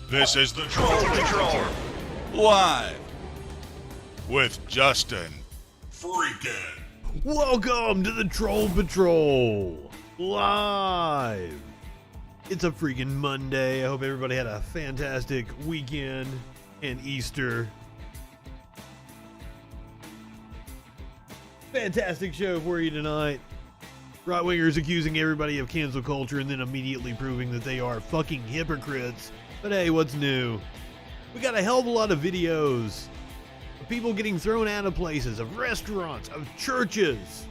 This is the Troll Patrol. Live. With Justin. FREAKIN. Welcome to the Troll Patrol. Live. It's a freaking Monday. I hope everybody had a fantastic weekend and Easter. Fantastic show for you tonight. Right-wingers accusing everybody of cancel culture and then immediately proving that they are fucking hypocrites. But hey, what's new? We got a hell of a lot of videos of people getting thrown out of places, of restaurants, of churches.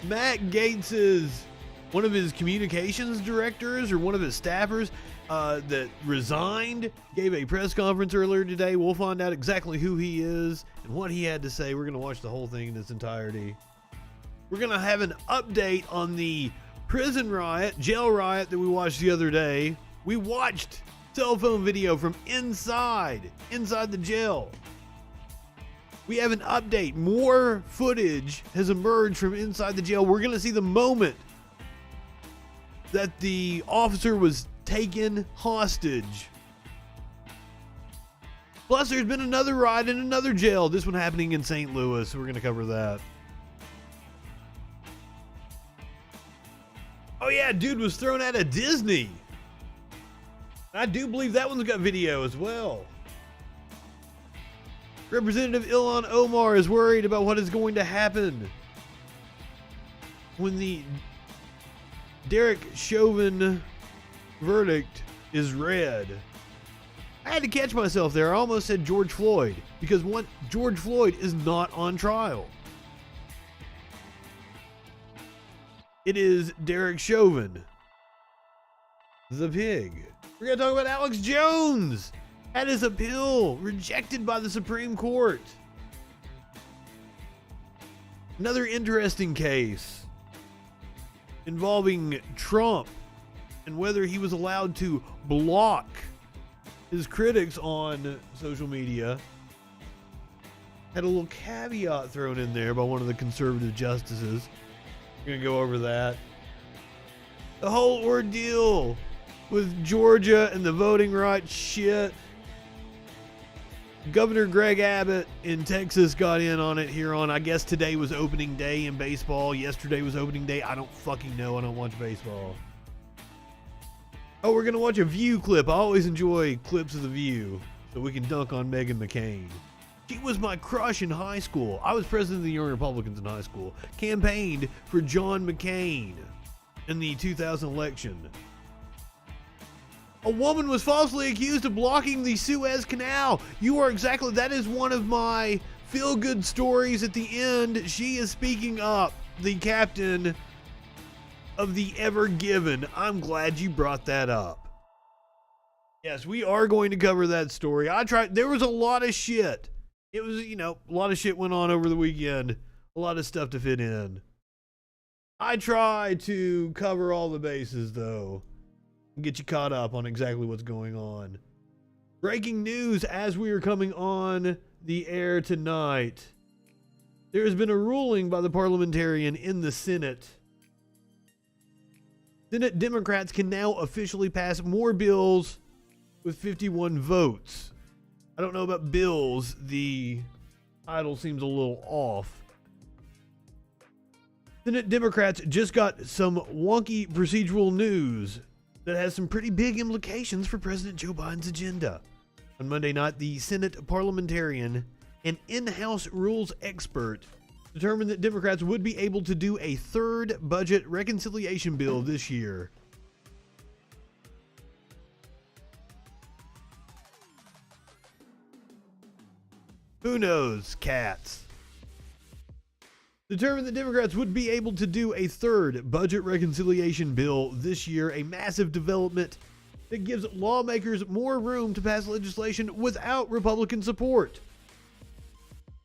Matt Gaetz's, one of his communications directors or one of his staffers that resigned, gave a press conference earlier today. We'll find out exactly who he is and what he had to say. We're going to watch the whole thing in its entirety. We're going to have an update on the prison riot, jail riot that we watched the other day. We watched cell phone video from inside the jail. We have an update. More footage has emerged from inside the jail. We're going to see the moment that the officer was taken hostage. Plus, there's been another riot in another jail. This one happening in St. Louis. We're going to cover that. Oh yeah, dude was thrown out of Disney. I do believe that one's got video as well. Representative Ilhan Omar is worried about what is going to happen when the Derek Chauvin verdict is read. I had to catch myself there. I almost said George Floyd because George Floyd is not on trial. It is Derek Chauvin, the pig. We're going to talk about Alex Jones. Had his appeal rejected by the Supreme Court. Another interesting case involving Trump and whether he was allowed to block his critics on social media. Had a little caveat thrown in there by one of the conservative justices. We're going to go over that. The whole ordeal with Georgia and the voting rights shit. Governor Greg Abbott in Texas got in on it here on, I guess today was opening day in baseball. Yesterday was opening day. I don't fucking know. I don't watch baseball. Oh, we're going to watch a View clip. I always enjoy clips of The View so we can dunk on Meghan McCain. She was my crush in high school. I was president of the Young Republicans in high school. Campaigned for John McCain in the 2000 election. A woman was falsely accused of blocking the Suez Canal. You are exactly, that is one of my feel-good stories at the end. She is speaking up, the captain of the Ever Given. I'm glad you brought that up. Yes, we are going to cover that story. There was a lot of shit. It was, a lot of shit went on over the weekend. A lot of stuff to fit in. I try to cover all the bases, though, and get you caught up on exactly what's going on. Breaking news as we are coming on the air tonight. There has been a ruling by the parliamentarian in the Senate. Senate Democrats can now officially pass more bills with 51 votes. I don't know about bills. The title seems a little off. Senate Democrats just got some wonky procedural news that has some pretty big implications for President Joe Biden's agenda. On Monday night, the Senate parliamentarian and in-house rules expert determined that Democrats would be able to do a third budget reconciliation bill this year. Who knows, cats? Determined that Democrats would be able to do a third budget reconciliation bill this year, a massive development that gives lawmakers more room to pass legislation without Republican support.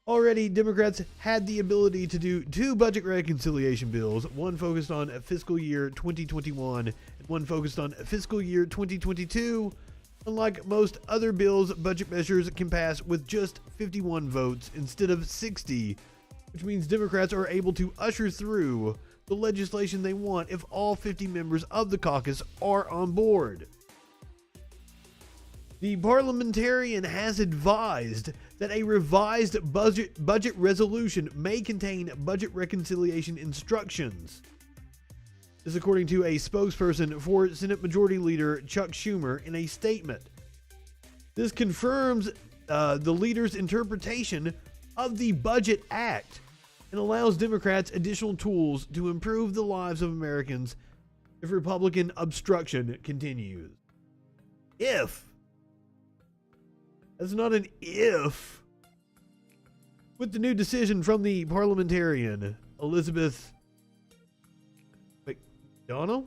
Already, Democrats had the ability to do two budget reconciliation bills, one focused on fiscal year 2021 and one focused on fiscal year 2022. Unlike most other bills, budget measures can pass with just 51 votes instead of 60, which means Democrats are able to usher through the legislation they want if all 50 members of the caucus are on board. The parliamentarian has advised that a revised budget resolution may contain budget reconciliation instructions. This is according to a spokesperson for Senate Majority Leader Chuck Schumer in a statement. This confirms the leader's interpretation of the Budget Act and allows Democrats additional tools to improve the lives of Americans if Republican obstruction continues. If. That's not an if. With the new decision from the parliamentarian, Elizabeth McDonough?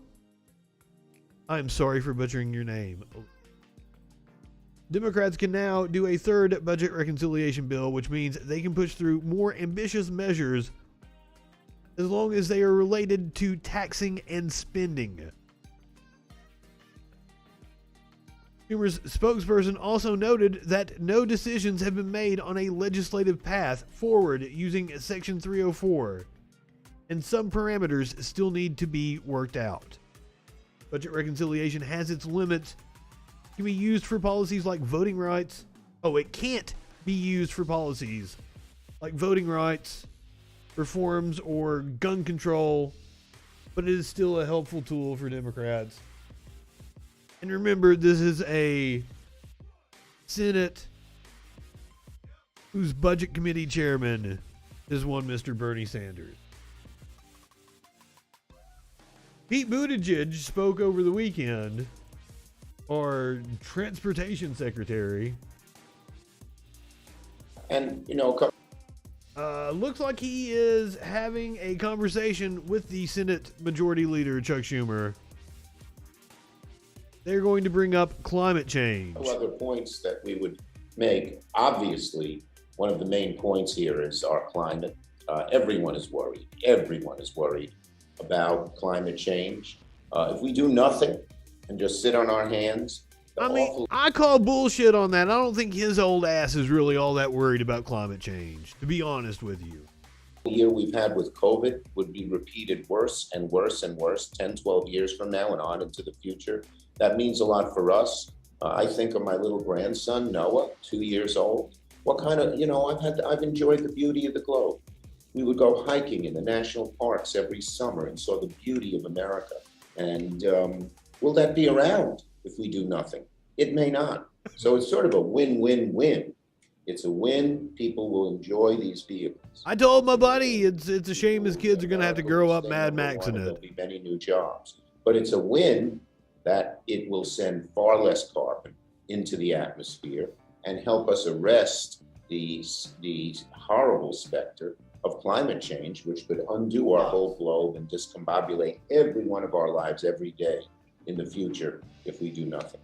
I am sorry for butchering your name. Democrats can now do a third budget reconciliation bill, which means they can push through more ambitious measures as long as they are related to taxing and spending. Schumer's spokesperson also noted that no decisions have been made on a legislative path forward using Section 304, and some parameters still need to be worked out. Budget reconciliation has its limits. It can be used for policies like voting rights. Oh, it can't be used for policies like voting rights, reforms, or gun control, but it is still a helpful tool for Democrats. And remember, this is a Senate whose budget committee chairman is one Mr. Bernie Sanders. Pete Buttigieg spoke over the weekend, our transportation secretary. And, looks like he is having a conversation with the Senate Majority Leader, Chuck Schumer. They're going to bring up climate change. Other points that we would make. Obviously, one of the main points here is our climate. Everyone is worried. Everyone is worried about climate change. If we do nothing and just sit on our hands, I call bullshit on that. I don't think his old ass is really all that worried about climate change, to be honest with you. The year we've had with COVID would be repeated worse and worse and worse 10, 12 years from now and on into the future. That means a lot for us. I think of my little grandson, Noah, 2 years old. What kind of, I've enjoyed the beauty of the globe. We would go hiking in the national parks every summer and saw the beauty of America. And will that be around if we do nothing? It may not. So it's sort of a win-win-win. It's a win. People will enjoy these vehicles. I told my buddy it's a shame his kids are going to have to grow up Mad Maxing it. There'll be many new jobs. But it's a win that it will send far less carbon into the atmosphere and help us arrest the horrible specter of climate change, which could undo our whole globe and discombobulate every one of our lives every day in the future if we do nothing.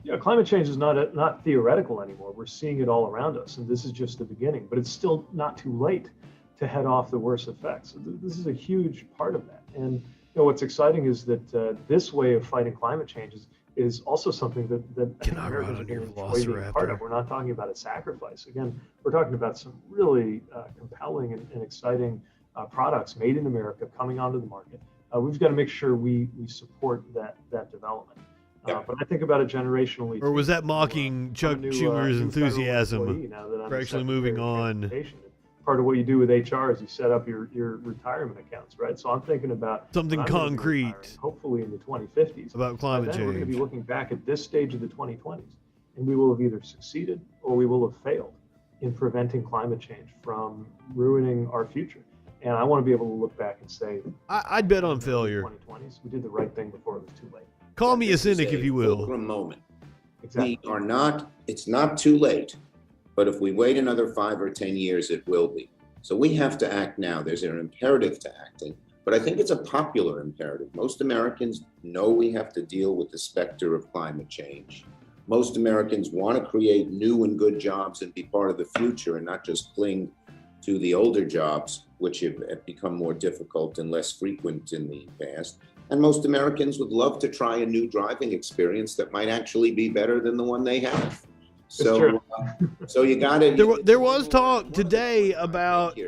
Yeah, climate change is not theoretical anymore. We're seeing it all around us, and this is just the beginning. But it's still not too late to head off the worst effects. This is a huge part of that. And what's exciting is that this way of fighting climate change is also something that Americans are going to enjoy being part of. We're not talking about a sacrifice. Again, we're talking about some really compelling and exciting products made in America coming onto the market. We've got to make sure we support that development. But I think about it generationally. Or was that mocking Chuck Schumer's enthusiasm for actually moving on? Part of what you do with HR is you set up your retirement accounts, right? So I'm thinking about something concrete, hopefully in the 2050s, about climate change. We're going to be looking back at this stage of the 2020s, and we will have either succeeded or we will have failed in preventing climate change from ruining our future. And I want to be able to look back and say, I'd bet on failure. 2020s, we did the right thing before it was too late. Call me a cynic if you will. For a moment. Exactly. It's not too late, but if we wait another 5 or 10 years, it will be. So we have to act now. There's an imperative to acting, but I think it's a popular imperative. Most Americans know we have to deal with the specter of climate change. Most Americans want to create new and good jobs and be part of the future and not just cling to the older jobs, which have become more difficult and less frequent in the past. And most Americans would love to try a new driving experience that might actually be better than the one they have. So, so you got to. There was talk today about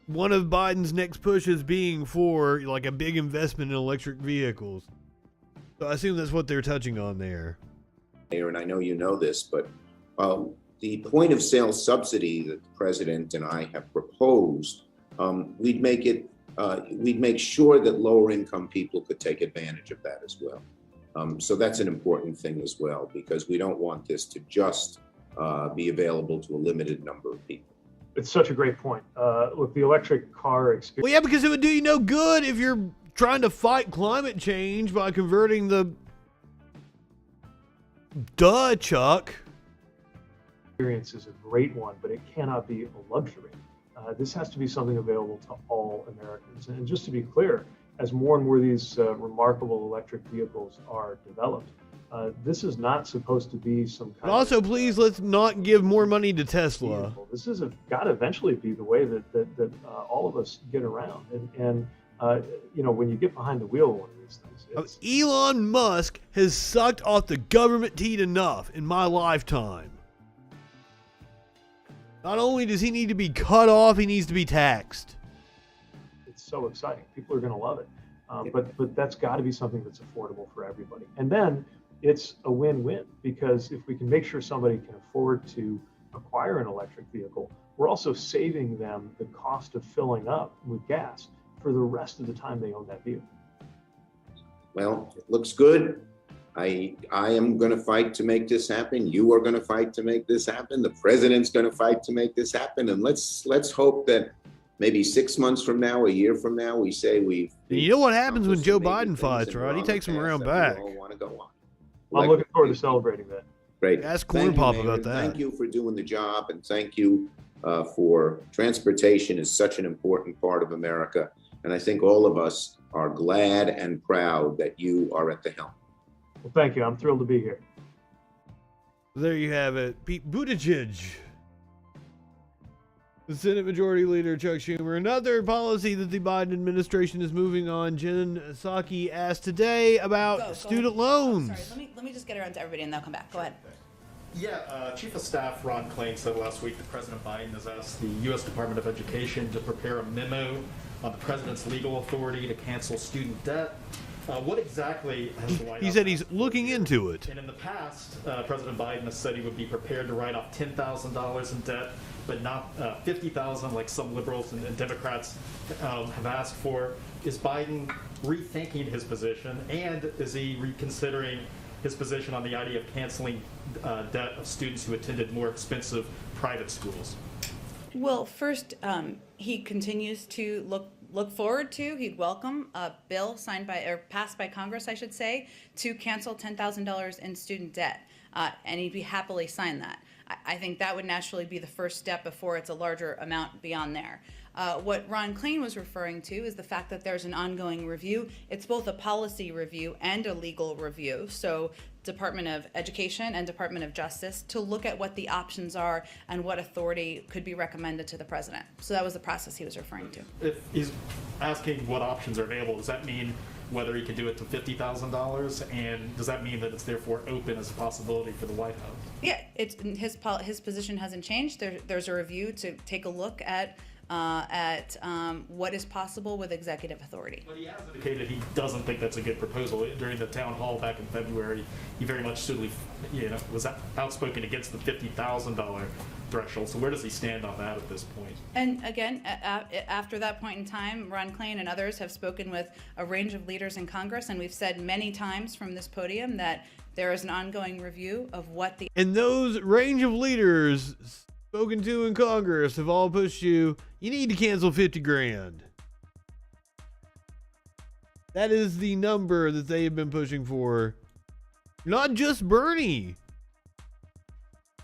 one of Biden's next pushes being for like a big investment in electric vehicles. So I assume that's what they're touching on there. And I know you know this, but the point of sale subsidy that the president and I have proposed, we'd make sure that lower income people could take advantage of that as well. So that's an important thing as well, because we don't want this to just be available to a limited number of people. It's such a great point. Look, the electric car experience. Well, yeah, because it would do you no good if you're trying to fight climate change by converting the Chuck. Experience is a great one, but it cannot be a luxury. This has to be something available to all Americans. And just to be clear, as more and more of these remarkable electric vehicles are developed, this is not supposed to be some kind Also, of, please, let's not give more money to Tesla. vehicle. This is got to eventually be the way that all of us get around. And when you get behind the wheel of one of these things, it's, Elon Musk has sucked off the government teat enough in my lifetime. Not only does he need to be cut off, he needs to be taxed. it's so exciting. People are going to love it. But that's got to be something that's affordable for everybody. And then it's a win-win, because if we can make sure somebody can afford to acquire an electric vehicle, we're also saving them the cost of filling up with gas for the rest of the time they own that vehicle. Well, it looks good. I am going to fight to make this happen. You are going to fight to make this happen. The president's going to fight to make this happen. And let's hope that maybe 6 months from now, a year from now, we say we've. You know what happens when Joe Biden fights, right? He takes them around back. We all want to go on. I'm looking forward to celebrating that. Great. Ask Corn Pop about that. Thank you for doing the job, and thank you for transportation is such an important part of America. And I think all of us are glad and proud that you are at the helm. Well, thank you. I'm thrilled to be here. There you have it. Pete Buttigieg. The Senate Majority Leader Chuck Schumer. Another policy that the Biden administration is moving on. Jen Psaki asked today about student loans. Oh, sorry, let me just get around to everybody and they'll come back. Go ahead. Yeah, Chief of Staff Ron Klain said last week that President Biden has asked the U.S. Department of Education to prepare a memo on the president's legal authority to cancel student debt. What exactly has the White House? He said he's looking into it. And in the past, President Biden has said he would be prepared to write off $10,000 in debt, but not $50,000 like some liberals and Democrats have asked for. Is Biden rethinking his position, and is he reconsidering his position on the idea of canceling debt of students who attended more expensive private schools? Well, first, he continues to look forward to, he'd welcome a bill passed by Congress, I should say, to cancel $10,000 in student debt. And he'd be happily sign that. I think that would naturally be the first step before it's a larger amount beyond there. What Ron Klain was referring to is the fact that there's an ongoing review. It's both a policy review and a legal review. So Department of Education and Department of Justice to look at what the options are and what authority could be recommended to the president. So that was the process he was referring to. If he's asking what options are available, does that mean whether he can do it to $50,000, and does that mean that it's therefore open as a possibility for the White House? Yeah, his position hasn't changed. There's a review to take a look at what is possible with executive authority. But he has indicated he doesn't think that's a good proposal. During the town hall back in February, he very much was outspoken against the $50,000 threshold. So where does he stand on that at this point? And again, after that point in time, Ron Klain and others have spoken with a range of leaders in Congress, and we've said many times from this podium that there is an ongoing review of what the... And those range of leaders spoken to in Congress have all pushed you need to cancel 50 grand. That is the number that they have been pushing for. Not just Bernie,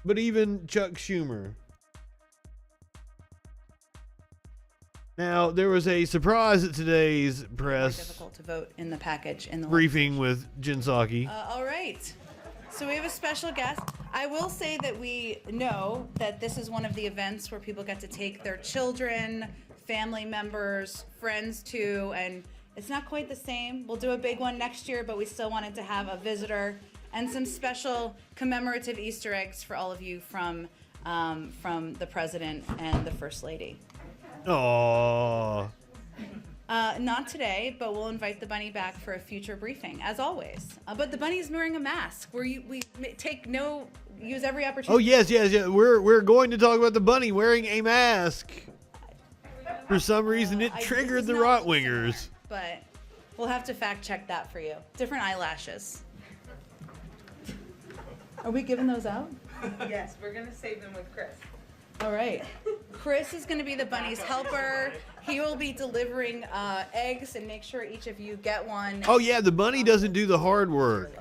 but even Chuck Schumer. Now, there was a surprise at today's press difficult to vote in the package in the briefing with Jen Psaki. all right. So we have a special guest. I will say that we know that this is one of the events where people get to take their children, family members, friends too, and it's not quite the same. We'll do a big one next year, but we still wanted to have a visitor and some special commemorative Easter eggs for all of you from the President and the First Lady. Aww. Not today, but we'll invite the bunny back for a future briefing, as always. But the bunny's wearing a mask. We use every opportunity. Oh yes. We're going to talk about the bunny wearing a mask. For some reason, it triggered the right-wingers. But we'll have to fact check that for you. Different eyelashes. Are we giving those out? Yes, we're gonna save them with Chris. All right. Chris is going to be the bunny's helper. He will be delivering eggs and make sure each of you get one. Oh yeah, the bunny doesn't do the hard work.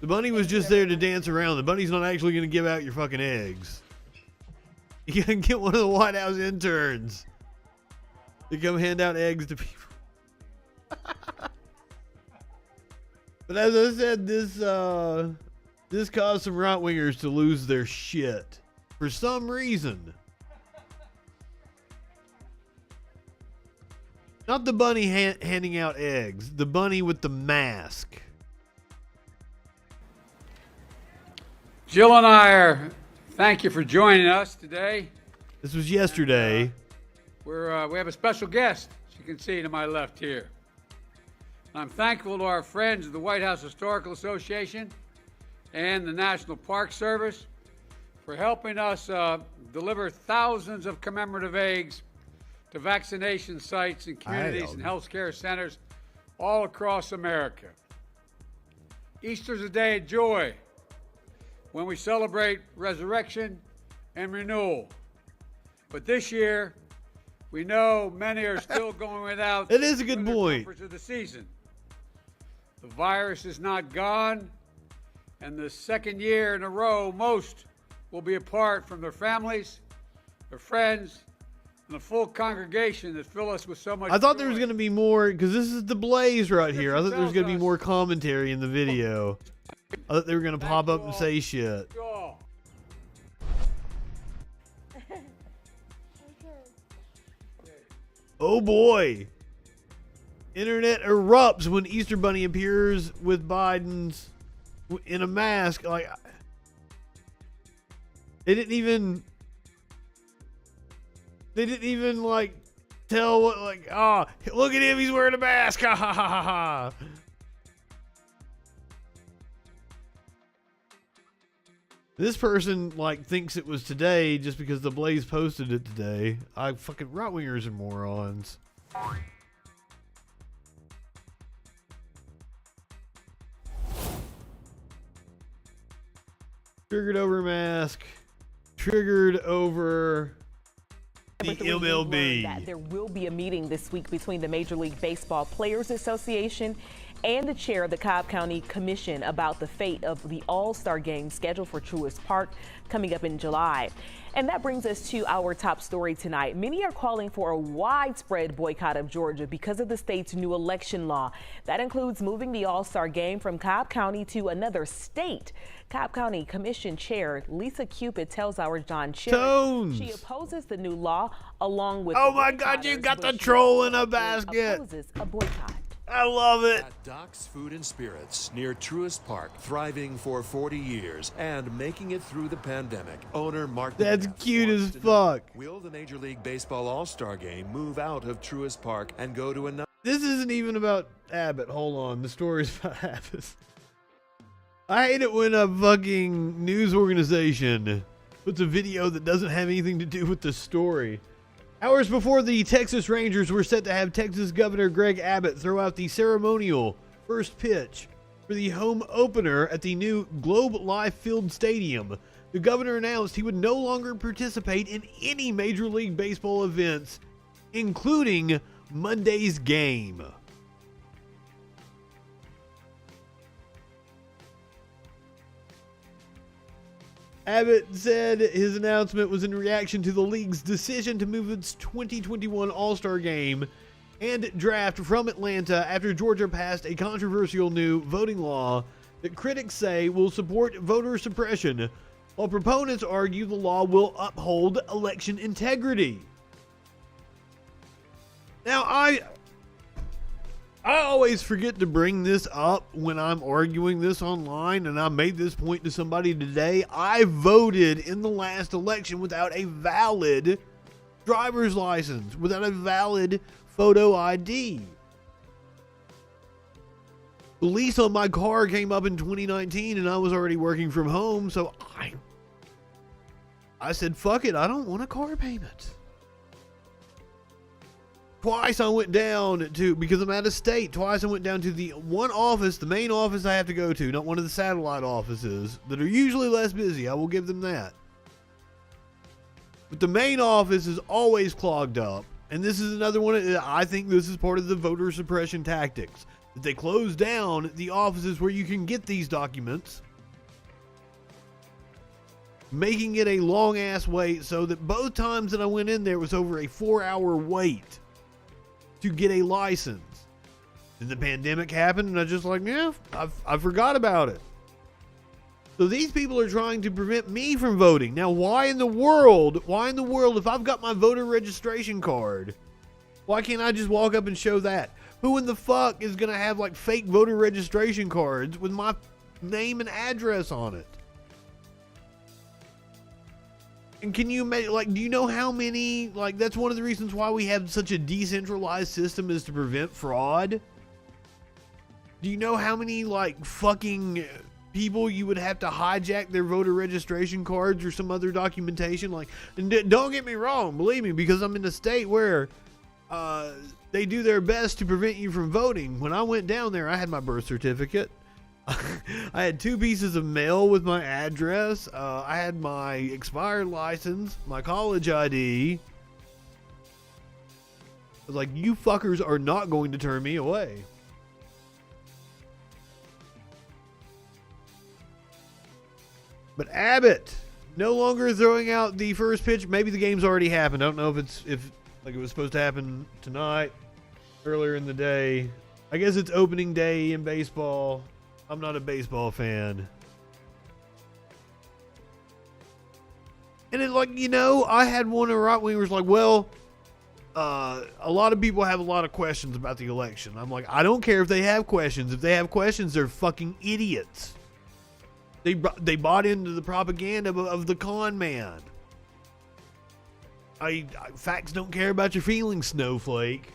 The bunny was just there to dance around. The bunny's not actually going to give out your fucking eggs. You can get one of the White House interns to come hand out eggs to people. But as I said, this caused some right-wingers to lose their shit for some reason. Not the bunny handing out eggs, the bunny with the mask. Jill and I thank you for joining us today. This was yesterday. We have a special guest, as you can see to my left here. I'm thankful to our friends of the White House Historical Association and the National Park Service for helping us deliver thousands of commemorative eggs to vaccination sites and communities and healthcare centers all across America. Easter's a day of joy when we celebrate resurrection and renewal. But this year, we know many are still going without It is a good point. of the season. The virus is not gone, and the second year in a row, most will be apart from their families, their friends, and the full congregation that fill us with so much I thought there joy. was going to be more, because this is the Blaze right here. I thought there was going to be more commentary in the video. I thought they were going to pop up and say shit. Oh. Oh boy. Internet erupts when Easter Bunny appears with Biden's in a mask. Like, they didn't even like tell what, like, look at him, he's wearing a mask. Ha ha ha ha ha. This person like thinks it was today just because the Blaze posted it today. Fucking right-wingers and morons. Triggered over mask. Triggered over the MLB. That there will be a meeting this week between the Major League Baseball Players Association and the chair of the Cobb County Commission about the fate of the All-Star Game scheduled for Truist Park coming up in July. And that brings us to our top story tonight. Many are calling for a widespread boycott of Georgia because of the state's new election law. That includes moving the All-Star Game from Cobb County to another state. Cobb County Commission Chair Lisa Cupid tells our John Sherritt she opposes the new law along with oh my God, you got the troll in a basket. Opposes a boycott. I love it. At Doc's Food and Spirits near Truist Park, thriving for 40 years and making it through the pandemic. Owner Mark That's Metcalf cute wants as to know, fuck. will the Major League Baseball All-Star Game move out of Truist Park and go to another? This isn't even about Abbott. Hold on. The story's about Abbott. I hate it when a fucking news organization puts a video that doesn't have anything to do with the story. Hours before the Texas Rangers were set to have Texas Governor Greg Abbott throw out the ceremonial first pitch for the home opener at the new Globe Life Field Stadium, the governor announced he would no longer participate in any Major League Baseball events, including Monday's game. Abbott said his announcement was in reaction to the league's decision to move its 2021 All-Star Game and draft from Atlanta after Georgia passed a controversial new voting law that critics say will support voter suppression, while proponents argue the law will uphold election integrity. Now, I always forget to bring this up when I'm arguing this online, and I made this point to somebody today. I voted in the last election without a valid driver's license without a valid photo ID. The lease on my car came up in 2019 and I was already working from home, so I said, fuck it, I don't want a car payment. Twice I went down to, because I'm out of state, twice I went down to the one office, the main office I have to go to, not one of the satellite offices that are usually less busy. I will give them that. But the main office is always clogged up. And this is another one, I think this is part of the voter suppression tactics. That they close down the offices where you can get these documents, making it a long ass wait, so that both times that I went in there was over a 4-hour wait to get a license. Then the pandemic happened and I just like, yeah, I forgot about it. So these people are trying to prevent me from voting. Now, why in the world, if I've got my voter registration card, why can't I just walk up and show that? Who in the fuck is going to have like fake voter registration cards with my name and address on it? And can you imagine, like, do you know how many, like, that's one of the reasons why we have such a decentralized system, is to prevent fraud? Do you know how many, like, fucking people you would have to hijack their voter registration cards or some other documentation? Like, and don't get me wrong, believe me, because I'm in a state where they do their best to prevent you from voting. When I went down there, I had my birth certificate. I had 2 pieces of mail with my address. I had my expired license, my college ID. I was like, you fuckers are not going to turn me away. But Abbott no longer throwing out the first pitch. Maybe the game's already happened. I don't know if like it was supposed to happen tonight, earlier in the day. I guess it's opening day in baseball. I'm not a baseball fan. And it, like, you know, I had one of the right wingers like, well, a lot of people have a lot of questions about the election. I'm like, I don't care if they have questions. If they have questions, they're fucking idiots. They bought into the propaganda of the con man. Facts don't care about your feelings, snowflake.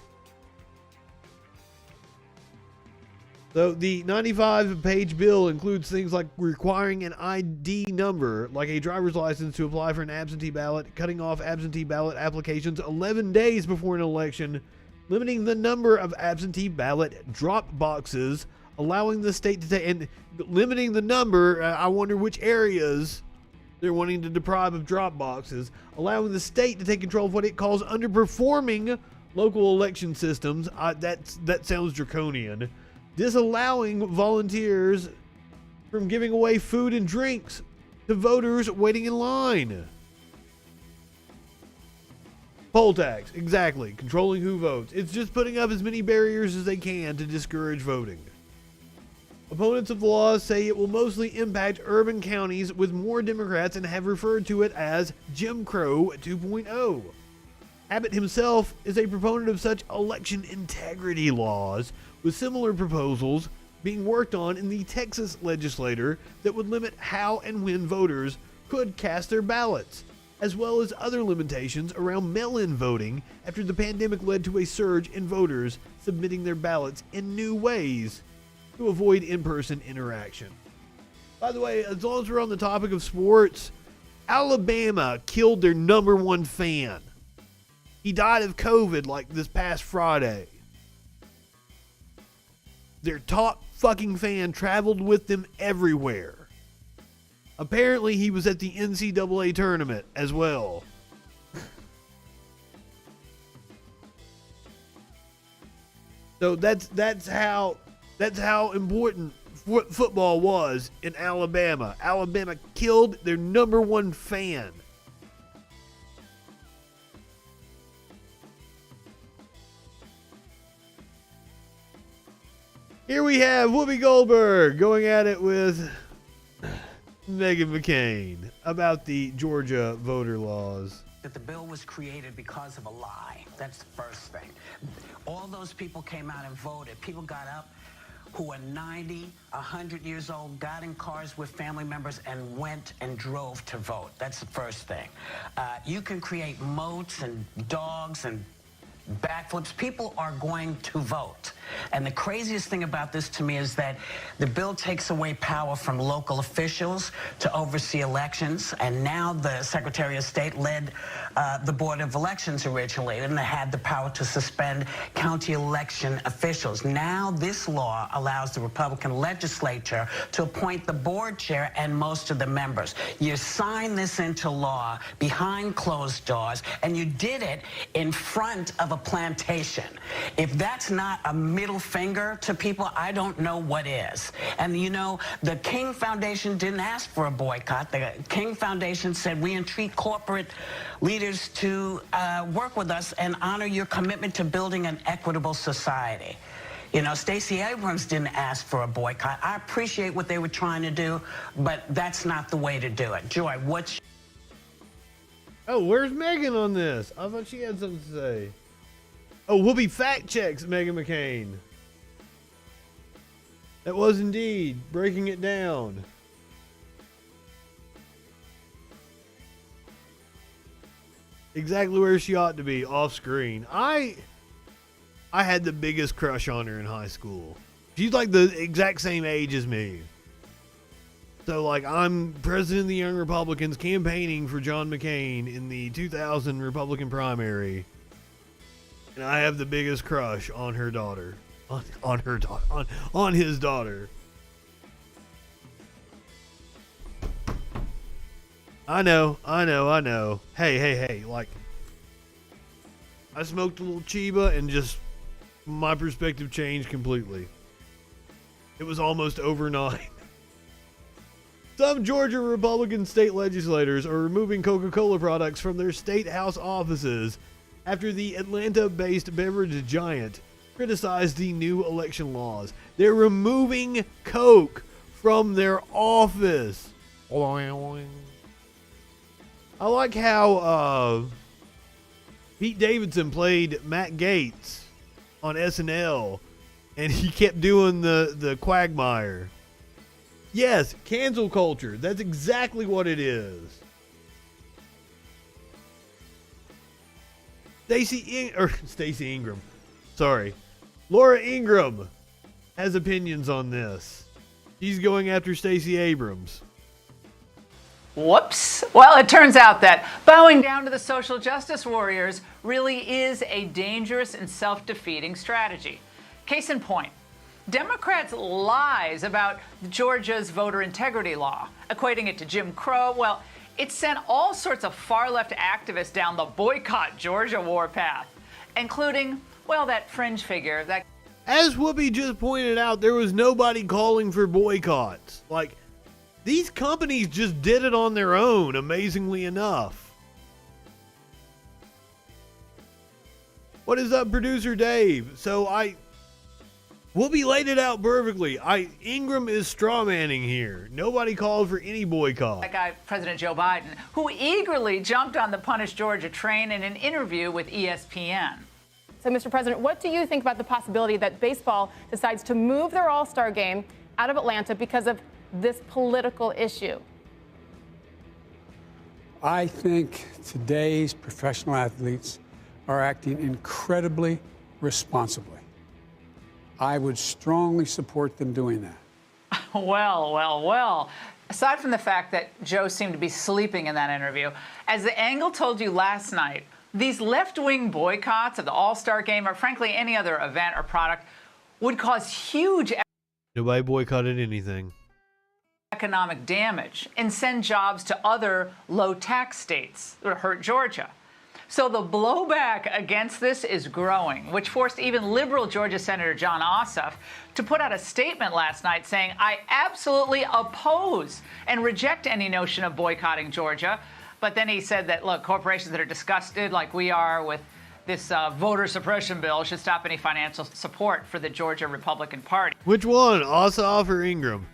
So the 95-page bill includes things like requiring an ID number, like a driver's license, to apply for an absentee ballot, cutting off absentee ballot applications 11 days before an election, limiting the number of absentee ballot drop boxes, allowing the state to take, and limiting the number, I wonder which areas they're wanting to deprive of drop boxes, allowing the state to take control of what it calls underperforming local election systems. That sounds draconian. Disallowing volunteers from giving away food and drinks to voters waiting in line. Poll tax, exactly. Controlling who votes. It's just putting up as many barriers as they can to discourage voting. Opponents of the law say it will mostly impact urban counties with more Democrats and have referred to it as Jim Crow 2.0. Abbott himself is a proponent of such election integrity laws, with similar proposals being worked on in the Texas legislature that would limit how and when voters could cast their ballots, as well as other limitations around mail-in voting after the pandemic led to a surge in voters submitting their ballots in new ways to avoid in-person interaction. By the way, as long as we're on the topic of sports, Alabama killed their number 1 fan. He died of COVID like this past Friday. Their top fucking fan traveled with them everywhere. Apparently he was at the NCAA tournament as well. So that's how important football was in Alabama. Alabama killed their number 1 fan. Here we have Whoopi Goldberg going at it with Meghan McCain about the Georgia voter laws. That the bill was created because of a lie. That's the first thing. All those people came out and voted. People got up who are 90, 100 years old, got in cars with family members and went and drove to vote. That's the first thing. You can create moats and dogs and backflips. People are going to vote. And the craziest thing about this to me is that the bill takes away power from local officials to oversee elections. And now the Secretary of State led the Board of Elections originally and had the power to suspend county election officials. Now this law allows the Republican legislature to appoint the board chair and most of the members. You sign this into law behind closed doors, and you did it in front of a plantation. If that's not a middle finger to people, I don't know what is. And you know, the King Foundation didn't ask for a boycott. The King Foundation said, we entreat corporate leaders to work with us and honor your commitment to building an equitable society. You know, Stacey Abrams didn't ask for a boycott. I appreciate what they were trying to do, but that's not the way to do it. Joy, what's... Oh, where's Megan on this? I thought she had something to say. Oh, Whoopi fact checks Meghan McCain. That was indeed breaking it down. Exactly where she ought to be, off screen. I had the biggest crush on her in high school. She's like the exact same age as me. So, like, I'm president of the Young Republicans campaigning for John McCain in the 2000 Republican primary. And I have the biggest crush on her daughter. On his daughter. I know. Hey. Like, I smoked a little Chiba and just my perspective changed completely. It was almost overnight. Some Georgia Republican state legislators are removing Coca-Cola products from their state house offices after the Atlanta-based beverage giant criticized the new election laws. They're removing Coke from their office. I like how Pete Davidson played Matt Gaetz on SNL, and he kept doing the quagmire. Yes, cancel culture. That's exactly what it is. Stacey Ingram. Sorry. Laura Ingram has opinions on this. She's going after Stacey Abrams. Whoops. Well, it turns out that bowing down to the social justice warriors really is a dangerous and self-defeating strategy. Case in point, Democrats' lies about Georgia's voter integrity law, equating it to Jim Crow, well, it sent all sorts of far-left activists down the boycott Georgia warpath, including, well, that fringe figure that... As Whoopi just pointed out, there was nobody calling for boycotts. Like, these companies just did it on their own, amazingly enough. What is up, producer Dave? So Whoopi laid it out perfectly. Ingram is strawmanning here. Nobody called for any boycott. That guy, President Joe Biden, who eagerly jumped on the Punish Georgia train in an interview with ESPN. So, Mr. President, what do you think about the possibility that baseball decides to move their All-Star game out of Atlanta because of this political issue? I think today's professional athletes are acting incredibly responsibly. I would strongly support them doing that. Well. Aside from the fact that Joe seemed to be sleeping in that interview, as The Angle told you last night, these left-wing boycotts of the All-Star game or frankly any other event or product would cause huge Nobody boycotted anything. Economic damage and send jobs to other low-tax states that hurt Georgia. So the blowback against this is growing, which forced even liberal Georgia Senator John Ossoff to put out a statement last night saying, I absolutely oppose and reject any notion of boycotting Georgia. But then he said that, look, corporations that are disgusted like we are with this voter suppression bill should stop any financial support for the Georgia Republican Party. Which one, Ossoff or Ingram?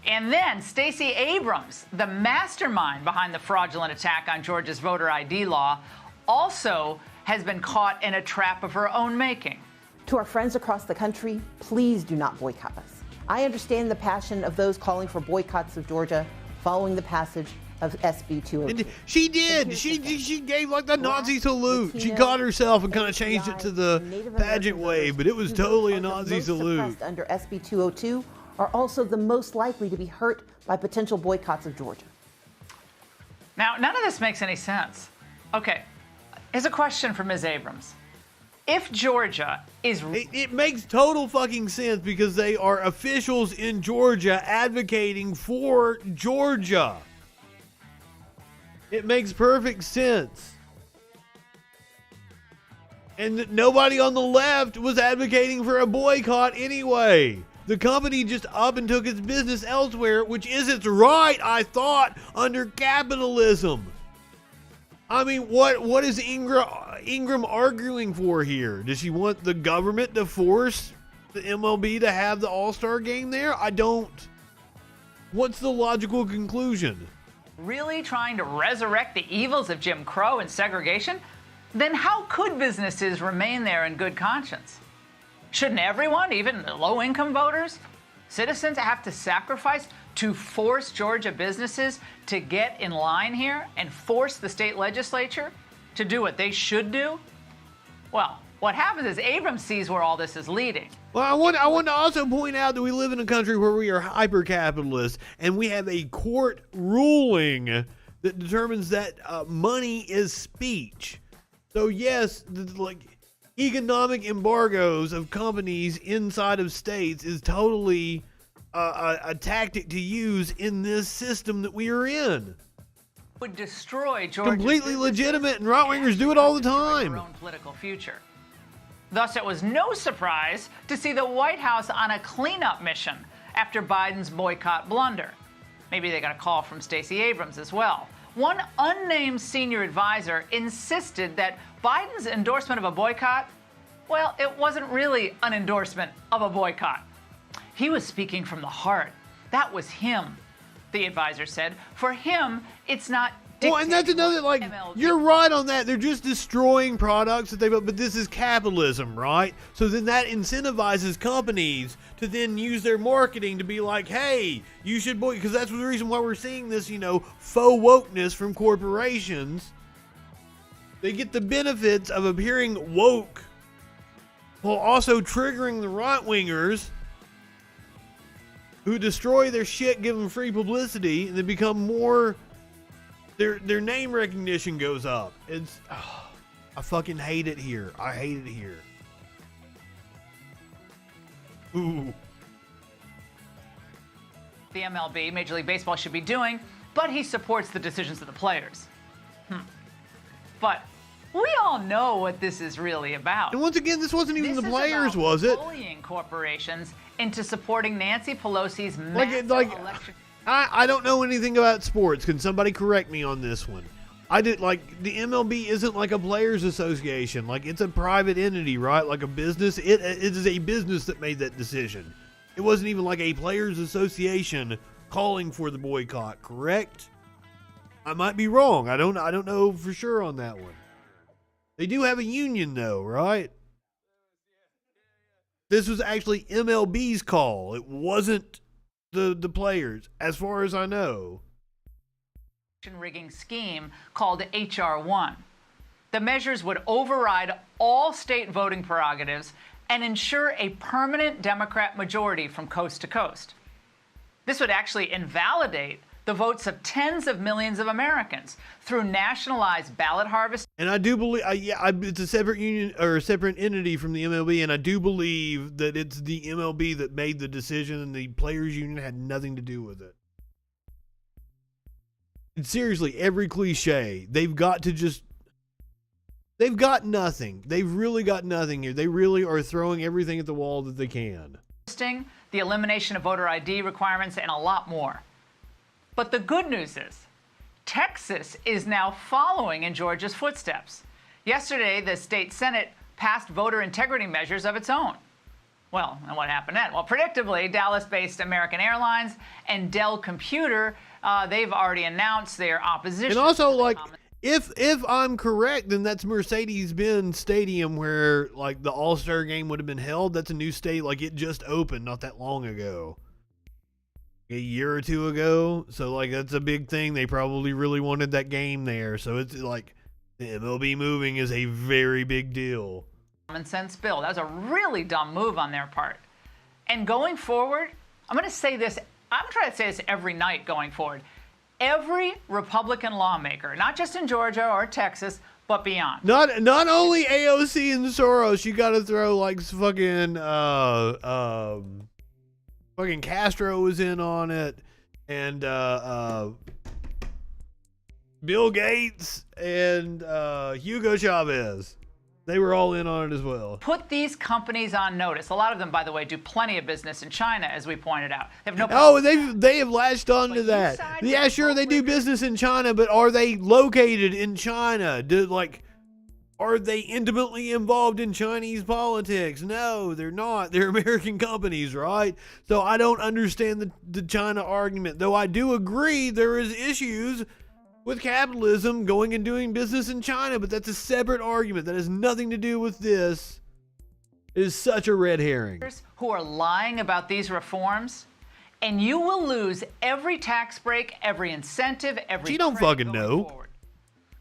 And then Stacey Abrams, the mastermind behind the fraudulent attack on Georgia's voter ID law, also has been caught in a trap of her own making. To our friends across the country, please do not boycott us. I understand the passion of those calling for boycotts of Georgia following the passage of SB 202. She did. She gave like the Nazi salute. She caught herself and kind of changed it to the pageant wave, but it was totally a Nazi salute. Under SB 202 are also the most likely to be hurt by potential boycotts of Georgia. Now, none of this makes any sense. Okay, here's a question for Ms. Abrams. If Georgia is... It makes total fucking sense because they are officials in Georgia advocating for Georgia. It makes perfect sense. And nobody on the left was advocating for a boycott anyway. The company just up and took its business elsewhere, which is its right, I thought, under capitalism. I mean, what is Ingram arguing for here? Does she want the government to force the MLB to have the All-Star game there? I don't. What's the logical conclusion? Really trying to resurrect the evils of Jim Crow and segregation? Then how could businesses remain there in good conscience? Shouldn't everyone, even low-income voters, citizens, have to sacrifice to force Georgia businesses to get in line here and force the state legislature to do what they should do? Well, what happens is Abrams sees where all this is leading. Well, I want to also point out that we live in a country where we are hyper-capitalist, and we have a court ruling that determines that money is speech. So yes, economic embargoes of companies inside of states is totally a tactic to use in this system that we are in. Would destroy Georgia's completely legitimate, and right-wingers do it all the time. Their own political future. Thus, it was no surprise to see the White House on a cleanup mission after Biden's boycott blunder. Maybe they got a call from Stacey Abrams as well. One unnamed senior advisor insisted that Biden's endorsement of a boycott, well, it wasn't really an endorsement of a boycott. He was speaking from the heart. That was him, the advisor said. For him, it's not dictating. Well, and that's another, you're right on that. They're just destroying products that but this is capitalism, right? So then that incentivizes companies to then use their marketing to be like, hey, you should boycott, because that's the reason why we're seeing this, faux wokeness from corporations. They get the benefits of appearing woke while also triggering the right-wingers who destroy their shit, give them free publicity, and they become more... Their name recognition goes up. I fucking hate it here. I hate it here. Ooh. The MLB, Major League Baseball, should be doing, but he supports the decisions of the players. But we all know what this is really about. And once again, this wasn't even the players, was it? Bullying corporations into supporting Nancy Pelosi's massive election. I don't know anything about sports. Can somebody correct me on this one? The MLB isn't like a players association. It's a private entity, right? Like a business. It is a business that made that decision. It wasn't even like a players association calling for the boycott, correct? I might be wrong. I don't know for sure on that one. They do have a union though, right? This was actually MLB's call. It wasn't the players, as far as I know. Rigging scheme called H.R. 1. The measures would override all state voting prerogatives and ensure a permanent Democrat majority from coast to coast. This would actually invalidate the votes of tens of millions of Americans through nationalized ballot harvesting. And I do believe, it's a separate union or a separate entity from the MLB, and I do believe that it's the MLB that made the decision, and the players' union had nothing to do with it. And seriously, every cliche, they've got nothing. They've really got nothing here. They really are throwing everything at the wall that they can. The elimination of voter ID requirements, and a lot more. But the good news is, Texas is now following in Georgia's footsteps. Yesterday, the state Senate passed voter integrity measures of its own. Well, and what happened then? Well, predictably, Dallas-based American Airlines and Dell Computer, they've already announced their opposition. And also, If I'm correct, then that's Mercedes-Benz Stadium where like the All-Star game would have been held. That's a new state, like it just opened not that long ago. A year or two ago. So like that's a big thing. They probably really wanted that game there. So it's like the MLB moving is a very big deal. Common sense bill. That was a really dumb move on their part. And going forward, I'm going to say this. I'm trying to say this every night going forward. Every Republican lawmaker, not just in Georgia or Texas, but beyond. Not only AOC and Soros, you got to throw like fucking Castro was in on it, and Bill Gates and Hugo Chavez. They were all in on it as well. Put these companies on notice. A lot of them, by the way, do plenty of business in China, as we pointed out. They have no problem. Oh, they have latched onto that. Yeah, sure, they do business in China, but are they located in China? Are they intimately involved in Chinese politics? No, they're not. They're American companies, right? So I don't understand the China argument, though I do agree there is issues with capitalism going and doing business in China, but that's a separate argument. That has nothing to do with this. It is such a red herring. Who are lying about these reforms, and you will lose every tax break, every incentive, every. You don't fucking know. Forward.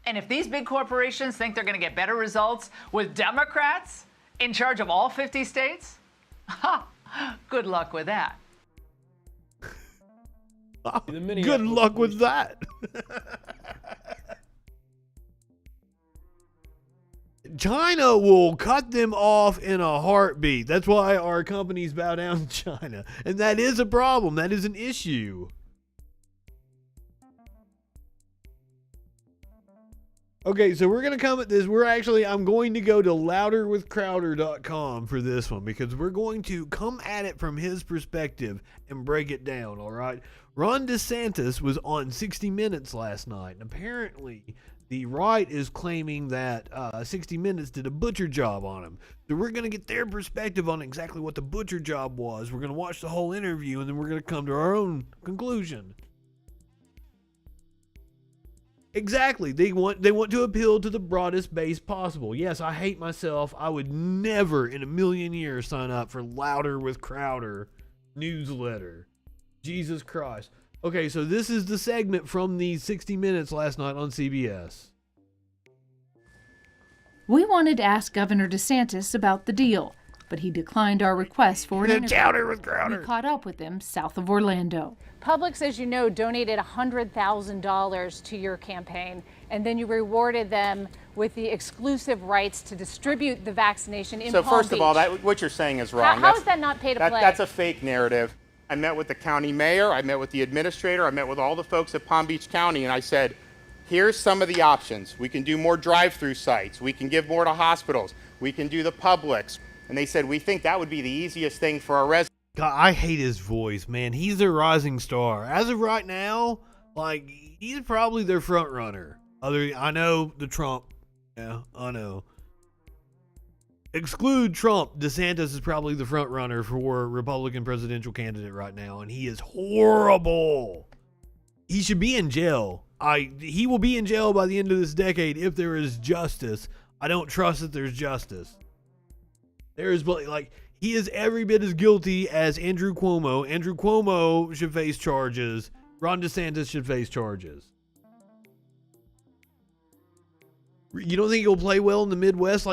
And if these big corporations think they're going to get better results with Democrats in charge of all 50 states, good luck with that. Good luck with that. China will cut them off in a heartbeat. That's why our companies bow down to China. And that is a problem. That is an issue. Okay, so we're going to come at this. I'm going to go to louderwithcrowder.com for this one because we're going to come at it from his perspective and break it down, all right? Ron DeSantis was on 60 Minutes last night, and apparently the right is claiming that 60 Minutes did a butcher job on him. So we're going to get their perspective on exactly what the butcher job was. We're going to watch the whole interview, and then we're going to come to our own conclusion. Exactly. They want to appeal to the broadest base possible. Yes, I hate myself. I would never in a million years sign up for Louder with Crowder newsletter. Jesus Christ. Okay, so this is the segment from the 60 Minutes last night on CBS. We wanted to ask Governor DeSantis about the deal, but he declined our request for an interview. Louder with Crowder. We caught up with him south of Orlando. Publix, as you know, donated $100,000 to your campaign, and then you rewarded them with the exclusive rights to distribute the vaccination in Palm Beach. So first of all, what you're saying is wrong. How is that not pay to play? That's a fake narrative. I met with the county mayor, I met with the administrator, I met with all the folks at Palm Beach County, and I said, here's some of the options. We can do more drive-through sites. We can give more to hospitals. We can do the Publix. And they said, we think that would be the easiest thing for our residents. God, I hate his voice, man. He's a rising star. As of right now, like, he's probably their front runner. I know the Trump. Yeah, I know. Exclude Trump, DeSantis is probably the front runner for Republican presidential candidate right now, and he is horrible. He should be in jail. He will be in jail by the end of this decade if there is justice. I don't trust that there's justice. He is every bit as guilty as Andrew Cuomo. Andrew Cuomo should face charges. Ron DeSantis should face charges. You don't think he'll play well in the Midwest?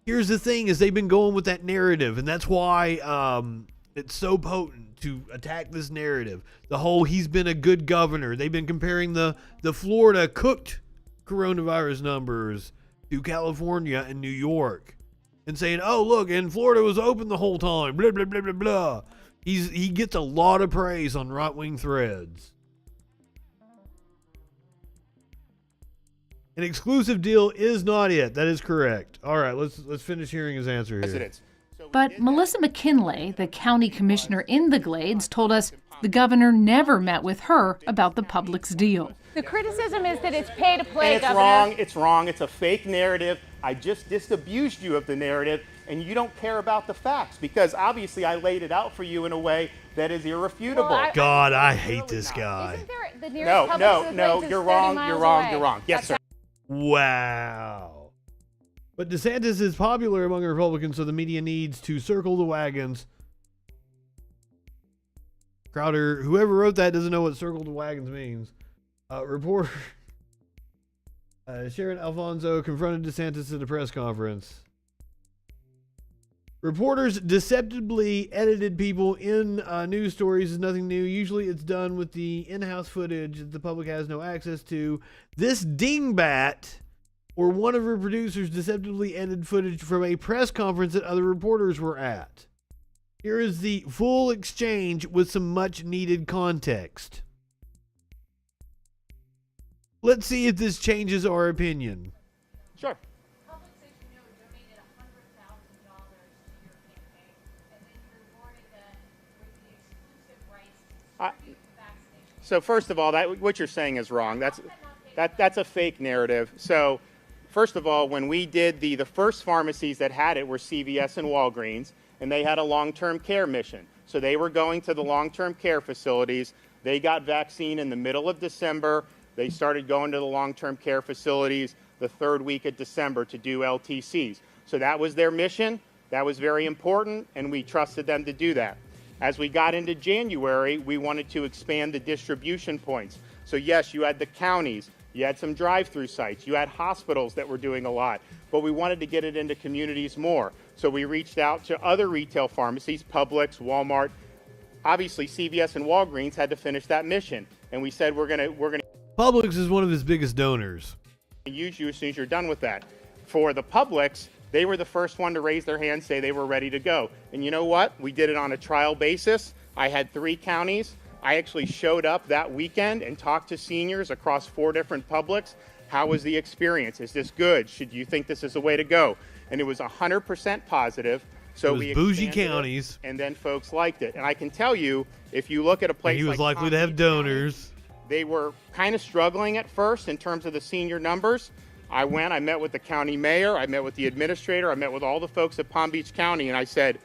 Here's the thing: is they've been going with that narrative, and that's why it's so potent to attack this narrative. The whole he's been a good governor. They've been comparing the Florida cooked coronavirus numbers to California and New York, and saying, "Oh, look, and Florida was open the whole time." Blah blah blah blah blah. He gets a lot of praise on right-wing threads. An exclusive deal is not it. That is correct. All right, let's finish hearing his answer here. But Melissa McKinley, the county commissioner in the Glades, told us the governor never met with her about the Publix deal. The criticism is that it's pay to play, and it's Governor. wrong. It's wrong. It's a fake narrative. I just disabused you of the narrative, and you don't care about the facts because obviously I laid it out for you in a way that is irrefutable. Well, God, I hate this guy. Isn't there the nearest Publix to the Glades is 30 miles away? Yes, sir. Wow. But DeSantis is popular among Republicans, so the media needs to circle the wagons. Crowder, whoever wrote that doesn't know what circle the wagons means. Reporter Sharon Alfonso confronted DeSantis at a press conference. Reporters deceptively edited people in news stories is nothing new. Usually it's done with the in-house footage that the public has no access to. This dingbat, or one of her producers, deceptively edited footage from a press conference that other reporters were at. Here is the full exchange with some much needed context. Let's see if this changes our opinion. Sure. So first of all, what you're saying is wrong. That's a fake narrative. So first of all, when we did the first pharmacies that had it were CVS and Walgreens, and they had a long-term care mission. So they were going to the long-term care facilities. They got vaccine in the middle of December. They started going to the long-term care facilities the third week of December to do LTCs. So that was their mission. That was very important, and we trusted them to do that. As we got into January, we wanted to expand the distribution points. So yes, you had the counties, you had some drive-through sites, you had hospitals that were doing a lot, but we wanted to get it into communities more. So we reached out to other retail pharmacies, Publix, Walmart. Obviously, CVS and Walgreens had to finish that mission, and we said we're gonna. Publix is one of his biggest donors. Use you as soon as you're done with that. For the Publix, they were the first one to raise their hand, say they were ready to go. And you know what? We did it on a trial basis. I had 3 counties. I actually showed up that weekend and talked to seniors across 4 different Publix. How was the experience? Is this good? Should you think this is the way to go? And it was 100% positive. So we bougie expanded counties, and then folks liked it. And I can tell you, if you look at a place and he was like likely to have donors. They were kind of struggling at first in terms of the senior numbers. I met with the county mayor, I met with the administrator, I met with all the folks at Palm Beach County, and I said,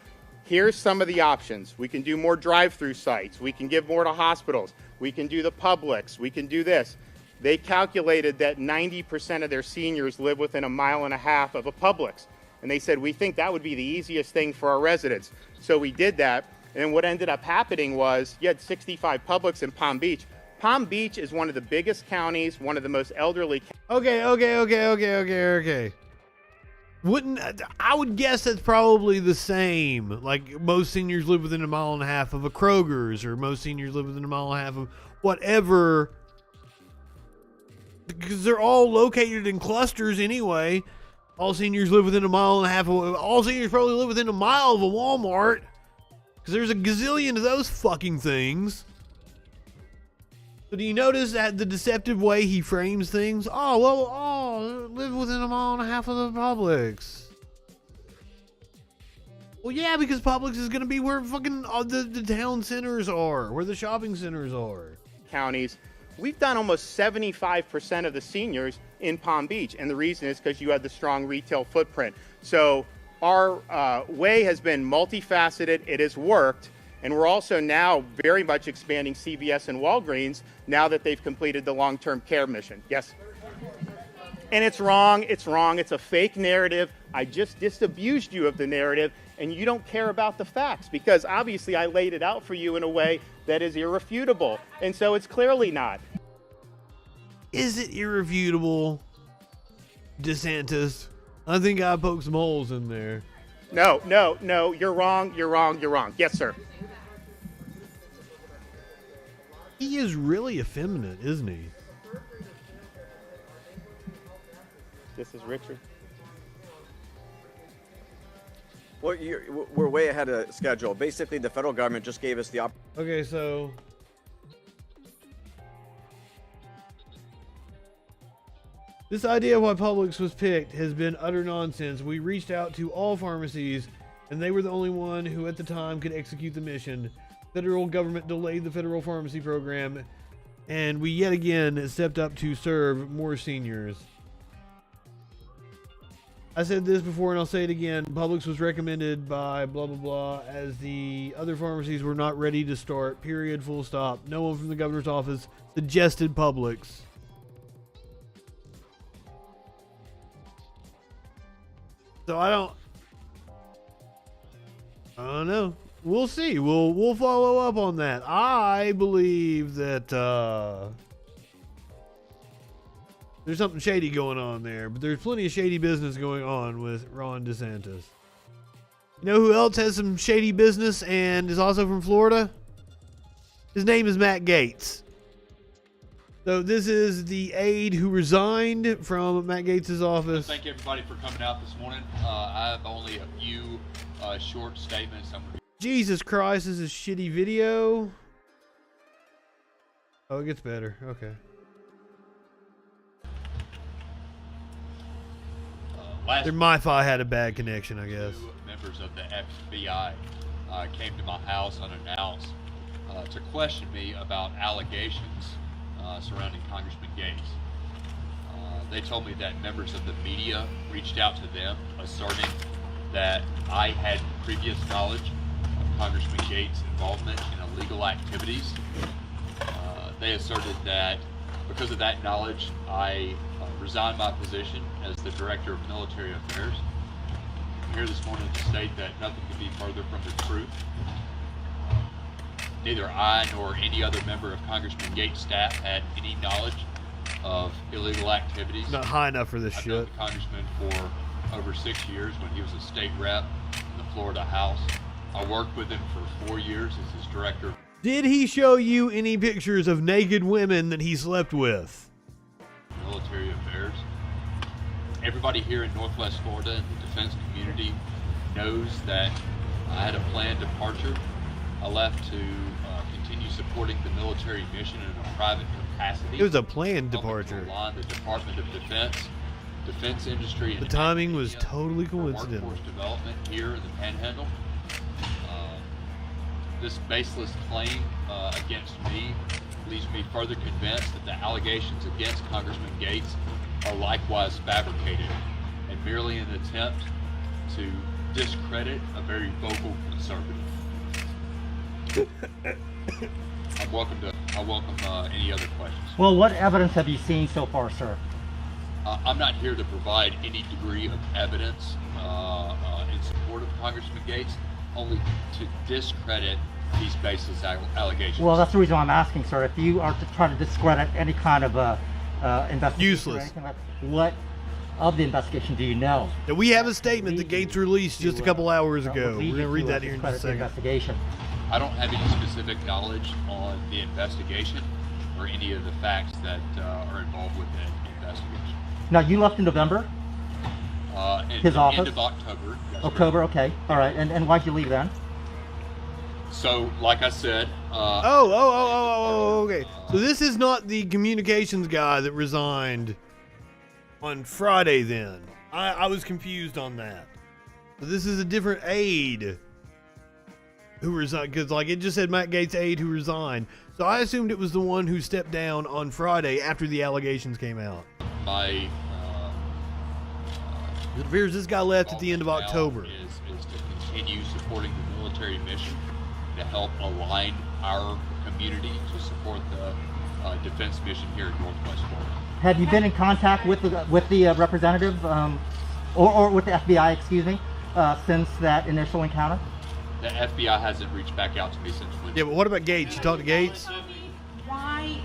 here's some of the options. We can do more drive-through sites. We can give more to hospitals. We can do the Publix. We can do this. They calculated that 90% of their seniors live within 1.5 miles of a Publix. And they said, we think that would be the easiest thing for our residents. So we did that. And what ended up happening was you had 65 Publix in Palm Beach. Palm Beach is one of the biggest counties, one of the most elderly. Okay. I would guess that's probably the same. Like most seniors live within 1.5 miles of a Kroger's, or most seniors live within 1.5 miles of whatever. Because they're all located in clusters anyway. All seniors live within 1.5 miles. All seniors probably live within 1 mile of a Walmart. Because there's a gazillion of those fucking things. So do you notice that the deceptive way he frames things? Live within 1.5 miles of the Publix. Well, yeah, because Publix is going to be where fucking the town centers are, where the shopping centers are. Counties, we've done almost 75% of the seniors in Palm Beach, and the reason is because you had the strong retail footprint. So our way has been multifaceted. It has worked. And we're also now very much expanding CVS and Walgreens now that they've completed the long-term care mission. Yes? And it's wrong. It's a fake narrative. I just disabused you of the narrative, and you don't care about the facts because obviously I laid it out for you in a way that is irrefutable. And so it's clearly not. Is it irrefutable, DeSantis? I think I poked some holes in there. No, you're wrong. Yes, sir. He is really effeminate, isn't he? This is Richard. Well, we're way ahead of schedule. Basically, the federal government just gave us the Okay, so this idea of why Publix was picked has been utter nonsense. We reached out to all pharmacies, and they were the only one who at the time could execute the mission. Federal government delayed the federal pharmacy program, and we yet again stepped up to serve more seniors. I said this before and I'll say it again. Publix was recommended by blah blah blah as the other pharmacies were not ready to start. Period. Full stop. No one from the governor's office suggested Publix. So I don't know. We'll see. We'll follow up on that. I believe that there's something shady going on there, but there's plenty of shady business going on with Ron DeSantis. You know who else has some shady business and is also from Florida? His name is Matt Gaetz. So this is the aide who resigned from Matt Gaetz's office. Thank you everybody for coming out this morning. I have only a few short statements. Jesus Christ, this is a shitty video. Oh, it gets better. Okay. Their MiFi had a bad connection, I guess. Members of the FBI came to my house unannounced to question me about allegations surrounding Congressman Gaetz. They told me that members of the media reached out to them asserting that I had previous knowledge of Congressman Gaetz' involvement in illegal activities. They asserted that because of that knowledge, I resigned my position as the Director of Military Affairs. I'm here this morning to state that nothing could be further from the truth. Neither I nor any other member of Congressman Gaetz' staff had any knowledge of illegal activities. Not high enough for this I've shit. known the Congressman for over 6 years when he was a state rep in the Florida House. I worked with him for 4 years as his director. Did he show you any pictures of naked women that he slept with? Military affairs. Everybody here in Northwest Florida and the defense community knows that I had a planned departure. I left to continue supporting the military mission in a private capacity. It was a planned departure. To align the Department of defense industry, and The timing was totally coincidental. workforce development here in the Panhandle. This baseless claim against me leaves me further convinced that the allegations against Congressman Gaetz are likewise fabricated and merely an attempt to discredit a very vocal conservative. I welcome any other questions. Well, what evidence have you seen so far, sir? I'm not here to provide any degree of evidence in support of Congressman Gaetz, only to discredit these baseless allegations. Well, that's the reason why I'm asking, sir. If you are to try to discredit any kind of investigation, Useless. or anything like that, what of the investigation do you know? Yeah, we have a statement that Gaetz released just a couple hours ago. We're going to read that here in just a second. Investigation. I don't have any specific knowledge on the investigation or any of the facts that are involved with the investigation. Now, you left in November? His office? End of October. Yes, October, okay. All right. And why'd you leave then? So, like I said... okay. So this is not the communications guy that resigned on Friday then. I was confused on that. So this is a different aide who resigned, because like it just said Matt Gaetz aide who resigned. So I assumed it was the one who stepped down on Friday after the allegations came out. It appears this guy left at the end of October. Is to continue supporting the military mission, to help align our community to support the defense mission here in Northwest Florida. Have you been in contact with the representative or with the FBI, excuse me, since that initial encounter? The FBI hasn't reached back out to me since Wednesday. Yeah, but what about Gaetz? You talked to Gaetz? Why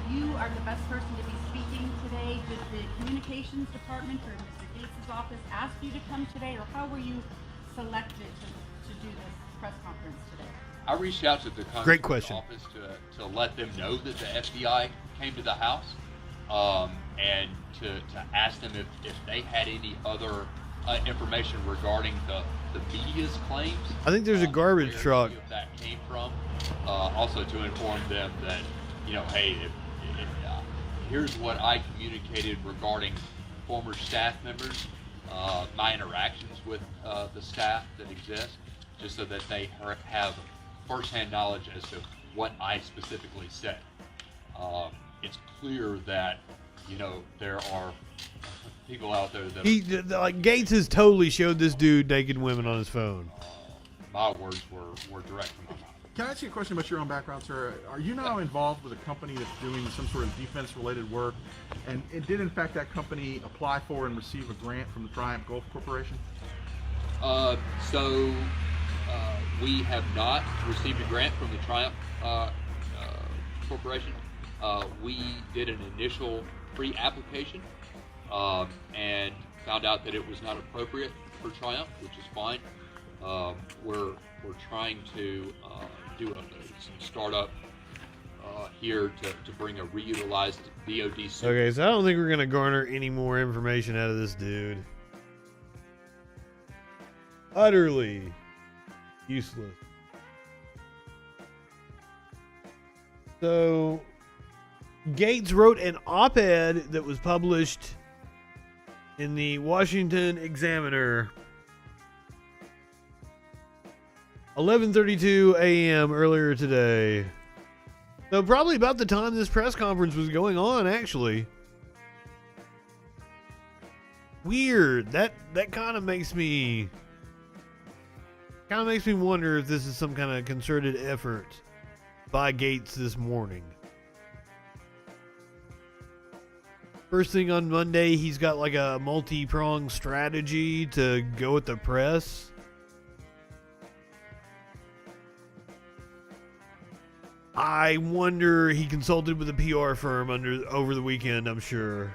you are the best person to be speaking today? Did the communications department or Mr. Gates' office ask you to come today, or how were you selected to do this press conference today? I reached out to the Congressman's office to let them know that the FBI came to the house, and to ask them if they had any other information regarding the media's claims. I think there's a garbage truck. Where that came from. Also to inform them that, hey, here's what I communicated regarding former staff members, my interactions with the staff that exist, just so that they have firsthand knowledge as to what I specifically said. It's clear that, there are people out there that... Gaetz has totally showed this dude naked women on his phone. My words were direct from my mouth. Can I ask you a question about your own background, sir? Are you now involved with a company that's doing some sort of defense-related work? And did, in fact, that company apply for and receive a grant from the Triumph Gulf Corporation? We have not received a grant from the Triumph Corporation. We did an initial pre-application and found out that it was not appropriate for Triumph, which is fine. We're trying to do some startup here to bring a reutilized DoD suit. Okay, so I don't think we're gonna garner any more information out of this dude. Utterly useless. So Gates wrote an op-ed that was published in the Washington Examiner 11:32 a.m. earlier today. So probably about the time this press conference was going on, actually. Weird. That kind of makes me wonder if this is some kind of concerted effort by Gates this morning. First thing on Monday, he's got like a multi-pronged strategy to go at the press. I wonder he consulted with a PR firm over the weekend, I'm sure.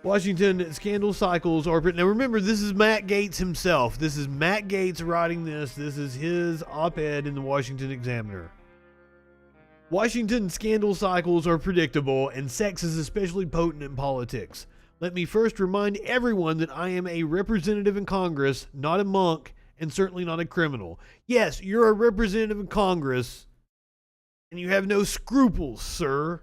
Washington scandal cycles are... Now remember, this is Matt Gaetz himself. This is Matt Gaetz writing this. This is his op-ed in the Washington Examiner. Washington scandal cycles are predictable, and sex is especially potent in politics. Let me first remind everyone that I am a representative in Congress, not a monk, and certainly not a criminal. Yes, you're a representative in Congress, and you have no scruples, sir.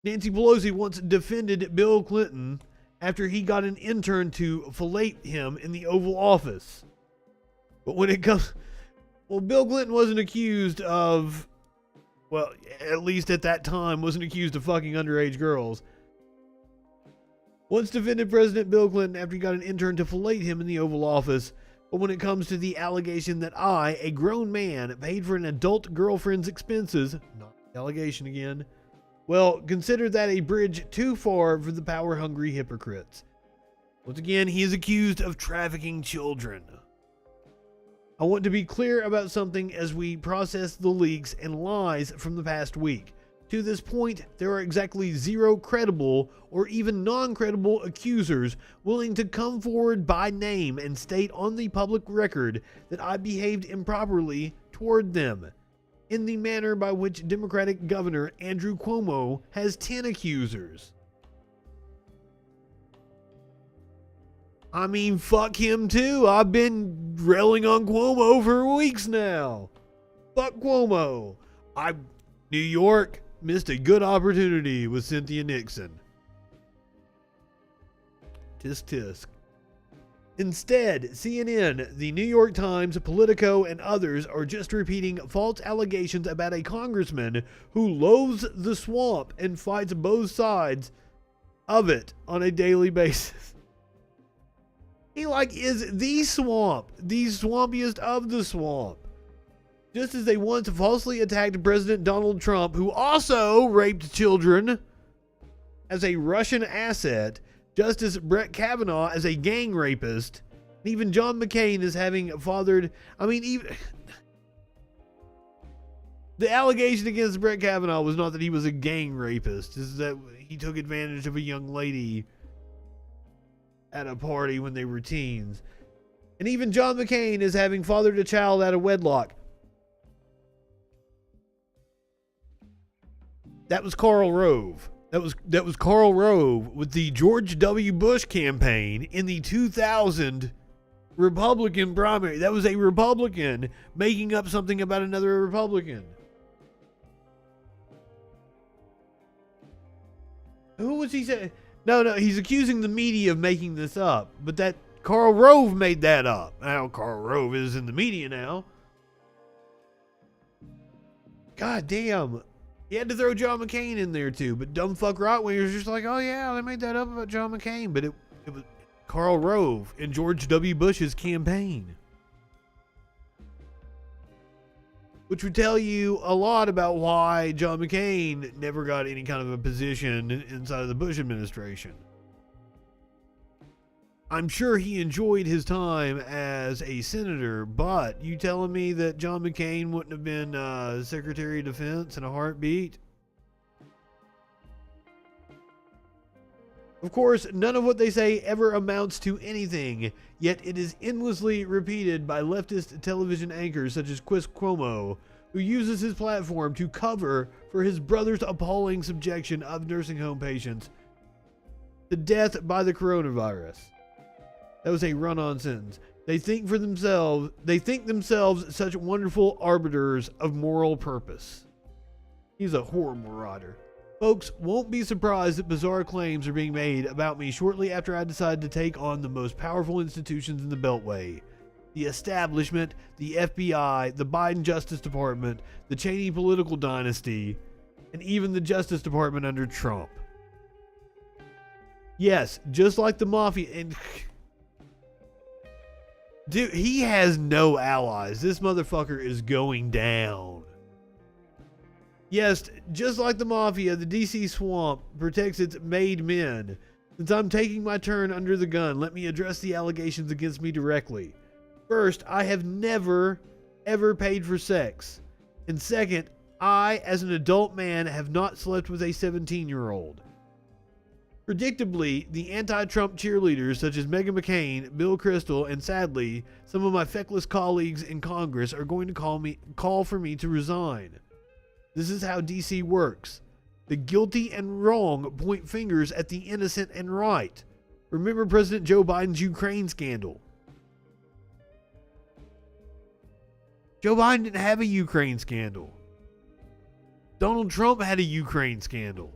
Nancy Pelosi once defended Bill Clinton after he got an intern to fillet him in the Oval Office. But when it comes... Well, Bill Clinton wasn't accused of... Well, at least at that time, wasn't accused of fucking underage girls. Once defended President Bill Clinton after he got an intern to fillet him in the Oval Office. But when it comes to the allegation that I, a grown man, paid for an adult girlfriend's expenses, not the allegation again, well, consider that a bridge too far for the power-hungry hypocrites. Once again, he is accused of trafficking children. I want to be clear about something as we process the leaks and lies from the past week. To this point, there are exactly 0 credible or even non-credible accusers willing to come forward by name and state on the public record that I behaved improperly toward them, in the manner by which Democratic Governor Andrew Cuomo has 10 accusers. I mean, fuck him too. I've been railing on Cuomo for weeks now. Fuck Cuomo. New York missed a good opportunity with Cynthia Nixon. Tisk tisk. Instead, CNN, the New York Times, Politico, and others are just repeating false allegations about a congressman who loathes the swamp and fights both sides of it on a daily basis. He is the swamp, the swampiest of the swamp. Just as they once falsely attacked President Donald Trump, who also raped children, as a Russian asset, Justice Brett Kavanaugh as a gang rapist, and even John McCain as having fathered... even... The allegation against Brett Kavanaugh was not that he was a gang rapist, it's that he took advantage of a young lady at a party when they were teens. And even John McCain is having fathered a child out of wedlock. That was Karl Rove. That was Karl Rove with the George W. Bush campaign in the 2000 Republican primary. That was a Republican making up something about another Republican. Who was he saying? No, he's accusing the media of making this up. But that Karl Rove made that up. Now, Karl Rove is in the media now. God damn. He had to throw John McCain in there too. But dumb fuck right-wingers just like, oh yeah, they made that up about John McCain. But it was Karl Rove in George W. Bush's campaign. which would tell you a lot about why John McCain never got any kind of a position inside of the Bush administration. I'm sure he enjoyed his time as a senator, but you telling me that John McCain wouldn't have been Secretary of Defense in a heartbeat? Of course, none of what they say ever amounts to anything, yet it is endlessly repeated by leftist television anchors such as Chris Cuomo, who uses his platform to cover for his brother's appalling subjection of nursing home patients to death by the coronavirus. That was a run-on sentence. They think themselves such wonderful arbiters of moral purpose. He's a horrible writer. Folks won't be surprised that bizarre claims are being made about me shortly after I decided to take on the most powerful institutions in the Beltway. The establishment, the FBI, the Biden Justice Department, the Cheney political dynasty, and even the Justice Department under Trump. Yes, just like the mafia. And dude, he has no allies. This motherfucker is going down. Yes, just like the mafia, the DC swamp protects its made men. Since I'm taking my turn under the gun, let me address the allegations against me directly. First, I have never, ever paid for sex. And second, I, as an adult man, have not slept with a 17-year-old. Predictably, the anti-Trump cheerleaders such as Meghan McCain, Bill Kristol, and sadly, some of my feckless colleagues in Congress are going to call for me to resign. This is how DC works. The guilty and wrong point fingers at the innocent and right. Remember President Joe Biden's Ukraine scandal. Joe Biden didn't have a Ukraine scandal. Donald Trump had a Ukraine scandal.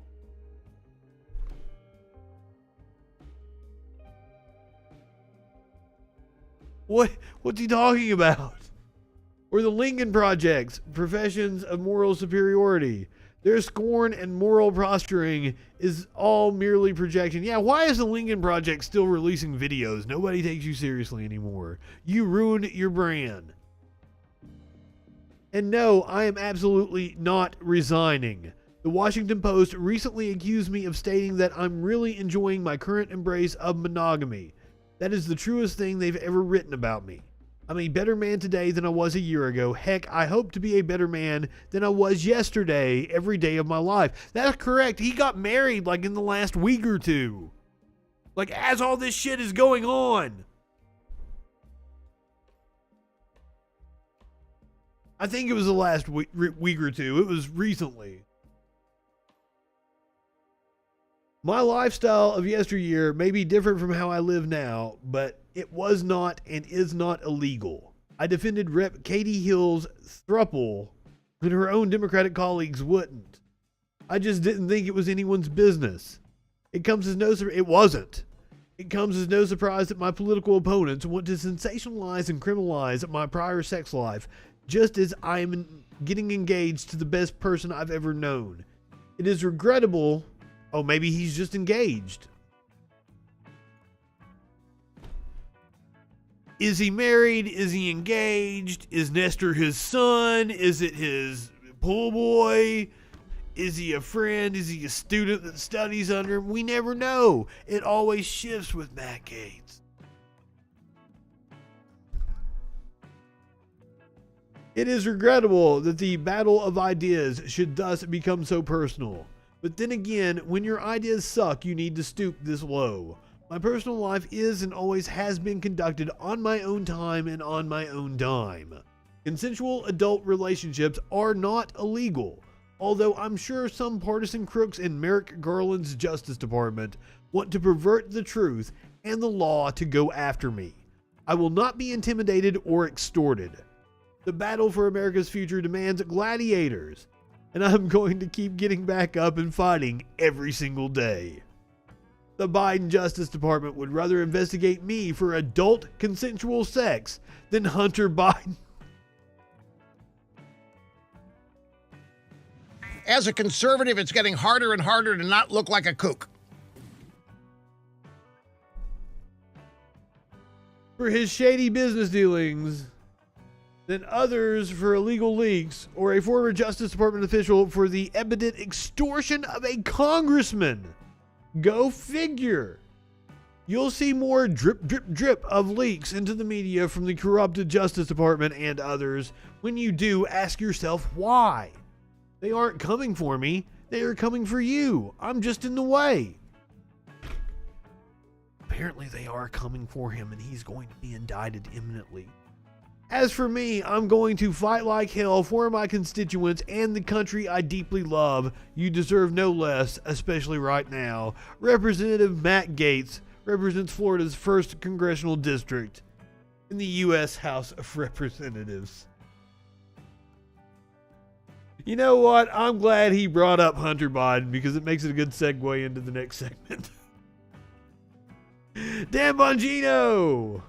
What's he talking about? Or the Lincoln Project's professions of moral superiority. Their scorn and moral posturing is all merely projection. Yeah, why is the Lincoln Project still releasing videos? Nobody takes you seriously anymore. You ruined your brand. And no, I am absolutely not resigning. The Washington Post recently accused me of stating that I'm really enjoying my current embrace of monogamy. That is the truest thing they've ever written about me. I'm a better man today than I was a year ago. Heck, I hope to be a better man than I was yesterday every day of my life. That's correct. He got married like in the last week or two. Like as all this shit is going on. I think it was the last week or two. It was recently. My lifestyle of yesteryear may be different from how I live now, but it was not and is not illegal. I defended Rep. Katie Hill's throuple when her own Democratic colleagues wouldn't. I just didn't think it was anyone's business. It comes as no surprise. It wasn't. It comes as no surprise that my political opponents want to sensationalize and criminalize my prior sex life, just as I am getting engaged to the best person I've ever known. It is regrettable. Oh, maybe he's just engaged. Is he married? Is he engaged? Is Nestor his son? Is it his pool boy? Is he a friend? Is he a student that studies under him? We never know. It always shifts with Matt Gaetz. It is regrettable that the battle of ideas should thus become so personal. But then again, when your ideas suck, you need to stoop this low. My personal life is and always has been conducted on my own time and on my own dime. Consensual adult relationships are not illegal, although I'm sure some partisan crooks in Merrick Garland's Justice Department want to pervert the truth and the law to go after me. I will not be intimidated or extorted. The battle for America's future demands gladiators, and I'm going to keep getting back up and fighting every single day. The Biden Justice Department would rather investigate me for adult consensual sex than Hunter Biden. As a conservative, it's getting harder and harder to not look like a kook. For his shady business dealings, than others for illegal leaks, or a former Justice Department official for the evident extortion of a congressman. Go figure. You'll see more drip, drip, drip of leaks into the media from the corrupted Justice Department and others. When you do, ask yourself why. They aren't coming for me. They are coming for you. I'm just in the way. Apparently they are coming for him, and he's going to be indicted imminently. As for me, I'm going to fight like hell for my constituents and the country I deeply love. You deserve no less, especially right now. Representative Matt Gaetz represents Florida's 1st congressional district in the U.S. House of Representatives. You know what? I'm glad he brought up Hunter Biden because it makes it a good segue into the next segment. Dan Bongino!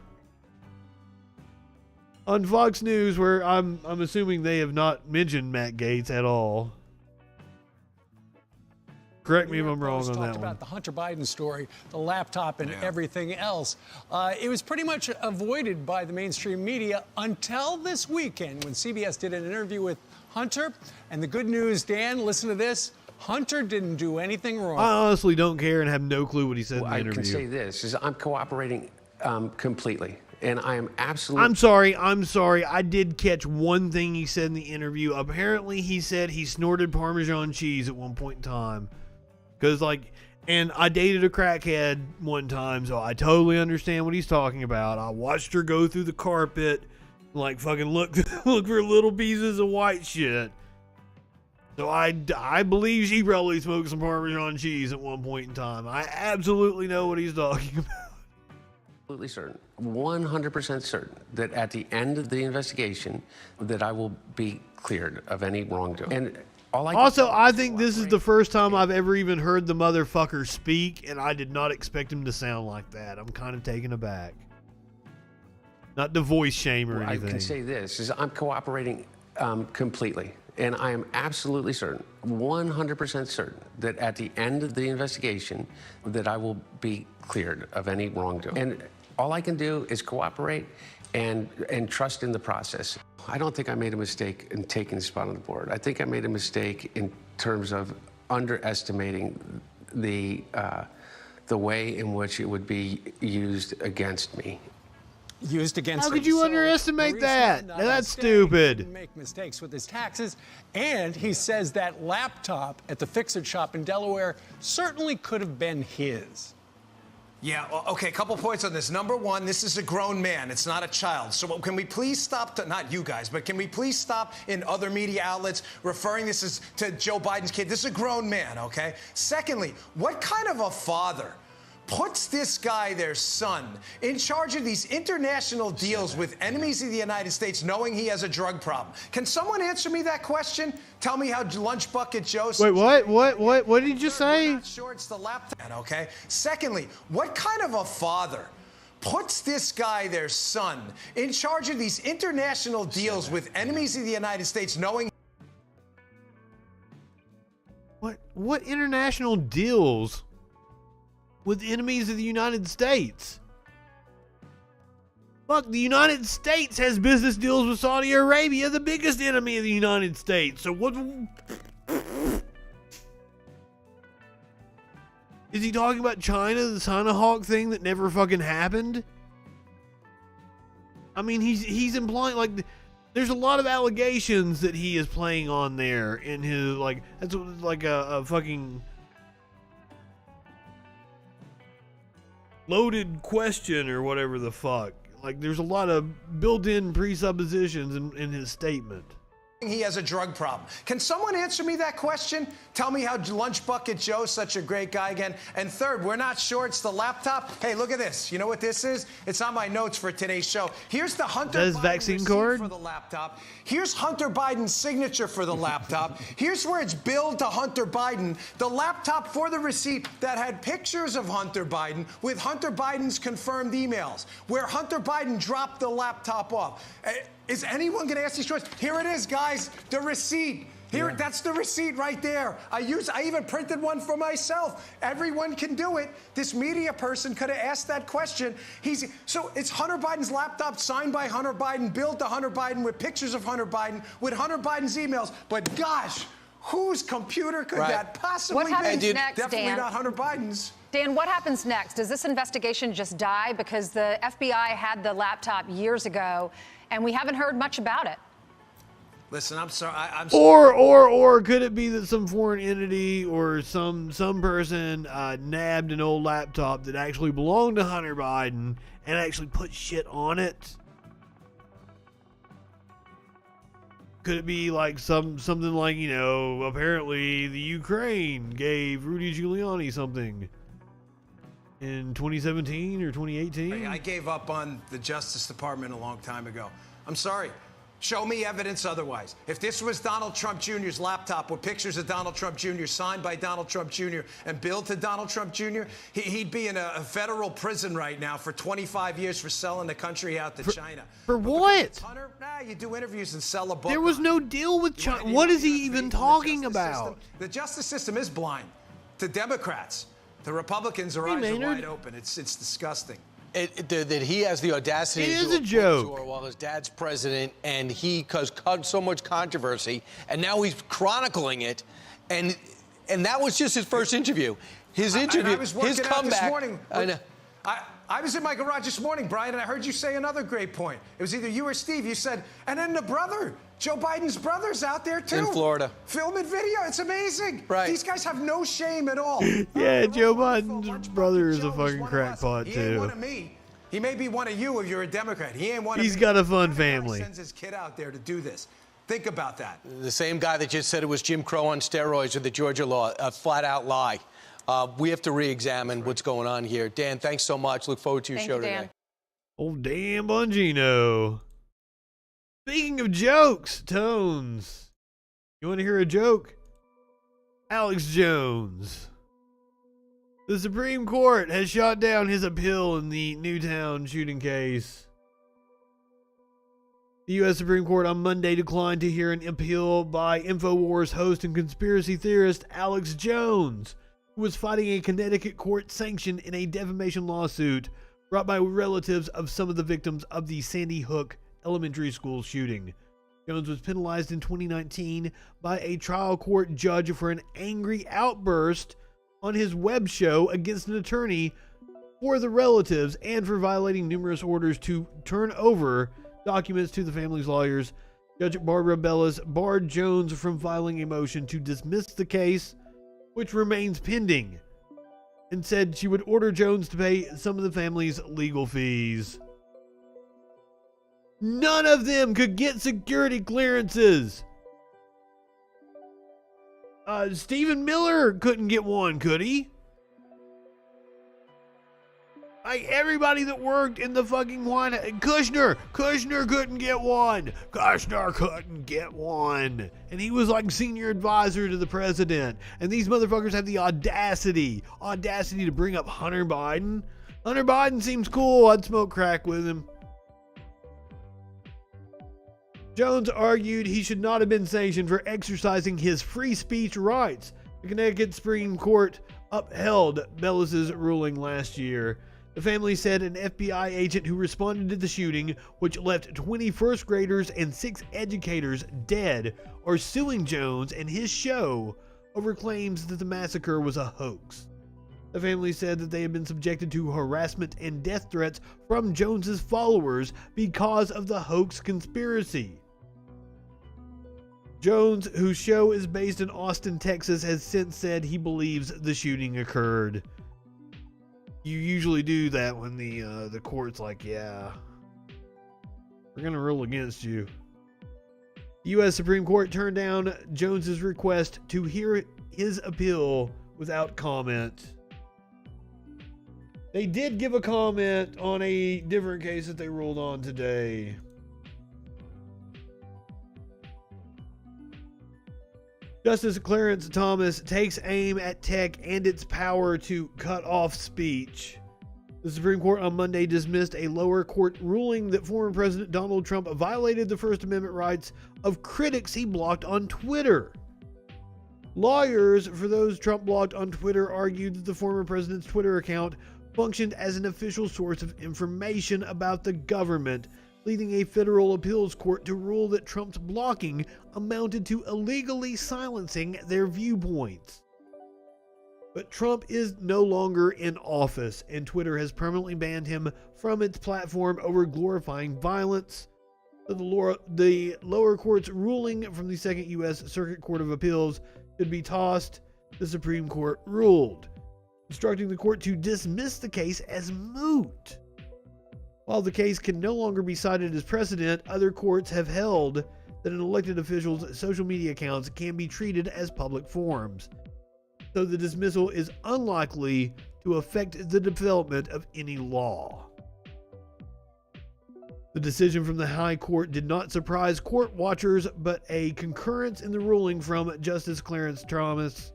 On Fox News, where I'm assuming they have not mentioned Matt Gaetz at all. Correct me if I'm wrong on that one. About the Hunter Biden story, the laptop and everything else. It was pretty much avoided by the mainstream media until this weekend when CBS did an interview with Hunter. And the good news, Dan, listen to this. Hunter didn't do anything wrong. I honestly don't care and have no clue what he said in the interview. I can say this, is I'm cooperating completely. And I am absolutely... I'm sorry. I did catch one thing he said in the interview. Apparently, he said he snorted Parmesan cheese at one point in time. Because, and I dated a crackhead one time, so I totally understand what he's talking about. I watched her go through the carpet, fucking look for little pieces of white shit. So I believe she probably smoked some Parmesan cheese at one point in time. I absolutely know what he's talking about. Absolutely certain, 100% certain, that at the end of the investigation, that I will be cleared of any wrongdoing. And I think this is the first time I've ever even heard the motherfucker speak, and I did not expect him to sound like that. I'm kind of taken aback. Not to voice shame or anything. I can say this, is I'm cooperating completely. And I am absolutely certain, 100% certain, that at the end of the investigation, that I will be cleared of any wrongdoing. And all I can do is cooperate and trust in the process. I don't think I made a mistake in taking the spot on the board. I think I made a mistake in terms of underestimating the way in which it would be used against me. Used against How could you underestimate that? That's stupid. He didn't make mistakes with his taxes, and he says that laptop at the Fix-It shop in Delaware certainly could have been his. Yeah, well, okay, a couple points on this. Number one, this is a grown man. It's not a child. So can we please stop, not you guys, but can we please stop in other media outlets referring this as to Joe Biden's kid? This is a grown man, okay? Secondly, what kind of a father puts this guy, their son, in charge of these international deals with enemies of the United States, knowing he has a drug problem? Can someone answer me that question? Tell me how Lunch Bucket Joe... Wait, what did you just say? We're not sure it's the laptop, okay? Secondly, what kind of a father puts this guy, their son, in charge of these international deals with enemies of the United States, knowing... What international deals with enemies of the United States? Fuck, the United States has business deals with Saudi Arabia, the biggest enemy of the United States. So what... Is he talking about China, the China Hawk thing that never fucking happened? I mean, he's implying, there's a lot of allegations that he is playing on there in his, that's like a fucking... loaded question or whatever the fuck. There's a lot of built-in presuppositions in his statement. He has a drug problem. Can someone answer me that question? Tell me how Lunch Bucket Joe's such a great guy again. And third, we're not sure it's the laptop. Hey, look at this. You know what this is? It's on my notes for today's show. Here's the Hunter Biden vaccine card for the laptop. Here's Hunter Biden's signature for the laptop. Here's where it's billed to Hunter Biden. The laptop for the receipt that had pictures of Hunter Biden with Hunter Biden's confirmed emails, where Hunter Biden dropped the laptop off. Is anyone going to ask these questions? Here it is, guys. The receipt. Here, that's the receipt right there. I even printed one for myself. Everyone can do it. This media person could have asked that question. So it's Hunter Biden's laptop signed by Hunter Biden, billed to Hunter Biden with pictures of Hunter Biden, with Hunter Biden's emails. But gosh, whose computer could that possibly be? What happens next, Definitely Dan? Not Hunter Biden's. Dan, what happens next? Does this investigation just die? Because the FBI had the laptop years ago, and we haven't heard much about it. Listen, I'm sorry. Or could it be that some foreign entity or some person nabbed an old laptop that actually belonged to Hunter Biden and actually put shit on it? Could it be like something like, apparently the Ukraine gave Rudy Giuliani something in 2017 or 2018? I gave up on the Justice Department a long time ago. I'm sorry. Show me evidence otherwise. If this was Donald Trump Jr.'s laptop with pictures of Donald Trump Jr. signed by Donald Trump Jr. and billed to Donald Trump Jr., he'd be in a federal prison right now for 25 years for selling the country out to China. For what? Hunter, you do interviews and sell a book. There was no deal with China. What is he even talking about? The justice system is blind to Democrats. The Republicans are eyes are wide open. It's disgusting. That he has the audacity It to is do a joke. book tour while his dad's president, and he caused so much controversy, and now he's chronicling it, and that was just his first interview. His interview, his comeback. This morning, I was in my garage this morning, Brian, and I heard you say another great point. It was either you or Steve. You said, and then the brother, Joe Biden's brother's out there too. In Florida. Filming video. It's amazing. Right. These guys have no shame at all. Yeah, Joe Biden's brother is a fucking crackpot He ain't one too. of me. He may be one of you if you're a Democrat. He ain't one of me. He's got a fun family. He sends his kid out there to do this. Think about that. The same guy that just said it was Jim Crow on steroids with the Georgia law, a flat-out lie. We have to re-examine what's going on here. Dan, thanks so much. Look forward to your show today. Oh, damn Bongino. Speaking of jokes, Tones. You want to hear a joke? Alex Jones. The Supreme Court has shot down his appeal in the Newtown shooting case. The U.S. Supreme Court on Monday declined to hear an appeal by InfoWars host and conspiracy theorist Alex Jones, who was fighting a Connecticut court sanction in a defamation lawsuit brought by relatives of some of the victims of the Sandy Hook elementary school shooting. Jones was penalized in 2019 by a trial court judge for an angry outburst on his web show against an attorney for the relatives and for violating numerous orders to turn over documents to the family's lawyers. Judge Barbara Bellis barred Jones from filing a motion to dismiss the case, which remains pending, and said she would order Jones to pay some of the family's legal fees. None of them could get security clearances. Stephen Miller couldn't get one, could he? Like everybody that worked in the fucking White House. Kushner couldn't get one. Kushner couldn't get one. And he was like senior advisor to the president. And these motherfuckers have the audacity to bring up Hunter Biden. Hunter Biden seems cool. I'd smoke crack with him. Jones argued he should not have been sanctioned for exercising his free speech rights. The Connecticut Supreme Court upheld Bellis's ruling last year. The family said an FBI agent who responded to the shooting, which left 20 first graders and 6 educators dead, are suing Jones and his show over claims that the massacre was a hoax. The family said that they had been subjected to harassment and death threats from Jones's followers because of the hoax conspiracy. Jones, whose show is based in Austin, Texas, has since said he believes the shooting occurred. You usually do that when the court's like, yeah, we're gonna rule against you. The U.S. Supreme Court turned down Jones's request to hear his appeal without comment. They did give a comment on a different case that they ruled on today. Justice Clarence Thomas takes aim at tech and its power to cut off speech. The Supreme Court on Monday dismissed a lower court ruling that former President Donald Trump violated the First Amendment rights of critics he blocked on Twitter. Lawyers for those Trump blocked on Twitter argued that the former president's Twitter account functioned as an official source of information about the government, leading a federal appeals court to rule that Trump's blocking amounted to illegally silencing their viewpoints. But Trump is no longer in office, and Twitter has permanently banned him from its platform over glorifying violence. So the lower court's ruling from the Second U.S. Circuit Court of Appeals should be tossed. The Supreme Court ruled, instructing the court to dismiss the case as moot. While the case can no longer be cited as precedent, other courts have held that an elected official's social media accounts can be treated as public forums, so the dismissal is unlikely to affect the development of any law. The decision from the High Court did not surprise court watchers, but a concurrence in the ruling from Justice Clarence Thomas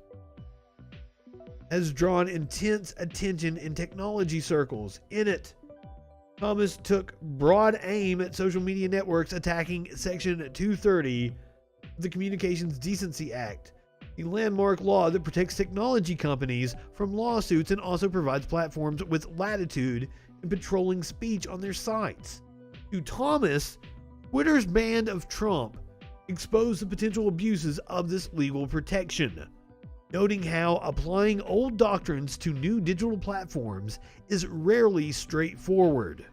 has drawn intense attention in technology circles. In it, Thomas took broad aim at social media networks attacking Section 230 of the Communications Decency Act, the landmark law that protects technology companies from lawsuits and also provides platforms with latitude in patrolling speech on their sites. To Thomas, Twitter's ban of Trump exposed the potential abuses of this legal protection, noting how applying old doctrines to new digital platforms is rarely straightforward.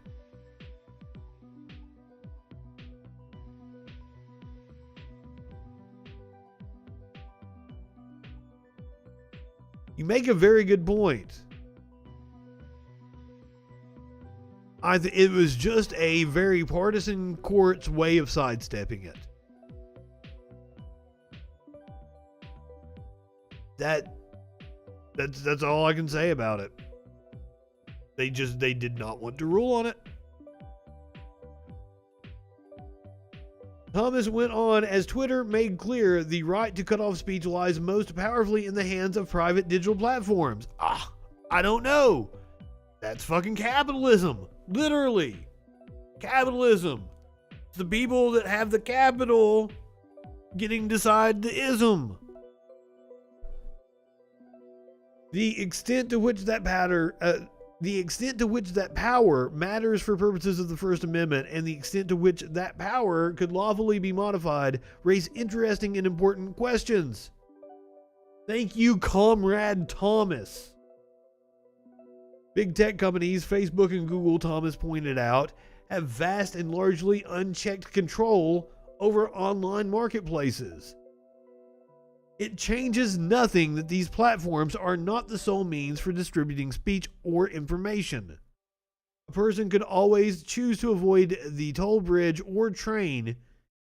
You make a very good point. It was just a very partisan court's way of sidestepping it. That's all I can say about it. They did not want to rule on it. Thomas went on, as Twitter made clear, the right to cut off speech lies most powerfully in the hands of private digital platforms. I don't know. That's fucking capitalism. Literally. Capitalism. It's the people that have the capital getting to decide the ism. The extent to which that power matters for purposes of the First Amendment, and the extent to which that power could lawfully be modified, raise interesting and important questions. Thank you, Comrade Thomas. Big tech companies, Facebook and Google, Thomas pointed out, have vast and largely unchecked control over online marketplaces. It changes nothing that these platforms are not the sole means for distributing speech or information. A person could always choose to avoid the toll bridge or train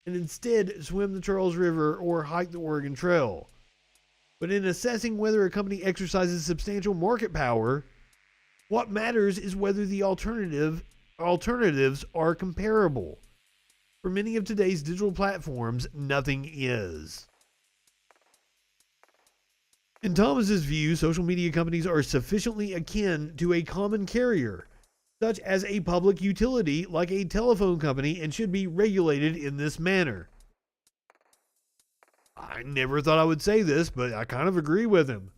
and instead swim the Charles River or hike the Oregon Trail. But in assessing whether a company exercises substantial market power, what matters is whether the alternatives are comparable. For many of today's digital platforms, nothing is. In Thomas's view, social media companies are sufficiently akin to a common carrier, such as a public utility like a telephone company, and should be regulated in this manner. I never thought I would say this, but I kind of agree with him.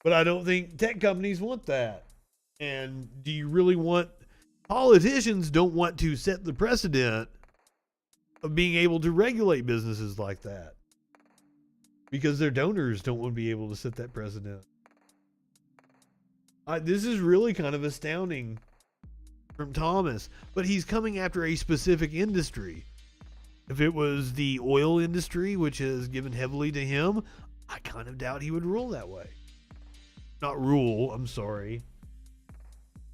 But I don't think tech companies want that. And do you really want... Politicians don't want to set the precedent of being able to regulate businesses like that, because their donors don't want to be able to set that precedent. This is really kind of astounding from Thomas, but he's coming after a specific industry. If it was the oil industry, which has given heavily to him, I kind of doubt he would rule that way. Not rule, I'm sorry.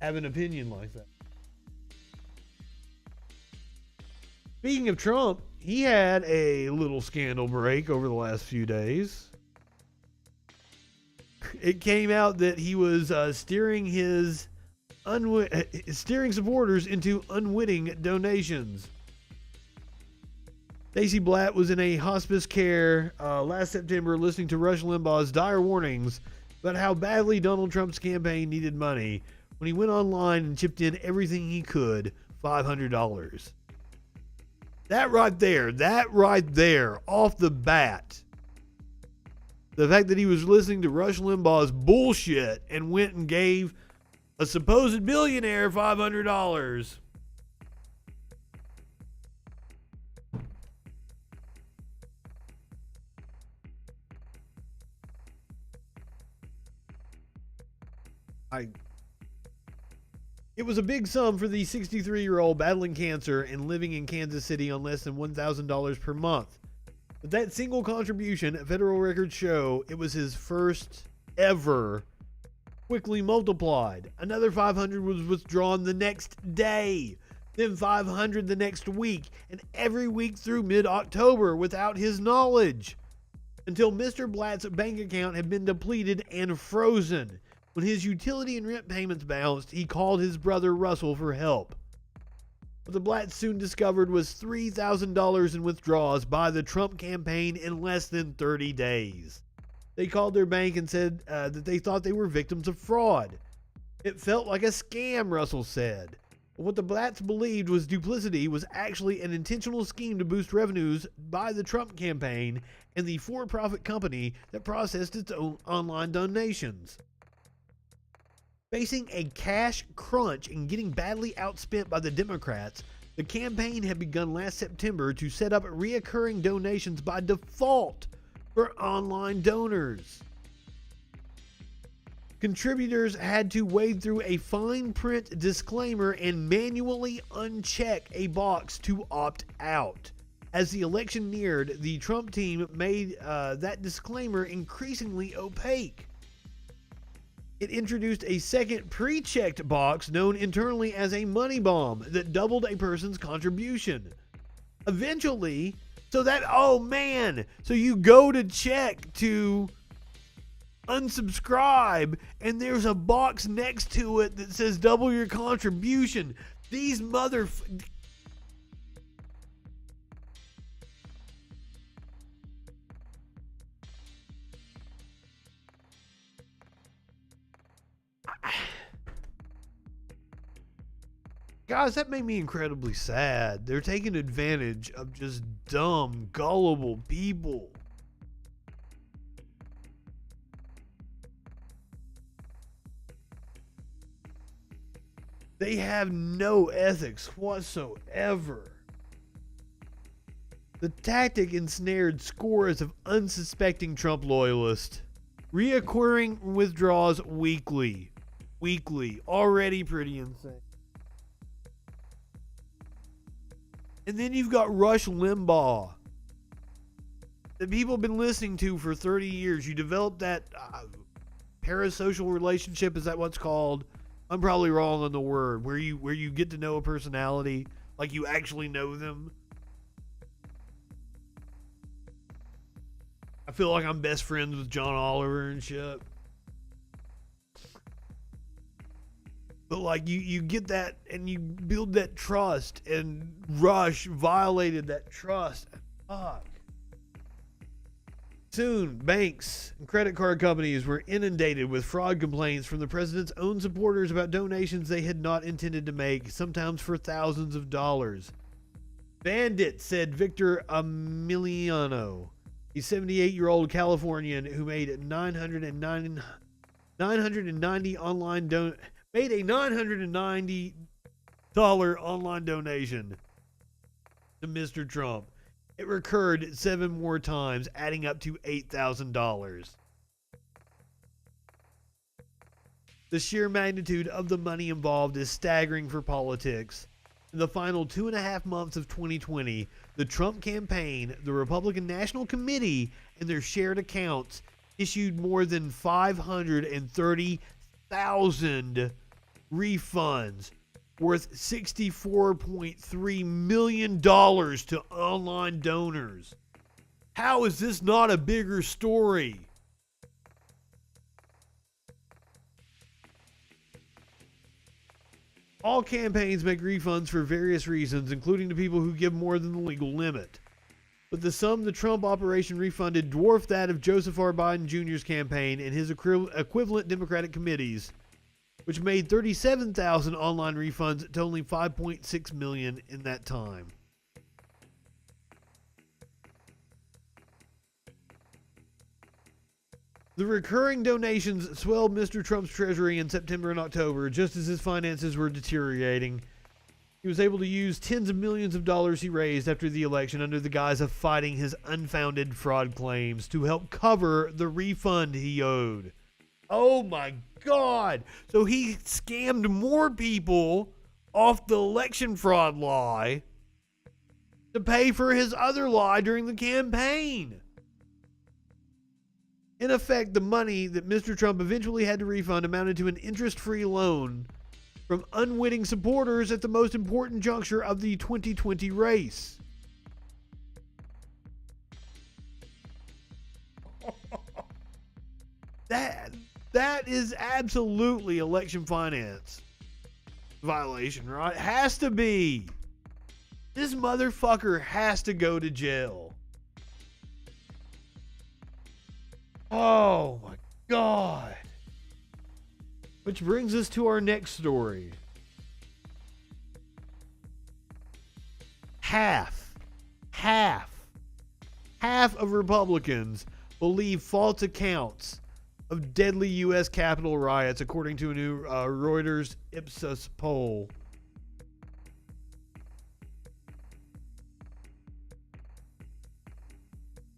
Have an opinion like that. Speaking of Trump, he had a little scandal break over the last few days. It came out that he was steering supporters into unwitting donations. Stacey Blatt was in a hospice care last September listening to Rush Limbaugh's dire warnings about how badly Donald Trump's campaign needed money when he went online and chipped in everything he could, $500. That right there, off the bat. The fact that he was listening to Rush Limbaugh's bullshit and went and gave a supposed billionaire $500. It was a big sum for the 63-year-old battling cancer and living in Kansas City on less than $1,000 per month. But that single contribution, federal records show, it was his first ever, quickly multiplied. Another $500 was withdrawn the next day, then $500 the next week, and every week through mid-October without his knowledge, until Mr. Blatt's bank account had been depleted and frozen. When his utility and rent payments bounced, he called his brother Russell for help. What the Blatts soon discovered was $3,000 in withdrawals by the Trump campaign in less than 30 days. They called their bank and said that they thought they were victims of fraud. It felt like a scam, Russell said. But what the Blatts believed was duplicity was actually an intentional scheme to boost revenues by the Trump campaign and the for-profit company that processed its own online donations. Facing a cash crunch and getting badly outspent by the Democrats, the campaign had begun last September to set up reoccurring donations by default for online donors. Contributors had to wade through a fine print disclaimer and manually uncheck a box to opt out. As the election neared, the Trump team made that disclaimer increasingly opaque. It introduced a second pre-checked box known internally as a money bomb that doubled a person's contribution. Eventually, so you go to check to unsubscribe and there's a box next to it that says double your contribution. These Guys, that made me incredibly sad. They're taking advantage of just dumb, gullible people. They have no ethics whatsoever. The tactic ensnared scores of unsuspecting Trump loyalists. Reoccurring withdrawals weekly. Already pretty insane. And then you've got Rush Limbaugh that people have been listening to for 30 years. You develop that parasocial relationship, is that what's called? I'm probably wrong on the word, where you get to know a personality, like you actually know them. I feel like I'm best friends with John Oliver and shit. But like you get that and you build that trust, and Rush violated that trust. Fuck. Soon, banks and credit card companies were inundated with fraud complaints from the president's own supporters about donations they had not intended to make, sometimes for thousands of dollars. Bandit, said Victor Emiliano, a 78-year-old Californian who made a $990 online donation to Mr. Trump. It recurred 7 more times, adding up to $8,000. The sheer magnitude of the money involved is staggering for politics. In the final 2.5 months of 2020, the Trump campaign, the Republican National Committee, and their shared accounts issued more than 530,000 refunds worth $64.3 million to online donors. How is this not a bigger story? All campaigns make refunds for various reasons, including to people who give more than the legal limit. But the sum the Trump operation refunded dwarfed that of Joseph R. Biden Jr.'s campaign and his equivalent Democratic committees, which made 37,000 online refunds to only $5.6 million in that time. The recurring donations swelled Mr. Trump's treasury in September and October, just as his finances were deteriorating. He was able to use tens of millions of dollars he raised after the election under the guise of fighting his unfounded fraud claims to help cover the refund he owed. Oh my God. So he scammed more people off the election fraud lie to pay for his other lie during the campaign. In effect, the money that Mr. Trump eventually had to refund amounted to an interest-free loan from unwitting supporters at the most important juncture of the 2020 race. That is absolutely election finance violation, right? It has to be. This motherfucker has to go to jail. Oh my God. Which brings us to our next story. Half of Republicans believe false accounts of deadly U.S. Capitol riots, according to a new Reuters Ipsos poll.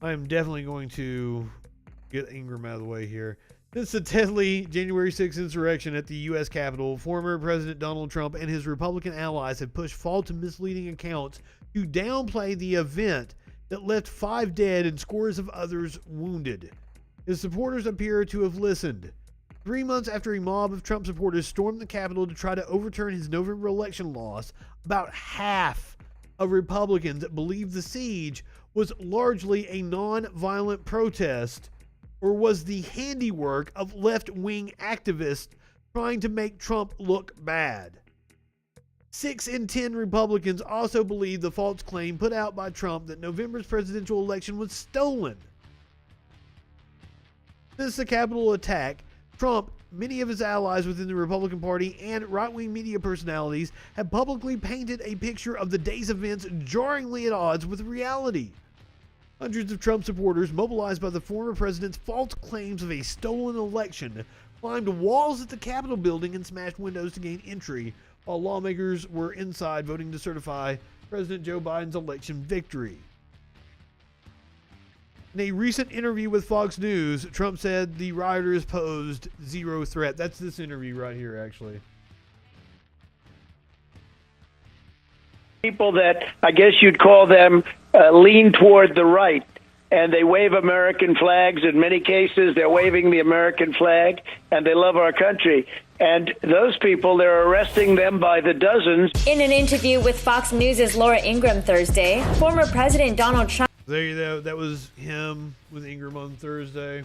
I am definitely going to get Ingram out of the way here. Since the deadly January 6th insurrection at the U.S. Capitol, former President Donald Trump and his Republican allies have pushed false and misleading accounts to downplay the event that left 5 dead and scores of others wounded. His supporters appear to have listened. 3 months after a mob of Trump supporters stormed the Capitol to try to overturn his November election loss, about half of Republicans believe the siege was largely a non-violent protest or was the handiwork of left-wing activists trying to make Trump look bad. 6 in 10 Republicans also believe the false claim put out by Trump that November's presidential election was stolen. Since the Capitol attack, Trump, many of his allies within the Republican Party, and right-wing media personalities have publicly painted a picture of the day's events jarringly at odds with reality. Hundreds of Trump supporters, mobilized by the former president's false claims of a stolen election, climbed walls at the Capitol building and smashed windows to gain entry, while lawmakers were inside voting to certify President Joe Biden's election victory. In a recent interview with Fox News, Trump said the rioters posed zero threat. That's this interview right here, actually. People that I guess you'd call them lean toward the right, and they wave American flags. In many cases, they're waving the American flag, and they love our country. And those people, they're arresting them by the dozens. In an interview with Fox News' Laura Ingraham Thursday, former President Donald Trump. There you go. That was him with Ingram on Thursday.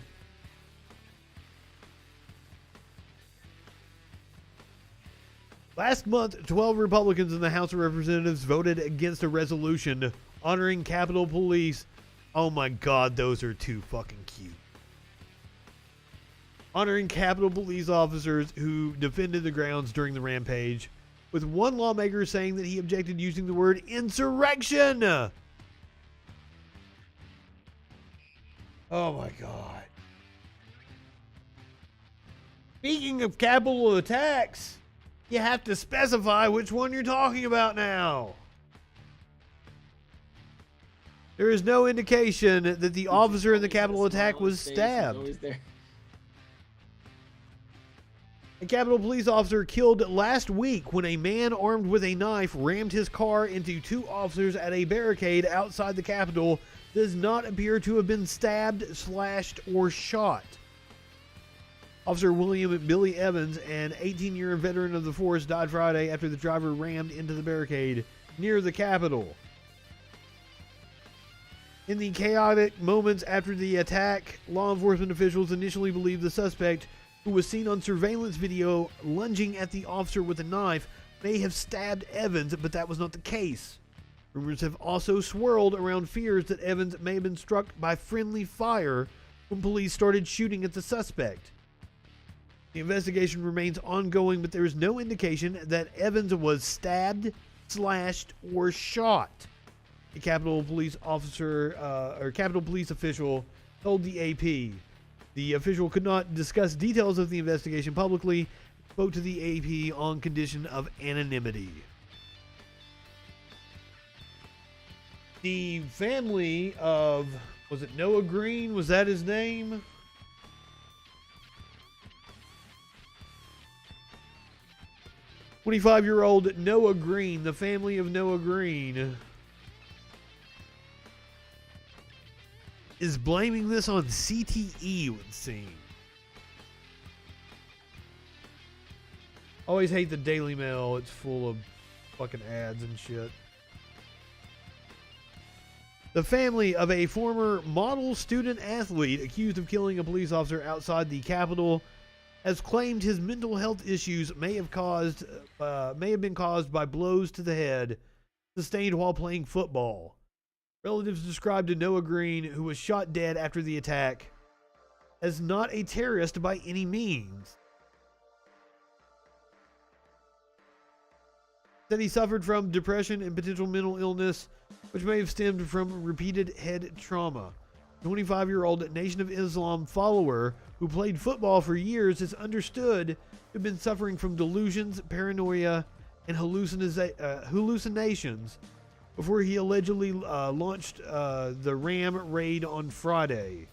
Last month, 12 Republicans in the House of Representatives voted against a resolution honoring Capitol Police. Oh my God, those are too fucking cute. Honoring Capitol Police officers who defended the grounds during the rampage, with one lawmaker saying that he objected using the word insurrection. Oh my God. Speaking of Capitol attacks, you have to specify which one you're talking about now. There is no indication that the officer in the Capitol attack was stabbed. A Capitol Police officer killed last week when a man armed with a knife rammed his car into 2 officers at a barricade outside the Capitol does not appear to have been stabbed, slashed, or shot. Officer William Billy Evans, an 18-year veteran of the force, died Friday after the driver rammed into the barricade near the Capitol. In the chaotic moments after the attack, law enforcement officials initially believed the suspect, who was seen on surveillance video lunging at the officer with a knife, may have stabbed Evans, but that was not the case. Rumors have also swirled around fears that Evans may have been struck by friendly fire when police started shooting at the suspect. The investigation remains ongoing, but there is no indication that Evans was stabbed, slashed, or shot. A Capitol Police officer or Capitol Police official told the AP The official could not discuss details of the investigation publicly, spoke to the AP on condition of anonymity. The family of, was it Noah Green? Was that his name? "25-year-old Noah Green," the family of Noah Green, is blaming this on CTE, it would seem. Always hate the Daily Mail. It's full of fucking ads and shit. The family of a former model student athlete accused of killing a police officer outside the Capitol has claimed his mental health issues may have been caused by blows to the head sustained while playing football. Relatives described Noah Green, who was shot dead after the attack, as not a terrorist by any means. Said he suffered from depression and potential mental illness, which may have stemmed from repeated head trauma. The 25-year-old Nation of Islam follower who played football for years is understood to have been suffering from delusions, paranoia, and hallucinations before he allegedly launched the Ram raid on Friday.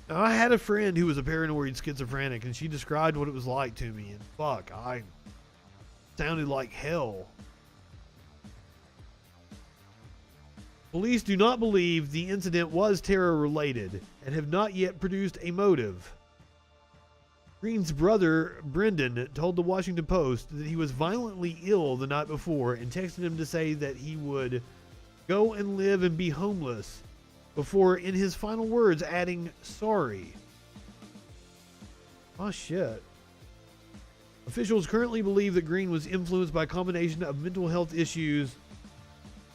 Now, I had a friend who was a paranoid schizophrenic, and she described what it was like to me, and fuck, I sounded like hell. Police do not believe the incident was terror-related and have not yet produced a motive. Green's brother, Brendan, told the Washington Post that he was violently ill the night before and texted him to say that he would go and live and be homeless, before, in his final words, adding, "sorry." Oh, shit. Officials currently believe that Green was influenced by a combination of mental health issues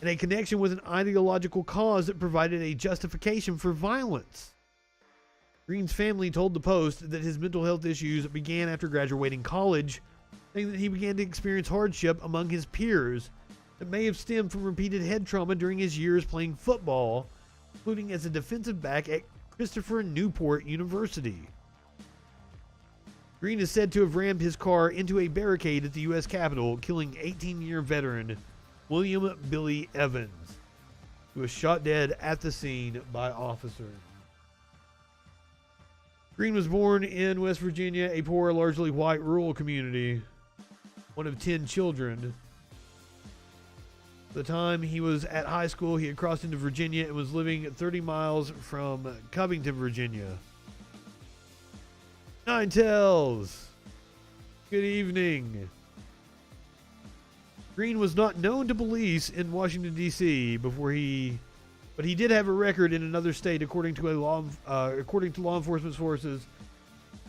and a connection with an ideological cause that provided a justification for violence. Green's family told the Post that his mental health issues began after graduating college, saying that he began to experience hardship among his peers that may have stemmed from repeated head trauma during his years playing football, including as a defensive back at Christopher Newport University. Green is said to have rammed his car into a barricade at the U.S. Capitol, killing 18-year veteran William Billy Evans, who was shot dead at the scene by officers. Green was born in West Virginia, a poor, largely white rural community, one of 10 children. At the time he was at high school, he had crossed into Virginia and was living 30 miles from Covington, Virginia. Nine Tails. Good evening. Green was not known to police in Washington, D.C. but he did have a record in another state, according to law enforcement sources.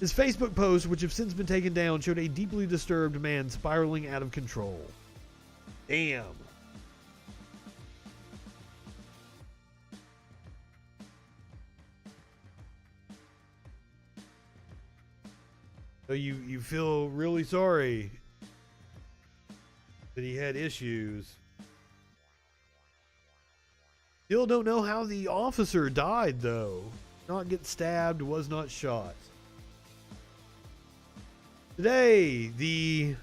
His Facebook posts, which have since been taken down, showed a deeply disturbed man spiraling out of control. Damn. So you feel really sorry that he had issues. Still don't know how the officer died, though. Not get stabbed, was not shot. Today, the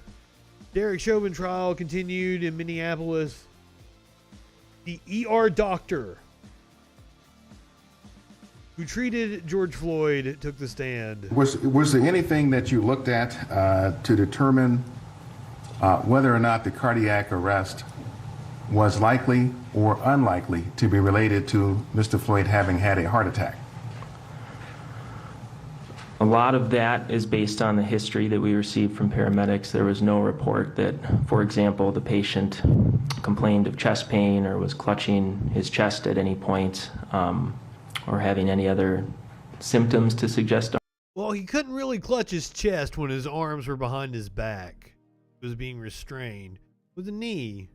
Derek Chauvin trial continued in Minneapolis. The ER doctor who treated George Floyd took the stand. Was there anything that you looked at to determine whether or not the cardiac arrest was likely or unlikely to be related to Mr. Floyd having had a heart attack? A lot of that is based on the history that we received from paramedics. There was no report that, for example, the patient complained of chest pain or was clutching his chest at any point, or having any other symptoms to suggest. Well, he couldn't really clutch his chest when his arms were behind his back. He was being restrained with a knee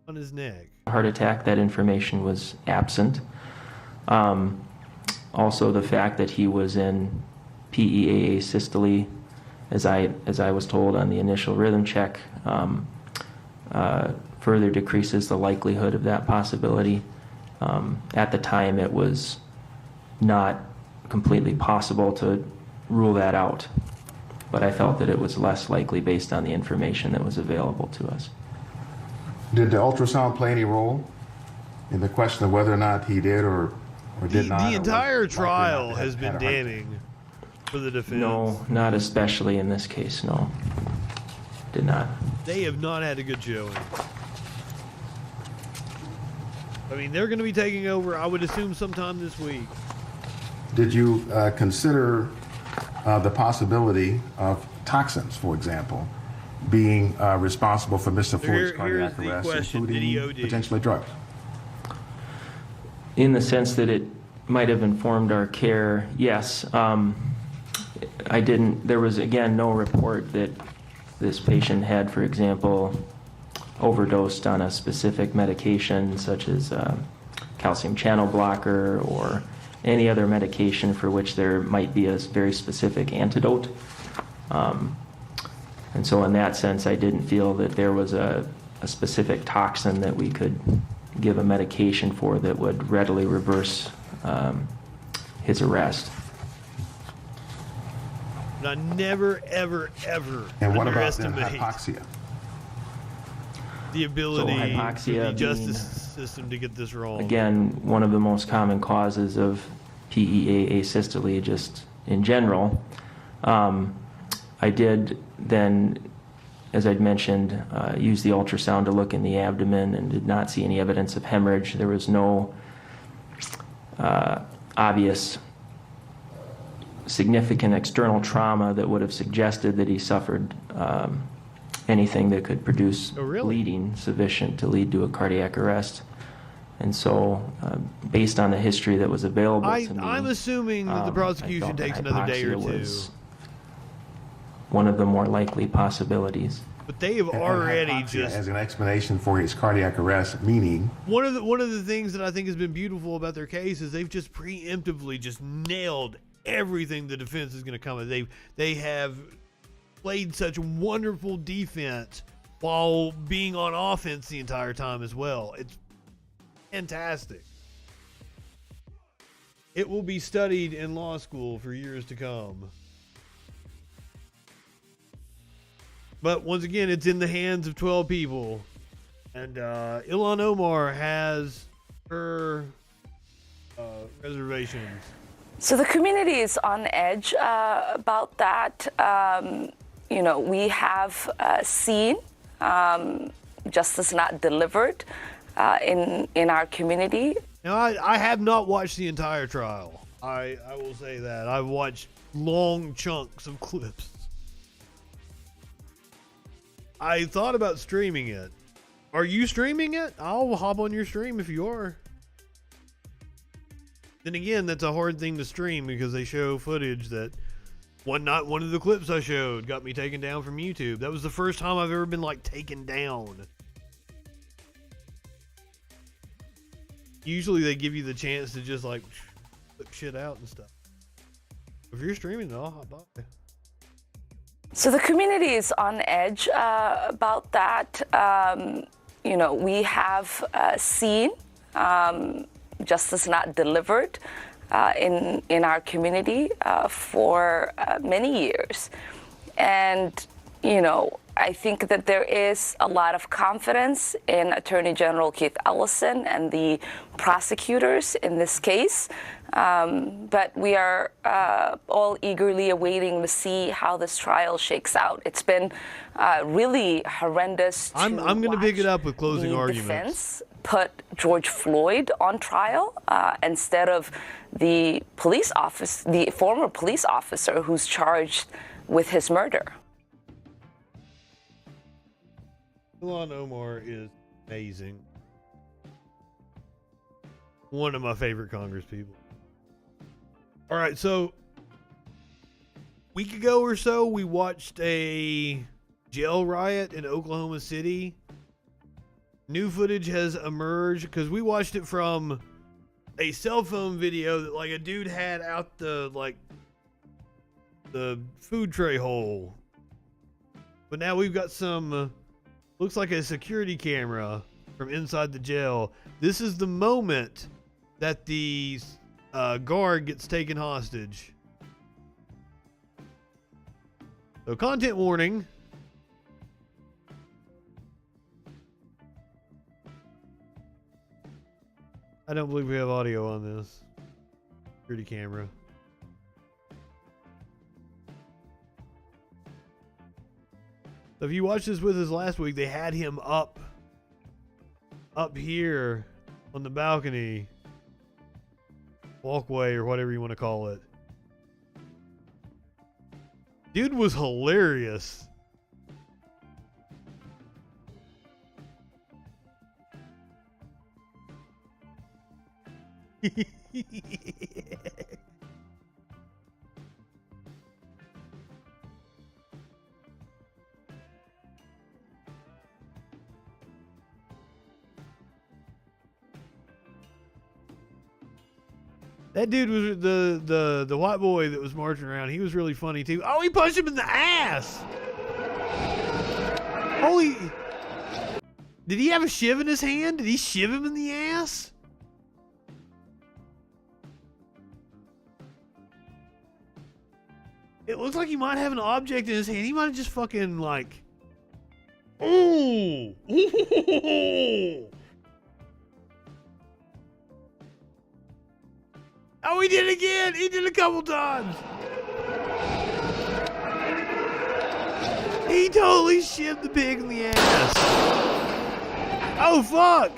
on his neck. Heart attack, that information was absent. Also, the fact that he was in PEAA systole, as I was told on the initial rhythm check, further decreases the likelihood of that possibility. At the time, it was not completely possible to rule that out. But I felt that it was less likely based on the information that was available to us. Did the ultrasound play any role in the question of whether or not he did or did not? The entire trial has been damning for the defense. No, not especially in this case, no. Did not. They have not had a good showing. I mean, they're going to be taking over, I would assume, sometime this week. Did you consider the possibility of toxins, for example, being responsible for Mr. Floyd's cardiac arrest, including potentially drugs? In the sense that it might have informed our care, yes. I didn't, there was again no report that this patient had, for example, overdosed on a specific medication such as calcium channel blocker or any other medication for which there might be a very specific antidote. And so in that sense, I didn't feel that there was a specific toxin that we could give a medication for that would readily reverse his arrest. But I never, ever, ever And what about then underestimate hypoxia? the ability So hypoxia of the being, justice system to get this wrong. Again, one of the most common causes of PEA asystole just in general. I did then, as I'd mentioned, use the ultrasound to look in the abdomen and did not see any evidence of hemorrhage. There was no obvious significant external trauma that would have suggested that he suffered anything that could produce bleeding sufficient to lead to a cardiac arrest. And so, based on the history that was available to me, I'm assuming that the prosecution takes another day or two. was one of the more likely possibilities. But they have And already hypoxia just as an explanation for his cardiac arrest, meaning one of the things that I think has been beautiful about their case is they've just preemptively just nailed everything the defense is going to come with. They have played such wonderful defense while being on offense the entire time as well. It's fantastic. It will be studied in law school for years to come. But once again, it's in the hands of 12 people. And Ilhan Omar has her reservations. So the community is on edge about that. We have seen justice not delivered in our community. Now, I have not watched the entire trial. I will say that. I've watched long chunks of clips. I thought about streaming it. Are you streaming it? I'll hop on your stream if you are. Then again, that's a hard thing to stream because they show footage that one of the clips I showed got me taken down from YouTube. That was the first time I've ever been taken down. Usually they give you the chance to just flip shit out and stuff. If you're streaming, I'll hop on. So the community is on edge about that. We have seen justice not delivered in our community for many years. And, I think that there is a lot of confidence in Attorney General Keith Ellison and the prosecutors in this case. But we are all eagerly awaiting to see how this trial shakes out. It's been really horrendous. I'm going to pick it up with closing arguments. Defense put George Floyd on trial instead of the former police officer who's charged with his murder. Ilhan Omar is amazing. One of my favorite Congress people. All right, so a week ago or so, we watched a jail riot in Oklahoma City. New footage has emerged because we watched it from a cell phone video that a dude had out the food tray hole. But now we've got some looks like a security camera from inside the jail. This is the moment that the guard gets taken hostage. So content warning. I don't believe we have audio on this. Security camera. So if you watched this with us last week, they had him up here on the balcony, walkway or whatever you want to call it. Dude was hilarious. That dude was the white boy that was marching around. He was really funny too. Oh, he punched him in the ass. Holy! Did he have a shiv in his hand? Did he shiv him in the ass? It looks like he might have an object in his hand. He might have just fucking like, ooh. Oh, he did it again. He did it a couple times. He totally shivved the pig in the ass. Oh, fuck.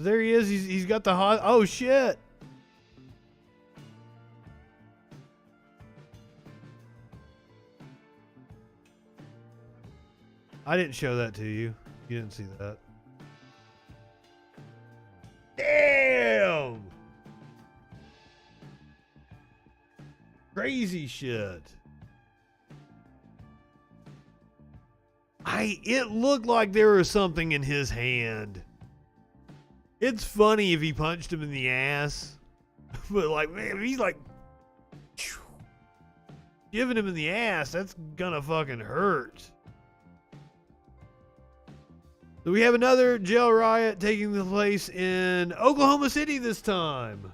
There he is. He's got the hot. Oh shit! I didn't show that to you. You didn't see that. Damn! Crazy shit. It looked like there was something in his hand. It's funny if he punched him in the ass, but like, man, if he's like giving him in the ass, that's gonna fucking hurt. So we have another jail riot taking place in Oklahoma City this time.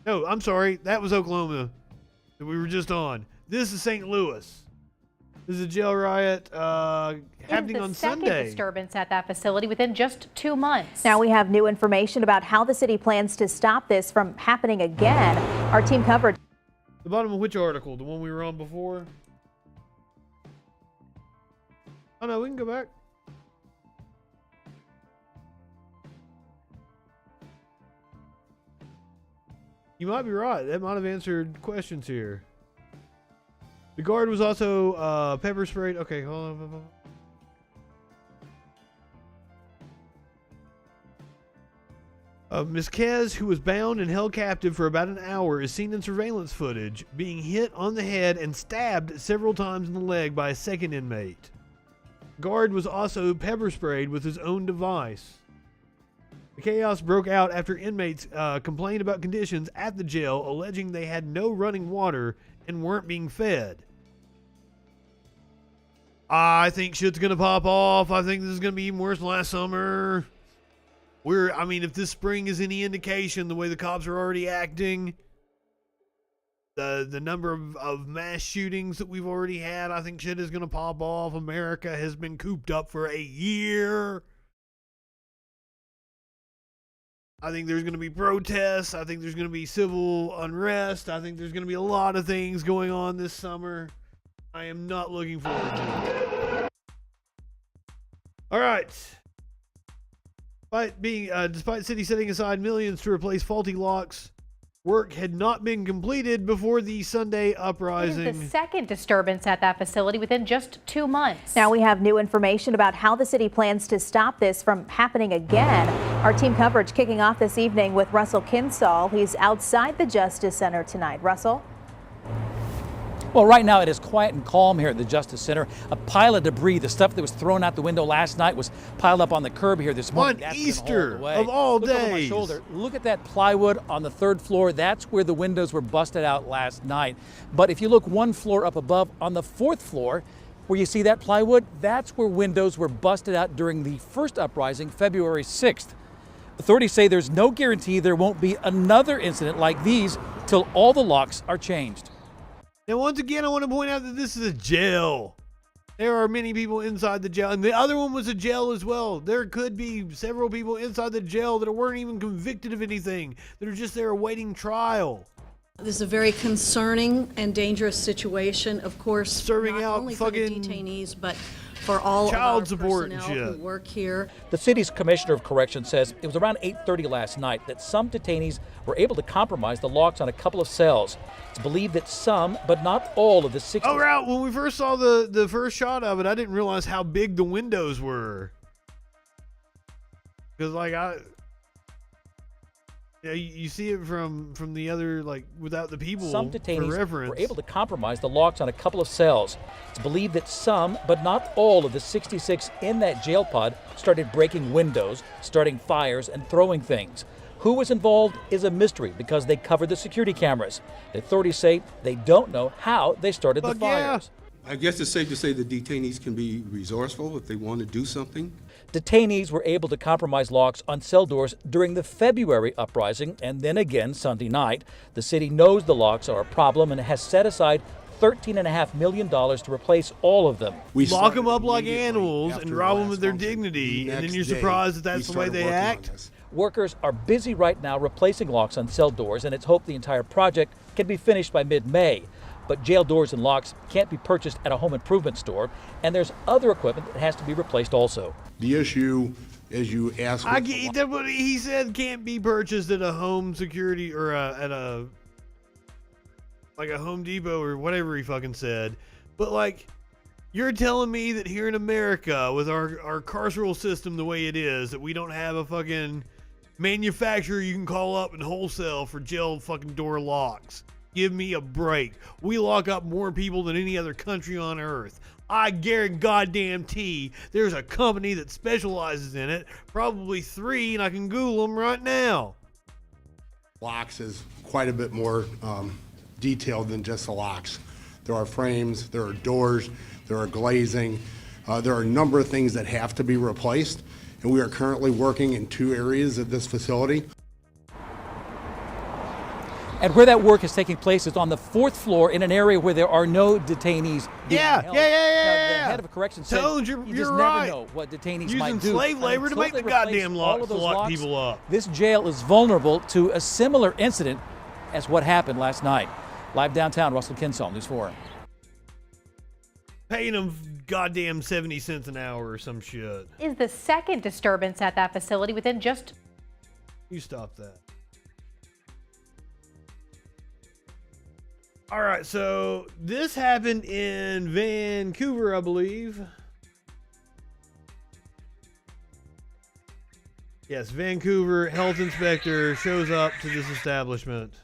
No, I'm sorry, that was Oklahoma that we were just on. This is St. Louis. This is a jail riot happening on Sunday. Second disturbance at that facility within just 2 months. Now we have new information about how the city plans to stop this from happening again. Our team covered. The bottom of which article? The one we were on before? Oh no, we can go back. You might be right. That might have answered questions here. The guard was also pepper sprayed. Okay, hold on. Ms. Kez, who was bound and held captive for about an hour, is seen in surveillance footage being hit on the head and stabbed several times in the leg by a second inmate. Guard was also pepper sprayed with his own device. The chaos broke out after inmates complained about conditions at the jail, alleging they had no running water and weren't being fed. I think shit's gonna pop off. I think this is gonna be even worse than last summer. I mean, if this spring is any indication, the way the cops are already acting, the number of mass shootings that we've already had, I think shit is gonna pop off. America has been cooped up for a year. I think there's going to be protests. I think there's going to be civil unrest. I think there's going to be a lot of things going on this summer. I am not looking forward to it. All right. Despite city setting aside millions to replace faulty locks, work had not been completed before the Sunday uprising. It is the second disturbance at that facility within just 2 months. Now we have new information about how the city plans to stop this from happening again. Our team coverage kicking off this evening with Russell Kinsall. He's outside the Justice Center tonight. Russell? Well, right now it is quiet and calm here at the Justice Center. A pile of debris, the stuff that was thrown out the window last night, was piled up on the curb here this morning. On Easter of all Look over my days. shoulder. Look at that plywood on the 3rd floor. That's where the windows were busted out last night. But if you look 1 floor up above on the 4th floor, where you see that plywood, that's where windows were busted out during the first uprising, February 6th. Authorities say there's no guarantee there won't be another incident like these till all the locks are changed. Now, once again, I want to point out that this is a jail. There are many people inside the jail, and the other one was a jail as well. There could be several people inside the jail that weren't even convicted of anything, that are just there awaiting trial. This is a very concerning and dangerous situation, of course, serving not out only for the fucking detainees, but for all child of our support and personnel shit. who work here. The city's commissioner of corrections says it was around 8:30 last night that some detainees were able to compromise the locks on a couple of cells. It's believed that some, but not all, of the 60. Oh, right. When we first saw the first shot of it, I didn't realize how big the windows were. Because, like, you see it from the other, like, without the people. Some for detainees reference. were able to compromise the locks on a couple of cells. It's believed that some, but not all, of the 66 in that jail pod started breaking windows, starting fires, and throwing things. Who was involved is a mystery because they covered the security cameras. The authorities say they don't know how they started the fires. I guess it's safe to say the detainees can be resourceful if they want to do something. Detainees were able to compromise locks on cell doors during the February uprising and then again Sunday night. The city knows the locks are a problem and has set aside $13.5 million to replace all of them. We lock them up like animals and rob them of their dignity, and then you're surprised that that's the way they act? Workers are busy right now replacing locks on cell doors, and it's hoped the entire project can be finished by mid-May. But jail doors and locks can't be purchased at a home improvement store, and there's other equipment that has to be replaced also. The issue, as you asked, I get that, but he said can't be purchased at a home security or at a Home Depot or whatever he fucking said. But, like, you're telling me that here in America, with our carceral system the way it is, that we don't have a fucking manufacturer you can call up and wholesale for jail fucking door locks. Give me a break. We lock up more people than any other country on earth. I guarantee there's a company that specializes in it, probably 3, and I can Google them right now. locks is quite a bit more detailed than just the locks. There are frames, there are doors, there are glazing, there are a number of things that have to be replaced, and we are currently working in 2 areas of this facility. And where that work is taking place is on the 4th floor in an area where there are no detainees being held. Now, the head of a corrections said you just never know what detainees might do. Using slave labor to make the goddamn locks to lock people up. This jail is vulnerable to a similar incident as what happened last night. Live downtown, Russell Kinsall, News 4. Paying them goddamn 70 cents an hour or some shit. Is the second disturbance at that facility within just... You stop that. All right, so this happened in Vancouver, I believe. Yes, Vancouver health inspector shows up to this establishment.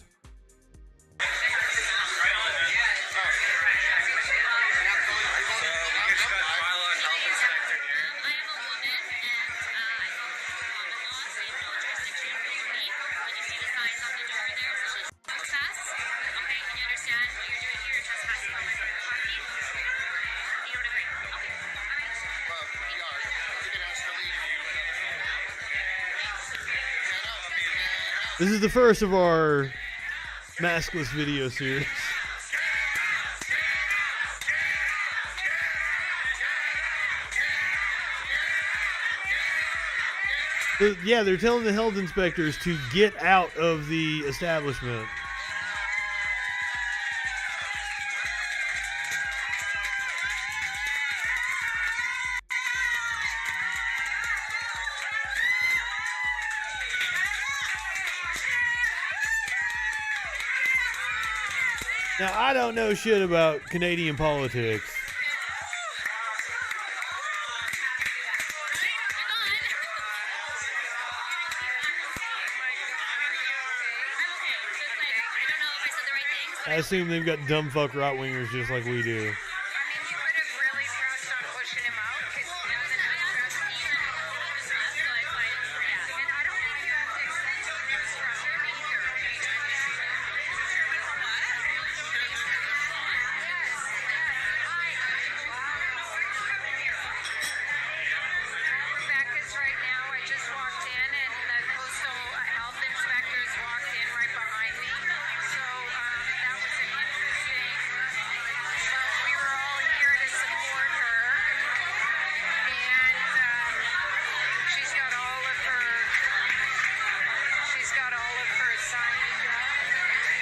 This is the first of our maskless video series. Yeah, they're telling the health inspectors to get out of the establishment. Now, I don't know shit about Canadian politics. I assume they've got dumb fuck right wingers just like we do.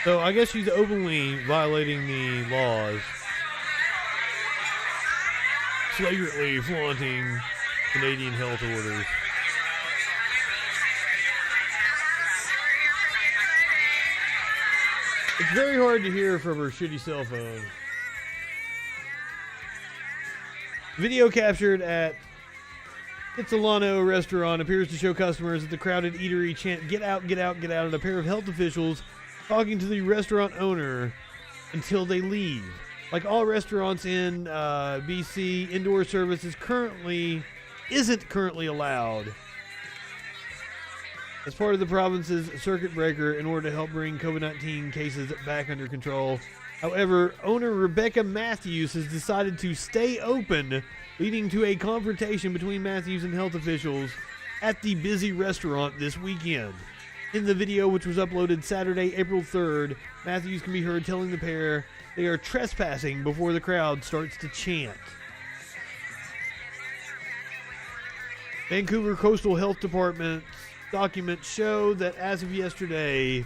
So I guess she's openly violating the laws, flagrantly flaunting Canadian health orders. It's very hard to hear from her shitty cell phone. Video captured at Kitsilano restaurant appears to show customers at the crowded eatery chant, "Get out, get out, get out," and a pair of health officials talking to the restaurant owner until they leave. Like all restaurants in BC, indoor service isn't currently allowed as part of the province's circuit breaker in order to help bring COVID-19 cases back under control. However, owner Rebecca Matthews has decided to stay open, leading to a confrontation between Matthews and health officials at the busy restaurant this weekend. In the video, which was uploaded Saturday, April 3rd, Matthews can be heard telling the pair they are trespassing before the crowd starts to chant. Vancouver Coastal Health Department documents show that as of yesterday,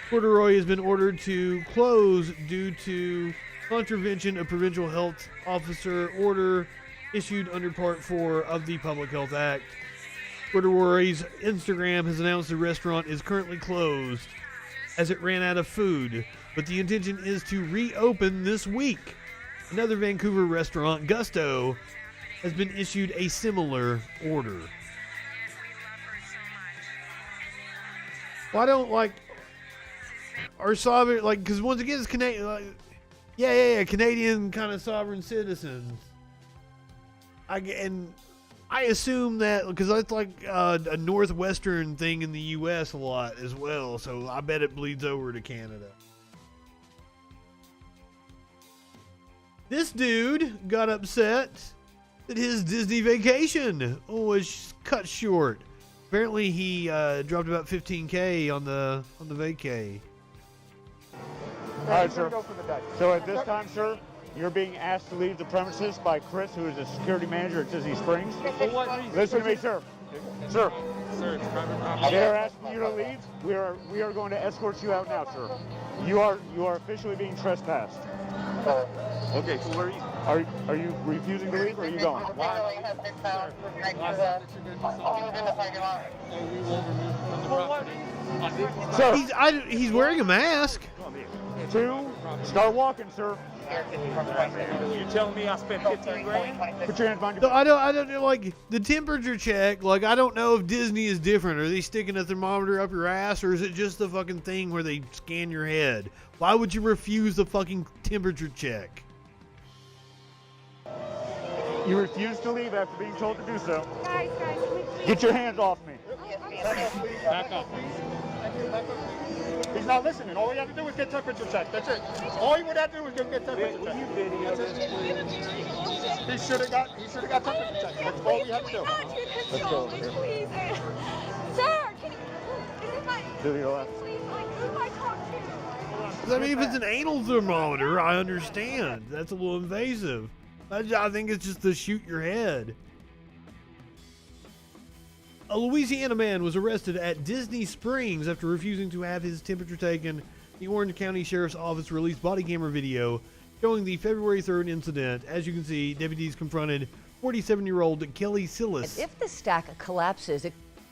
Corduroy has been ordered to close due to contravention of provincial health officer order issued under Part 4 of the Public Health Act. Corduroy's Instagram has announced the restaurant is currently closed as it ran out of food, but the intention is to reopen this week. Another Vancouver restaurant, Gusto, has been issued a similar order. Why don't, our sovereign, because once again, it's Canadian, Canadian kind of sovereign citizens. I assume that because that's a northwestern thing in the U.S. a lot as well, so I bet it bleeds over to Canada. This dude got upset that his Disney vacation was cut short. Apparently, he dropped about $15K on the vacay. All right, sir. So at this time, sir, you're being asked to leave the premises by Chris, who is the security manager at Disney Springs. Listen to me, sir. Sir. Sir, it's private property. They are asking you to leave. We are going to escort you out now, sir. You are officially being trespassed. Okay, so where are you refusing to leave, or are you going? Sir, he's wearing a mask. 2, start walking, sir. You telling me I spent 15 grand? Put your hands behind your No, I don't know, the temperature check, I don't know if Disney is different. Are they sticking a thermometer up your ass, or is it just the fucking thing where they scan your head? Why would you refuse the fucking temperature check? You refuse to leave after being told to do so. Guys, get your hands off me. Back up. He's not listening. All we have to do is get temperature check. That's it. All he would have to do is get temperature check. He should have got temperature check. That's all we have to do. Let's go over here. Please, sir, can you, is it my, To your left. please, who do I talk to? I mean, if it's an anal thermometer, I understand. That's a little invasive. I think it's just to shoot your head. A Louisiana man was arrested at Disney Springs after refusing to have his temperature taken. The Orange County Sheriff's Office released body camera video showing the February 3rd incident. As you can see, deputies confronted 47-year-old Kelly Sillis. If the stack collapses,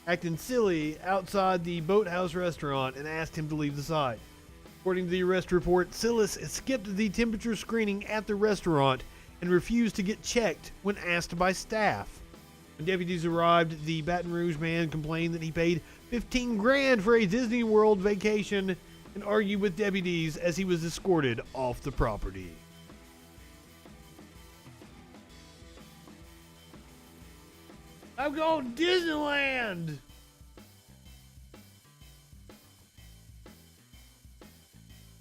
acting silly outside the Boathouse restaurant and asked him to leave the site. According to the arrest report, Sillis skipped the temperature screening at the restaurant and refused to get checked when asked by staff. When deputies arrived, the Baton Rouge man complained that he paid 15 grand for a Disney World vacation and argued with deputies as he was escorted off the property. I'm going to Disneyland!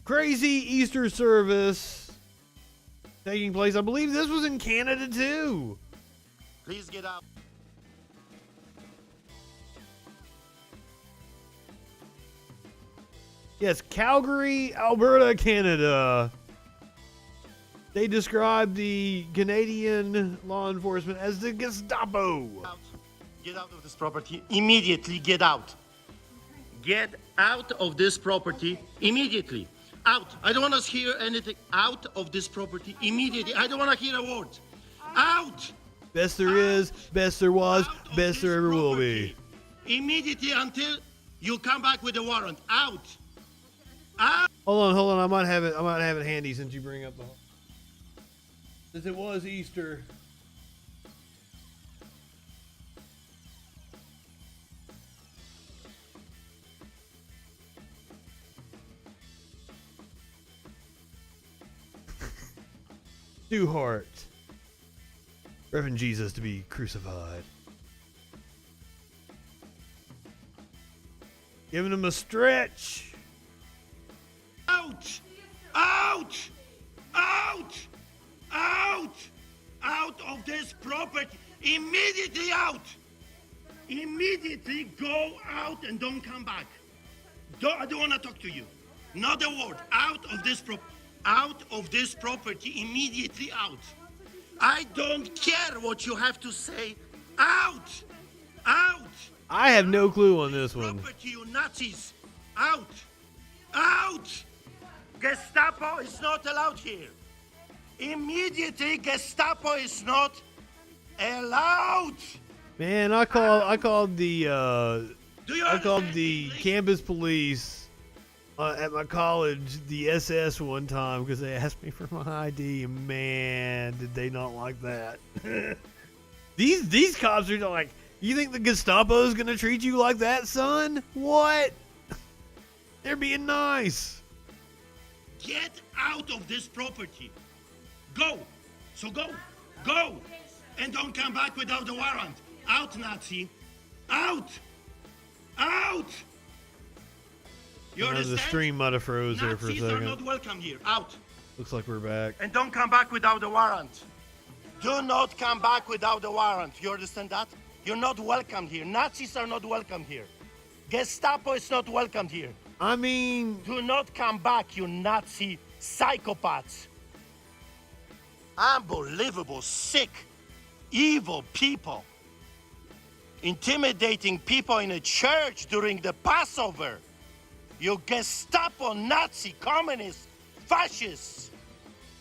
Crazy Easter service taking place. I believe this was in Canada too. Please get out. Yes, Calgary, Alberta, Canada. They described the Canadian law enforcement as the Gestapo. Get out of this property. Immediately get out. Get out of this property immediately. Out. I don't want to hear anything. Out of this property immediately. I don't want to hear a word. Out. Best there is, best there was, best there ever will be. Immediately until you come back with a warrant. Out. Out. Hold on. I might have it handy since you bring up the whole. Since it was Easter. Stu Hart. Reverend Jesus to be crucified. Giving him a stretch. Out! Out! Out! Out! Out of this property! Immediately out! Immediately go out and don't come back. I don't want to talk to you. Not a word. Out of this property. Immediately out. I don't care what you have to say. Out! Out! I have no clue on this one. Property, you Nazis! Out! Out! Gestapo is not allowed here. Immediately, Gestapo is not allowed. Man, I called the campus police at my college, the SS, one time because they asked me for my ID, and man, did they not like that. These cops are like, you think the Gestapo is gonna treat you like that, son? What? They're being nice. Get out of this property. Go. So go. Go. And don't come back without a warrant. Out, Nazi. Out. Out. You understand? The stream might have froze there for a Nazis are second. not welcome here. Out. Looks like we're back. And don't come back without a warrant. Do not come back without a warrant. You understand that? You're not welcome here. Nazis are not welcome here. Gestapo is not welcome here. I mean... Do not come back, you Nazi psychopaths. Unbelievable, sick, evil people. Intimidating people in a church during the Passover. You Gestapo, Nazi, communist, fascists.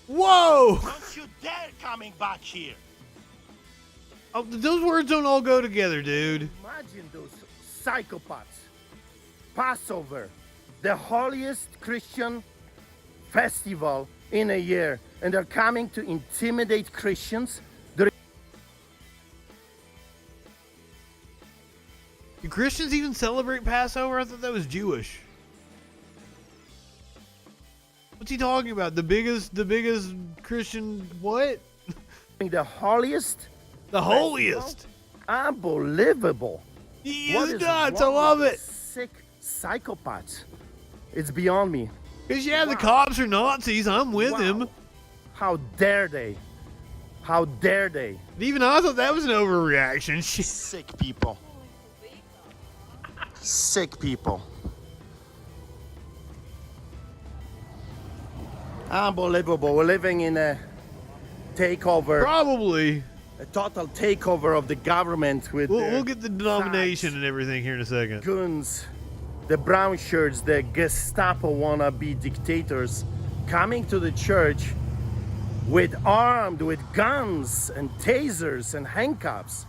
Whoa! Don't you dare coming back here. Oh, those words don't all go together, dude. Imagine those psychopaths. Passover, the holiest Christian festival in a year, and they're coming to intimidate Christians. Do Christians even celebrate Passover? I thought that was Jewish. What's he talking about? The biggest Christian what? The holiest? The holiest. Unbelievable. He is nuts. I love it. Sick psychopaths. It's beyond me. Because, yeah, the cops are Nazis. I'm with him. How dare they? How dare they? Even I thought that was an overreaction. Sick people. Sick people. Unbelievable. We're living in a takeover. Probably. A total takeover of the government with We'll get the denomination and everything here in a second. Goons, the brown shirts, the Gestapo wannabe dictators coming to the church armed with guns and tasers and handcuffs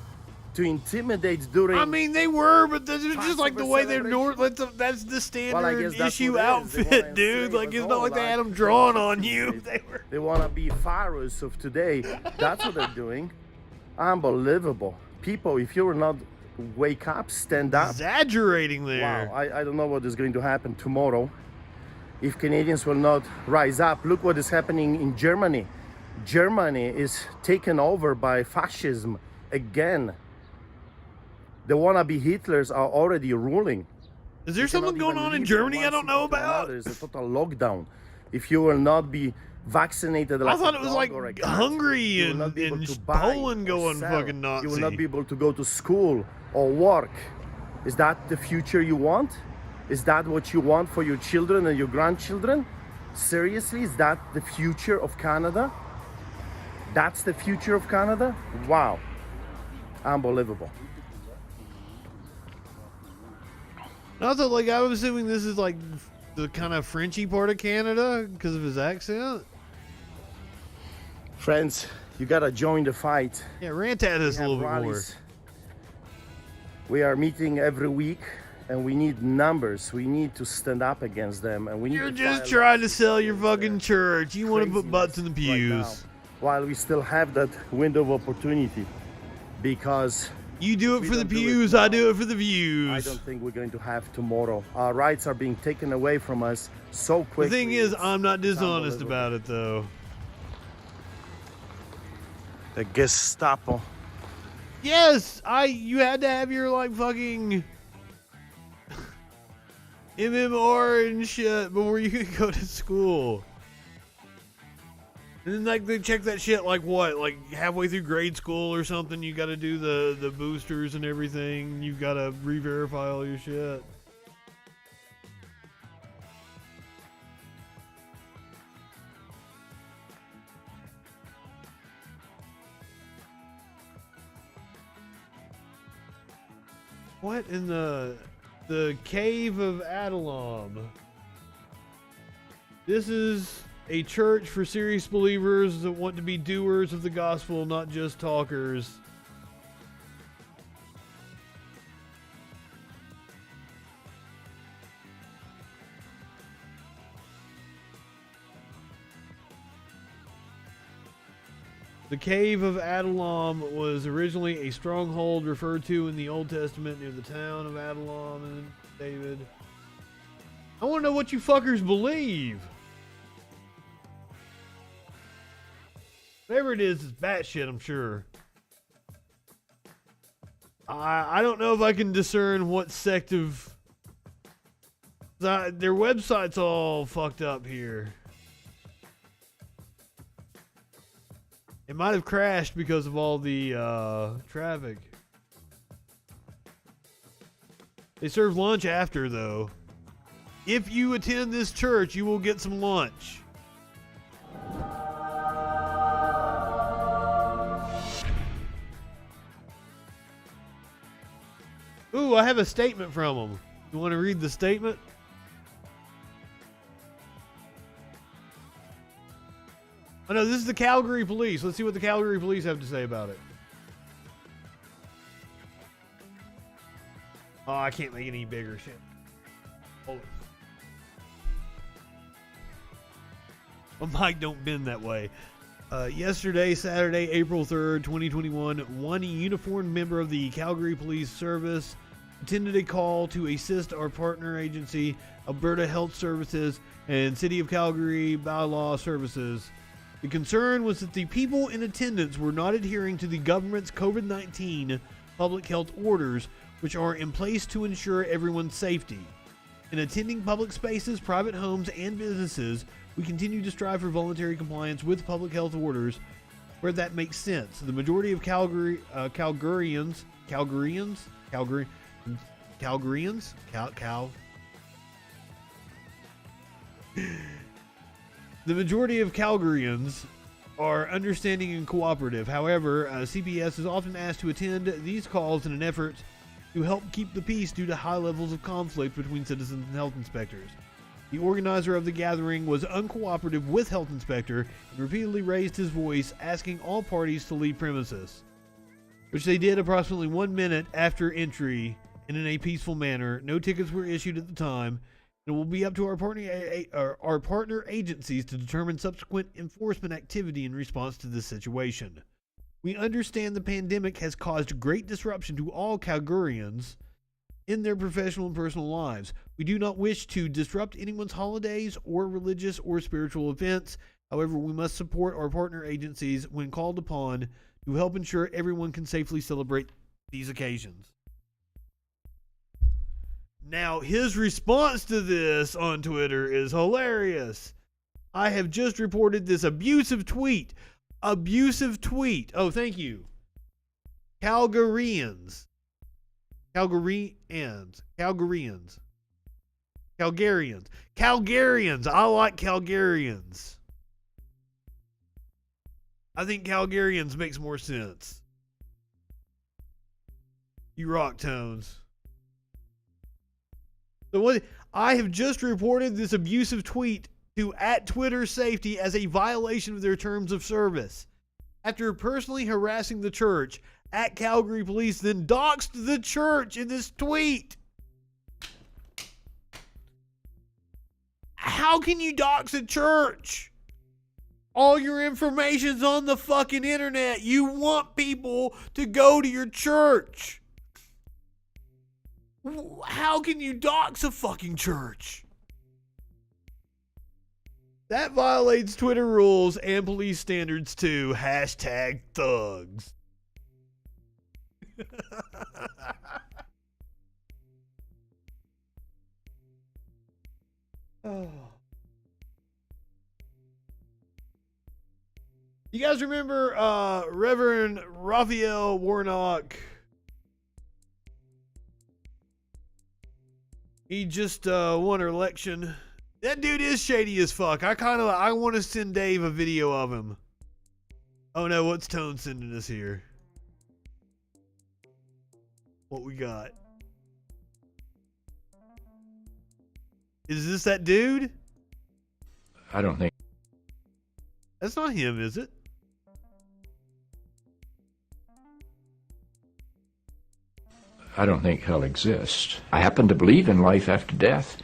to intimidate during... I mean, they were, but that's just like the way they're... That's the standard issue outfit, dude. Like, it's not like they had them drawn on you. They want to be pharaohs of today. That's what they're doing. Unbelievable. People, if you will not wake up, stand up. Exaggerating there. Wow, I don't know what is going to happen tomorrow. if Canadians will not rise up. Look what is happening in Germany. Germany is taken over by fascism again. The wannabe Hitlers are already ruling. Is there something going on in Germany I don't know about? There's a total lockdown. If you will not be vaccinated, I like thought a it was dog like or a cat, Hungary you will and, not be able and to buy Poland or going sell. fucking Nazi. You will not be able to go to school or work. Is that the future you want? Is that what you want for your children and your grandchildren? Seriously, is that the future of Canada? That's the future of Canada? Wow. Unbelievable. I thought, like, I was assuming this is like the kind of Frenchy part of Canada because of his accent. Friends, you gotta join the fight. Yeah, rant at us a little bit more. We are meeting every week, and we need numbers. We need to stand up against them, and we need. You're just trying to sell your fucking church. You want to put butts in the pews. Right now, while we still have that window of opportunity, because you do it for the pews, I do it for the views. I don't think we're going to have tomorrow. Our rights are being taken away from us so quickly. The thing is, I'm not dishonest about it, though. The Gestapo. Yes, you had to have your like fucking MMR and shit before you could go to school. And then like they check that shit like what? Like halfway through grade school or something, you gotta do the boosters and everything. You gotta re-verify all your shit. What in the Cave of Adullam? This is a church for serious believers that want to be doers of the gospel, not just talkers. The Cave of Adullam was originally a stronghold referred to in the Old Testament near the town of Adullam and David. I want to know what you fuckers believe. Whatever it is, it's batshit, I'm sure. I don't know if I can discern what sect of... Their website's all fucked up here. It might have crashed because of all the traffic. They serve lunch after, though. If you attend this church, you will get some lunch. Ooh, I have a statement from them. You want to read the statement? Oh no, this is the Calgary Police. Let's see what the Calgary Police have to say about it. Oh, I can't make it any bigger. Shit. Hold it. My mic don't bend that way. Yesterday, Saturday, April 3rd, 2021, one uniformed member of the Calgary Police Service attended a call to assist our partner agency, Alberta Health Services, and City of Calgary Bylaw Services. The concern was that the people in attendance were not adhering to the government's COVID-19 public health orders, which are in place to ensure everyone's safety. In attending public spaces, private homes, and businesses, we continue to strive for voluntary compliance with public health orders where that makes sense. The majority of Calgarians. The majority of Calgarians are understanding and cooperative. However, CPS is often asked to attend these calls in an effort to help keep the peace due to high levels of conflict between citizens and health inspectors. The organizer of the gathering was uncooperative with health inspector and repeatedly raised his voice, asking all parties to leave premises, which they did approximately 1 minute after entry and in a peaceful manner. No tickets were issued at the time. It will be up to our partner agencies to determine subsequent enforcement activity in response to this situation. We understand the pandemic has caused great disruption to all Calgarians, in their professional and personal lives. We do not wish to disrupt anyone's holidays or religious or spiritual events. However, we must support our partner agencies when called upon to help ensure everyone can safely celebrate these occasions. Now, his response to this on Twitter is hilarious. I have just reported this abusive tweet. Abusive tweet. Oh, thank you. Calgarians. I like Calgarians. I think Calgarians makes more sense. You rock, Tones. So what? I have just reported this abusive tweet to @TwitterSafety as a violation of their terms of service. After personally harassing the church, @Calgary Police then doxed the church in this tweet. How can you dox a church? All your information's on the fucking internet. You want people to go to your church. How can you dox a fucking church? That violates Twitter rules and police standards too. #thugs. Oh. You guys remember Reverend Raphael Warnock? He just won an election. That dude is shady as fuck. I want to send Dave a video of him. Oh no, what's Tone sending us here? What we got? Is this that dude? I don't think. That's not him, is it? I don't think hell exists. I happen to believe in life after death,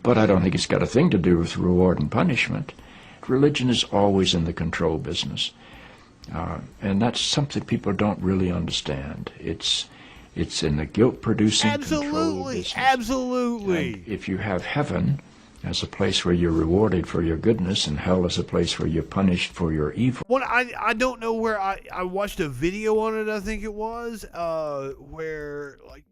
but I don't think it's got a thing to do with reward and punishment. Religion is always in the control business. And that's something people don't really understand. It's in the guilt-producing control business. Absolutely. And if you have heaven as a place where you're rewarded for your goodness and hell as a place where you're punished for your evil. Well, I don't know where I watched a video on it, I think it was, where, like,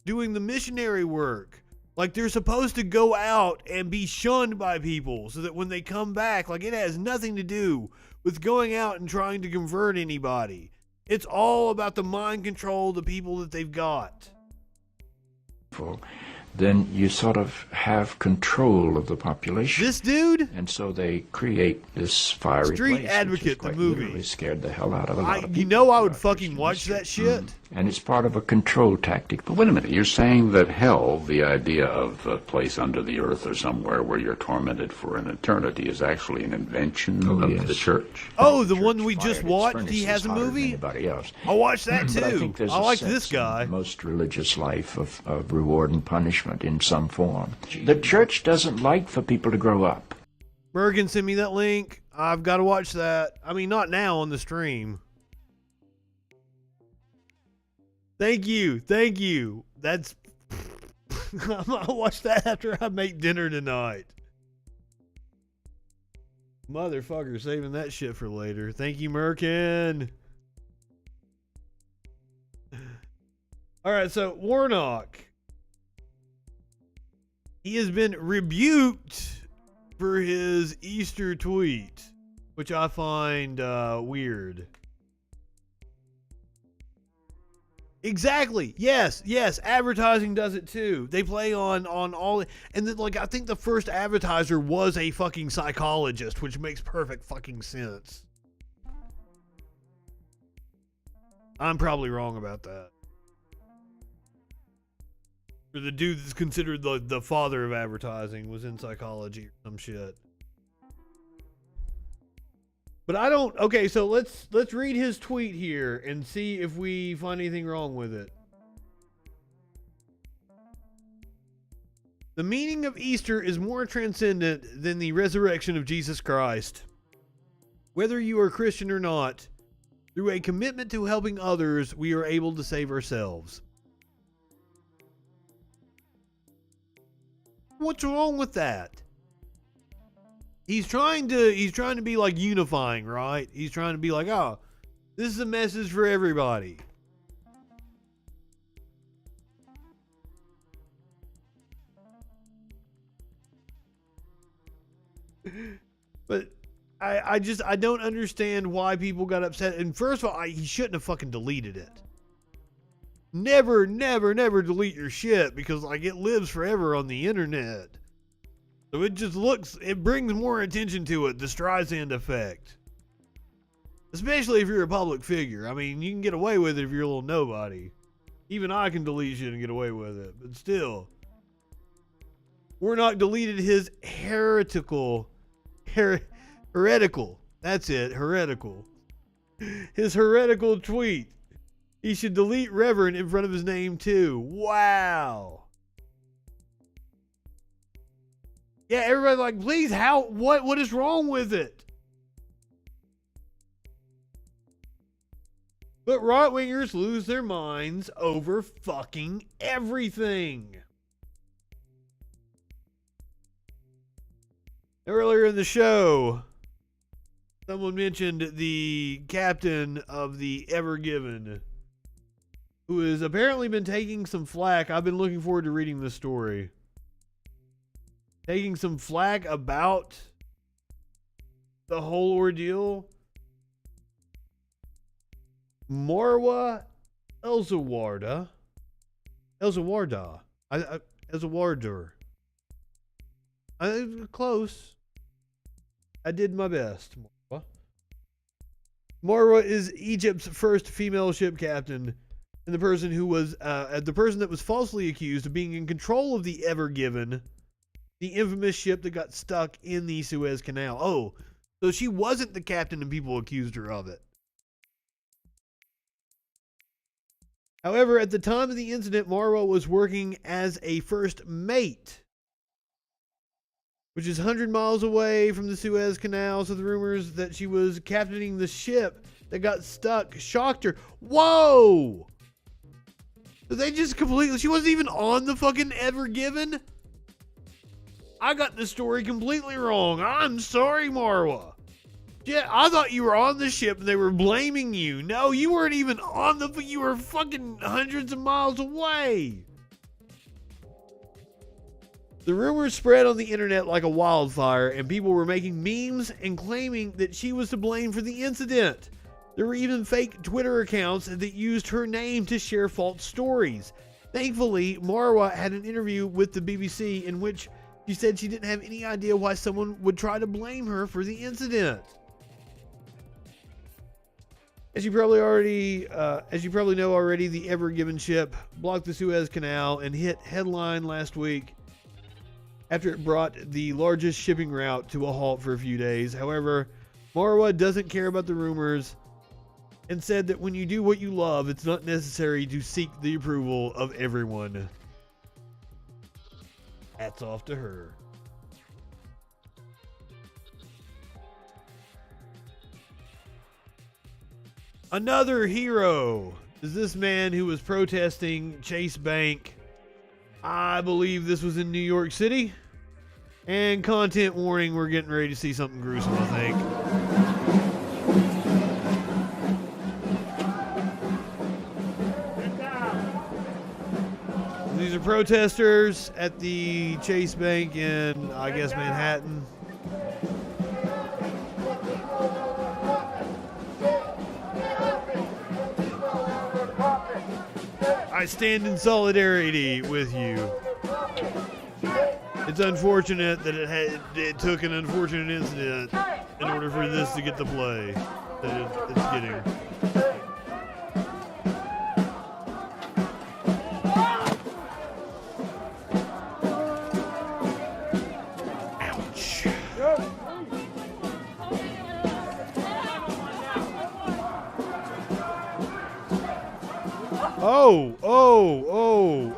doing the missionary work. Like, they're supposed to go out and be shunned by people so that when they come back, like, it has nothing to do with going out and trying to convert anybody. It's all about the mind control of the people that they've got. Then you sort of have control of the population. This dude? And so they create this fiery Street place, Advocate, the movie. Literally scared the hell out of a lot of people. You know I would fucking watch that shit. And it's part of a control tactic. But wait a minute, you're saying that hell, the idea of a place under the earth or somewhere where you're tormented for an eternity, is actually an invention of the church? Oh, the one we just watched? He has a movie? Anybody else. I watched that too. But I think there's I a like sense this guy. in most religious life of reward and punishment in some form. The church doesn't like for people to grow up. Bergen, send me that link. I've got to watch that. I mean, not now on the stream. Thank you. Thank you. That's... I'll watch that after I make dinner tonight. Motherfucker, saving that shit for later. Thank you, Merkin. All right, so Warnock. He has been rebuked for his Easter tweet, which I find weird. Exactly. Yes. Advertising does it too. They play on all, and then, like, I think the first advertiser was a fucking psychologist, which makes perfect fucking sense. I'm probably wrong about that. Or the dude that's considered the father of advertising was in psychology or some shit. But I don't... Okay, so let's read his tweet here and see if we find anything wrong with it. The meaning of Easter is more transcendent than the resurrection of Jesus Christ. Whether you are Christian or not, through a commitment to helping others, we are able to save ourselves. What's wrong with that? He's trying to be like unifying, right? He's trying to be like, oh, this is a message for everybody. But I don't understand why people got upset. And first of all, he shouldn't have fucking deleted it. Never delete your shit, because like it lives forever on the internet. So it brings more attention to it, the Streisand effect. Especially if you're a public figure. I mean, you can get away with it if you're a little nobody. Even I can delete shit and get away with it, but still. Warnock deleted his heretical, that's it, heretical. His heretical tweet. He should delete Reverend in front of his name too. Wow. Yeah, everybody's like, please, what is wrong with it? But right-wingers lose their minds over fucking everything. Earlier in the show, someone mentioned the captain of the Ever Given, who has apparently been taking some flack. I've been looking forward to reading this story. Taking some flack about the whole ordeal. Marwa Elzawarda. Close. I did my best. Marwa is Egypt's first female ship captain, and the person that was falsely accused of being in control of the Ever Given, the infamous ship that got stuck in the Suez Canal. Oh, so she wasn't the captain and people accused her of it. However, at the time of the incident, Marwa was working as a first mate, which is 100 miles away from the Suez Canal, so the rumors that she was captaining the ship that got stuck shocked her. Whoa! So they just she wasn't even on the fucking Ever Given? I got the story completely wrong. I'm sorry, Marwa. Yeah, I thought you were on the ship and they were blaming you. No, you weren't even on you were fucking hundreds of miles away. The rumors spread on the internet like a wildfire, and people were making memes and claiming that she was to blame for the incident. There were even fake Twitter accounts that used her name to share false stories. Thankfully, Marwa had an interview with the BBC in which she said she didn't have any idea why someone would try to blame her for the incident. As you probably know already, the Ever Given ship blocked the Suez Canal and hit headline last week after it brought the largest shipping route to a halt for a few days. However, Marwa doesn't care about the rumors and said that when you do what you love, it's not necessary to seek the approval of everyone. Hats off to her. Another hero is this man who was protesting Chase Bank. I believe this was in New York City. And content warning, we're getting ready to see something gruesome, I think. These are protesters at the Chase Bank in, I guess, Manhattan. I stand in solidarity with you. It's unfortunate that it took an unfortunate incident in order for this to get the play that it's getting. Ouch.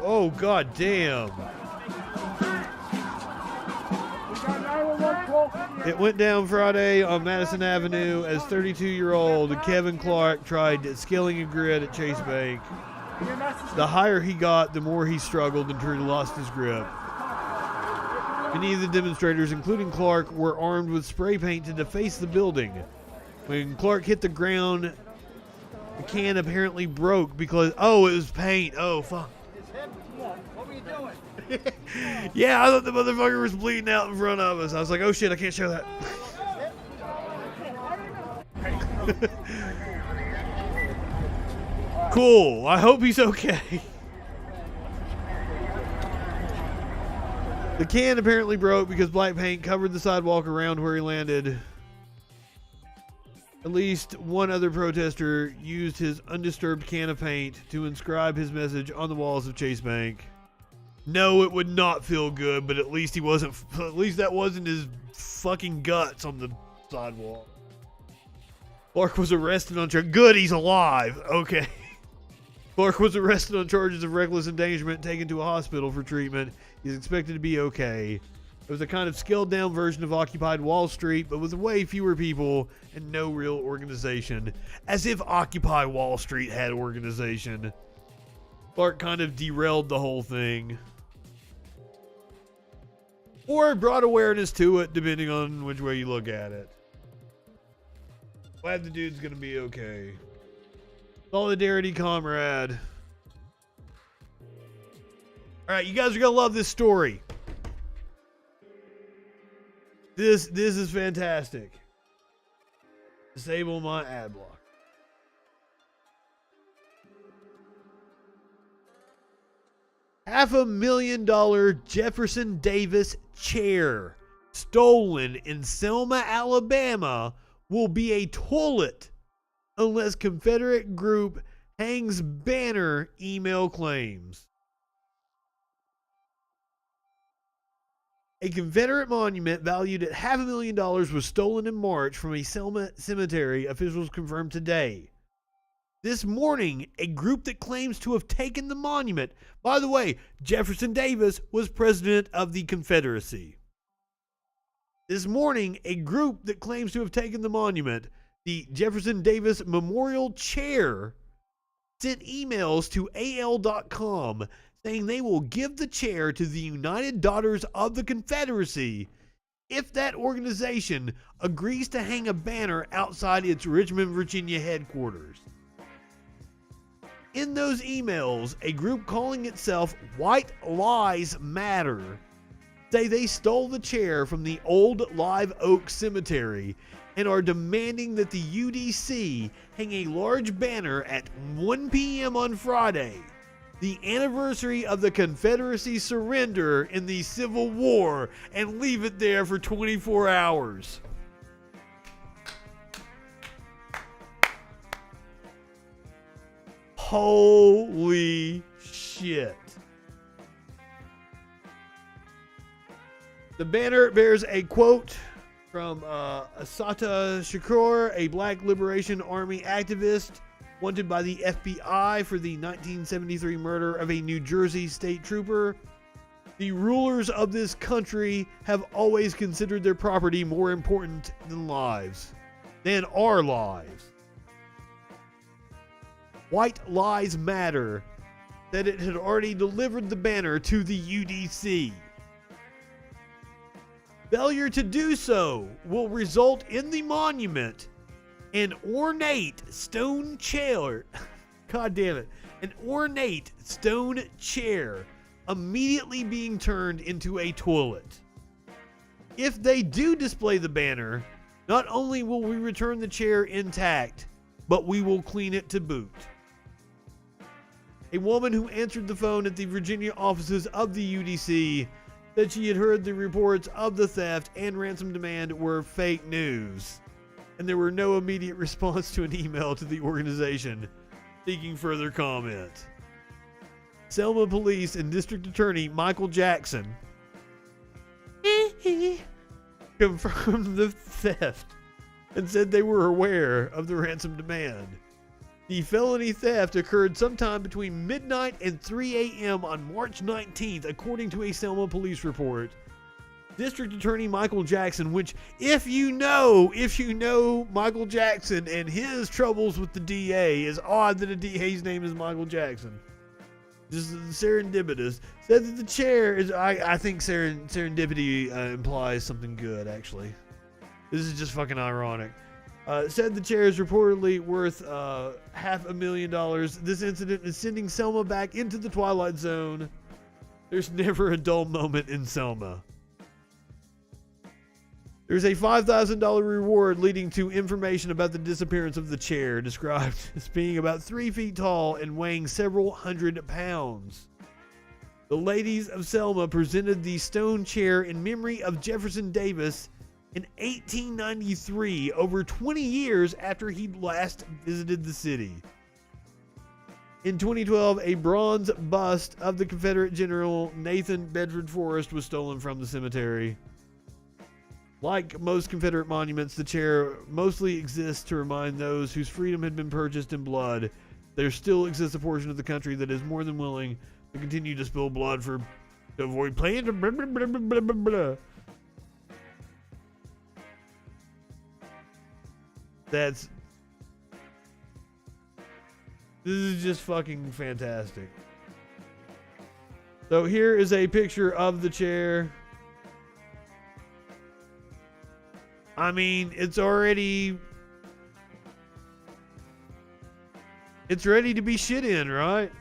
Oh, god damn. It went down Friday on Madison Avenue as 32-year-old Kevin Clark tried scaling a grid at Chase Bank. The higher he got, the more he struggled and truly lost his grip. Many of the demonstrators, including Clark, were armed with spray paint to deface the building. When Clark hit the ground, the can apparently broke because, it was paint. Oh, fuck. What were you doing? Yeah, I thought the motherfucker was bleeding out in front of us. I was like, oh shit, I can't show that. Cool. I hope he's okay. The can apparently broke because black paint covered the sidewalk around where he landed. At least one other protester used his undisturbed can of paint to inscribe his message on the walls of Chase Bank. No, it would not feel good, but at least that wasn't his fucking guts on the sidewalk. Clark was arrested on charges. Good, he's alive. Okay. Clark was arrested on charges of reckless endangerment, taken to a hospital for treatment. He's expected to be okay. It was a kind of scaled down version of Occupy Wall Street, but with way fewer people and no real organization. As if Occupy Wall Street had organization. Clark kind of derailed the whole thing. Or brought awareness to it, depending on which way you look at it. Glad the dude's gonna be okay. Solidarity, comrade. Alright, you guys are gonna love this story. This is fantastic. Disable my ad block. $500,000 Jefferson Davis chair stolen in Selma, Alabama will be a toilet unless Confederate group hangs banner, email claims. A Confederate monument valued at $500,000 was stolen in March from a Selma cemetery, officials confirmed today. This morning, a group that claims to have taken the monument, by the way, Jefferson Davis was president of the Confederacy. This morning, a group that claims to have taken the monument, the Jefferson Davis Memorial Chair, sent emails to AL.com saying they will give the chair to the United Daughters of the Confederacy if that organization agrees to hang a banner outside its Richmond, Virginia headquarters. In those emails, a group calling itself White Lives Matter say they stole the chair from the old Live Oak Cemetery and are demanding that the UDC hang a large banner at 1 p.m. on Friday, the anniversary of the Confederacy's surrender in the Civil War, and leave it there for 24 hours. Holy shit. The banner bears a quote from Assata Shakur, a Black Liberation Army activist wanted by the FBI for the 1973 murder of a New Jersey state trooper. The rulers of this country have always considered their property more important than our lives. White Lives Matter said it had already delivered the banner to the UDC. Failure to do so will result in the monument an ornate stone chair. God damn it. An ornate stone chair immediately being turned into a toilet. If they do display the banner, not only will we return the chair intact, but we will clean it to boot. A woman who answered the phone at the Virginia offices of the UDC said she had heard the reports of the theft and ransom demand were fake news, and there were no immediate response to an email to the organization seeking further comment. Selma Police and District Attorney Michael Jackson confirmed the theft and said they were aware of the ransom demand. The felony theft occurred sometime between midnight and 3 a.m. on March 19th, according to a Selma police report. District Attorney Michael Jackson, which if you know Michael Jackson and his troubles with the DA, is odd that a DA's name is Michael Jackson. Just serendipitous. Said that the chair is. I think serendipity implies something good. Actually, this is just fucking ironic. Said the chair is reportedly worth $500,000. This incident is sending Selma back into the Twilight Zone. There's never a dull moment in Selma. There's a $5,000 reward leading to information about the disappearance of the chair, described as being about 3 feet tall and weighing several hundred pounds. The ladies of Selma presented the stone chair in memory of Jefferson Davis in 1893, over 20 years after he last visited the city. In 2012, a bronze bust of the Confederate General Nathan Bedford Forrest was stolen from the cemetery. Like most Confederate monuments, the chair mostly exists to remind those whose freedom had been purchased in blood. There still exists a portion of the country that is more than willing to continue to spill blood to avoid playing. Blah, blah, blah, blah, blah, blah. This is just fucking fantastic. So here is a picture of the chair. I mean, it's ready to be shit in, right?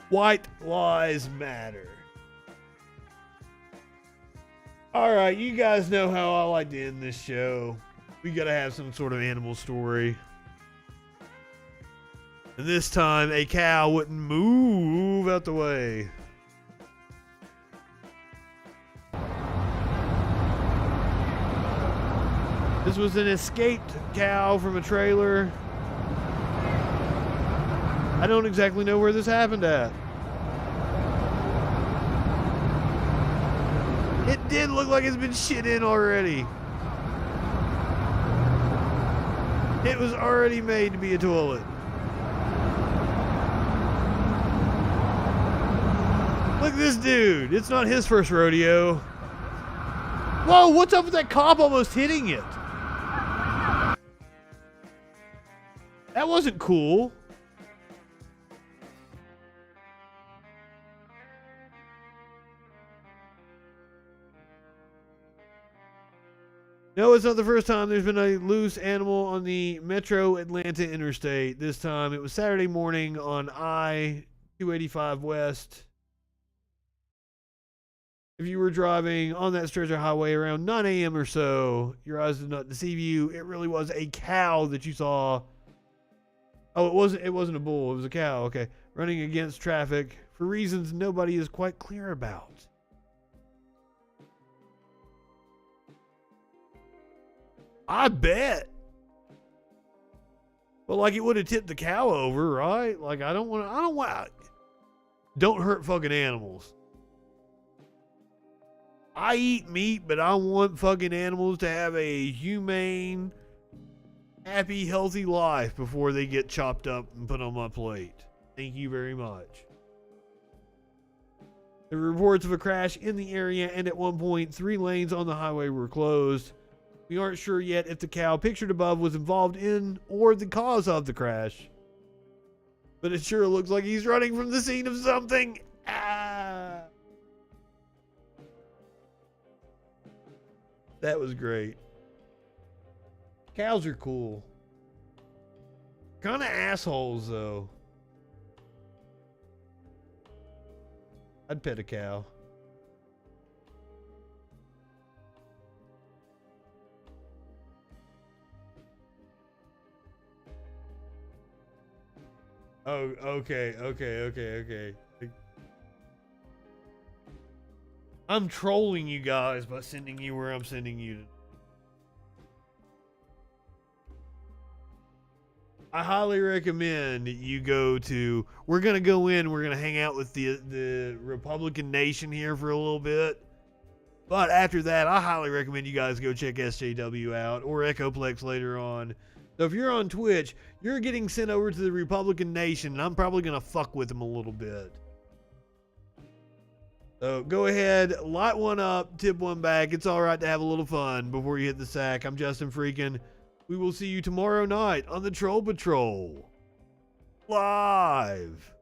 White lies matter. All right, you guys know how I like to end this show. We gotta have some sort of animal story. And this time, a cow wouldn't move out the way. This was an escaped cow from a trailer. I don't exactly know where this happened at. It did look like it's been shit in already. It was already made to be a toilet. Look at this dude. It's not his first rodeo. Whoa, what's up with that cop almost hitting it? That wasn't cool. No, it's not the first time there's been a loose animal on the Metro Atlanta Interstate. This time it was Saturday morning on I-285 West. If you were driving on that stretch of highway around 9 a.m. or so, your eyes did not deceive you. It really was a cow that you saw. Oh, it wasn't a bull. It was a cow. Okay. Running against traffic for reasons nobody is quite clear about. I bet. Well, like it would have tipped the cow over, right? Like don't hurt fucking animals. I eat meat, but I want fucking animals to have a humane, happy, healthy life before they get chopped up and put on my plate. Thank you very much. There were reports of a crash in the area, and at one point, 3 lanes on the highway were closed. We aren't sure yet if the cow pictured above was involved in or the cause of the crash. But it sure looks like he's running from the scene of something. Ah! That was great. Cows are cool. Kind of assholes, though. I'd pet a cow. Oh, okay. I'm trolling you guys by sending you where I'm sending you to. I highly recommend you go to. We're gonna go in. We're gonna hang out with the Republican Nation here for a little bit. But after that, I highly recommend you guys go check SJW out or Echoplex later on. So if you're on Twitch, you're getting sent over to the Republican Nation, and I'm probably gonna fuck with them a little bit. So go ahead, light one up, tip one back. It's all right to have a little fun before you hit the sack. I'm Justin Freakin. We will see you tomorrow night on the Troll Patrol. Live.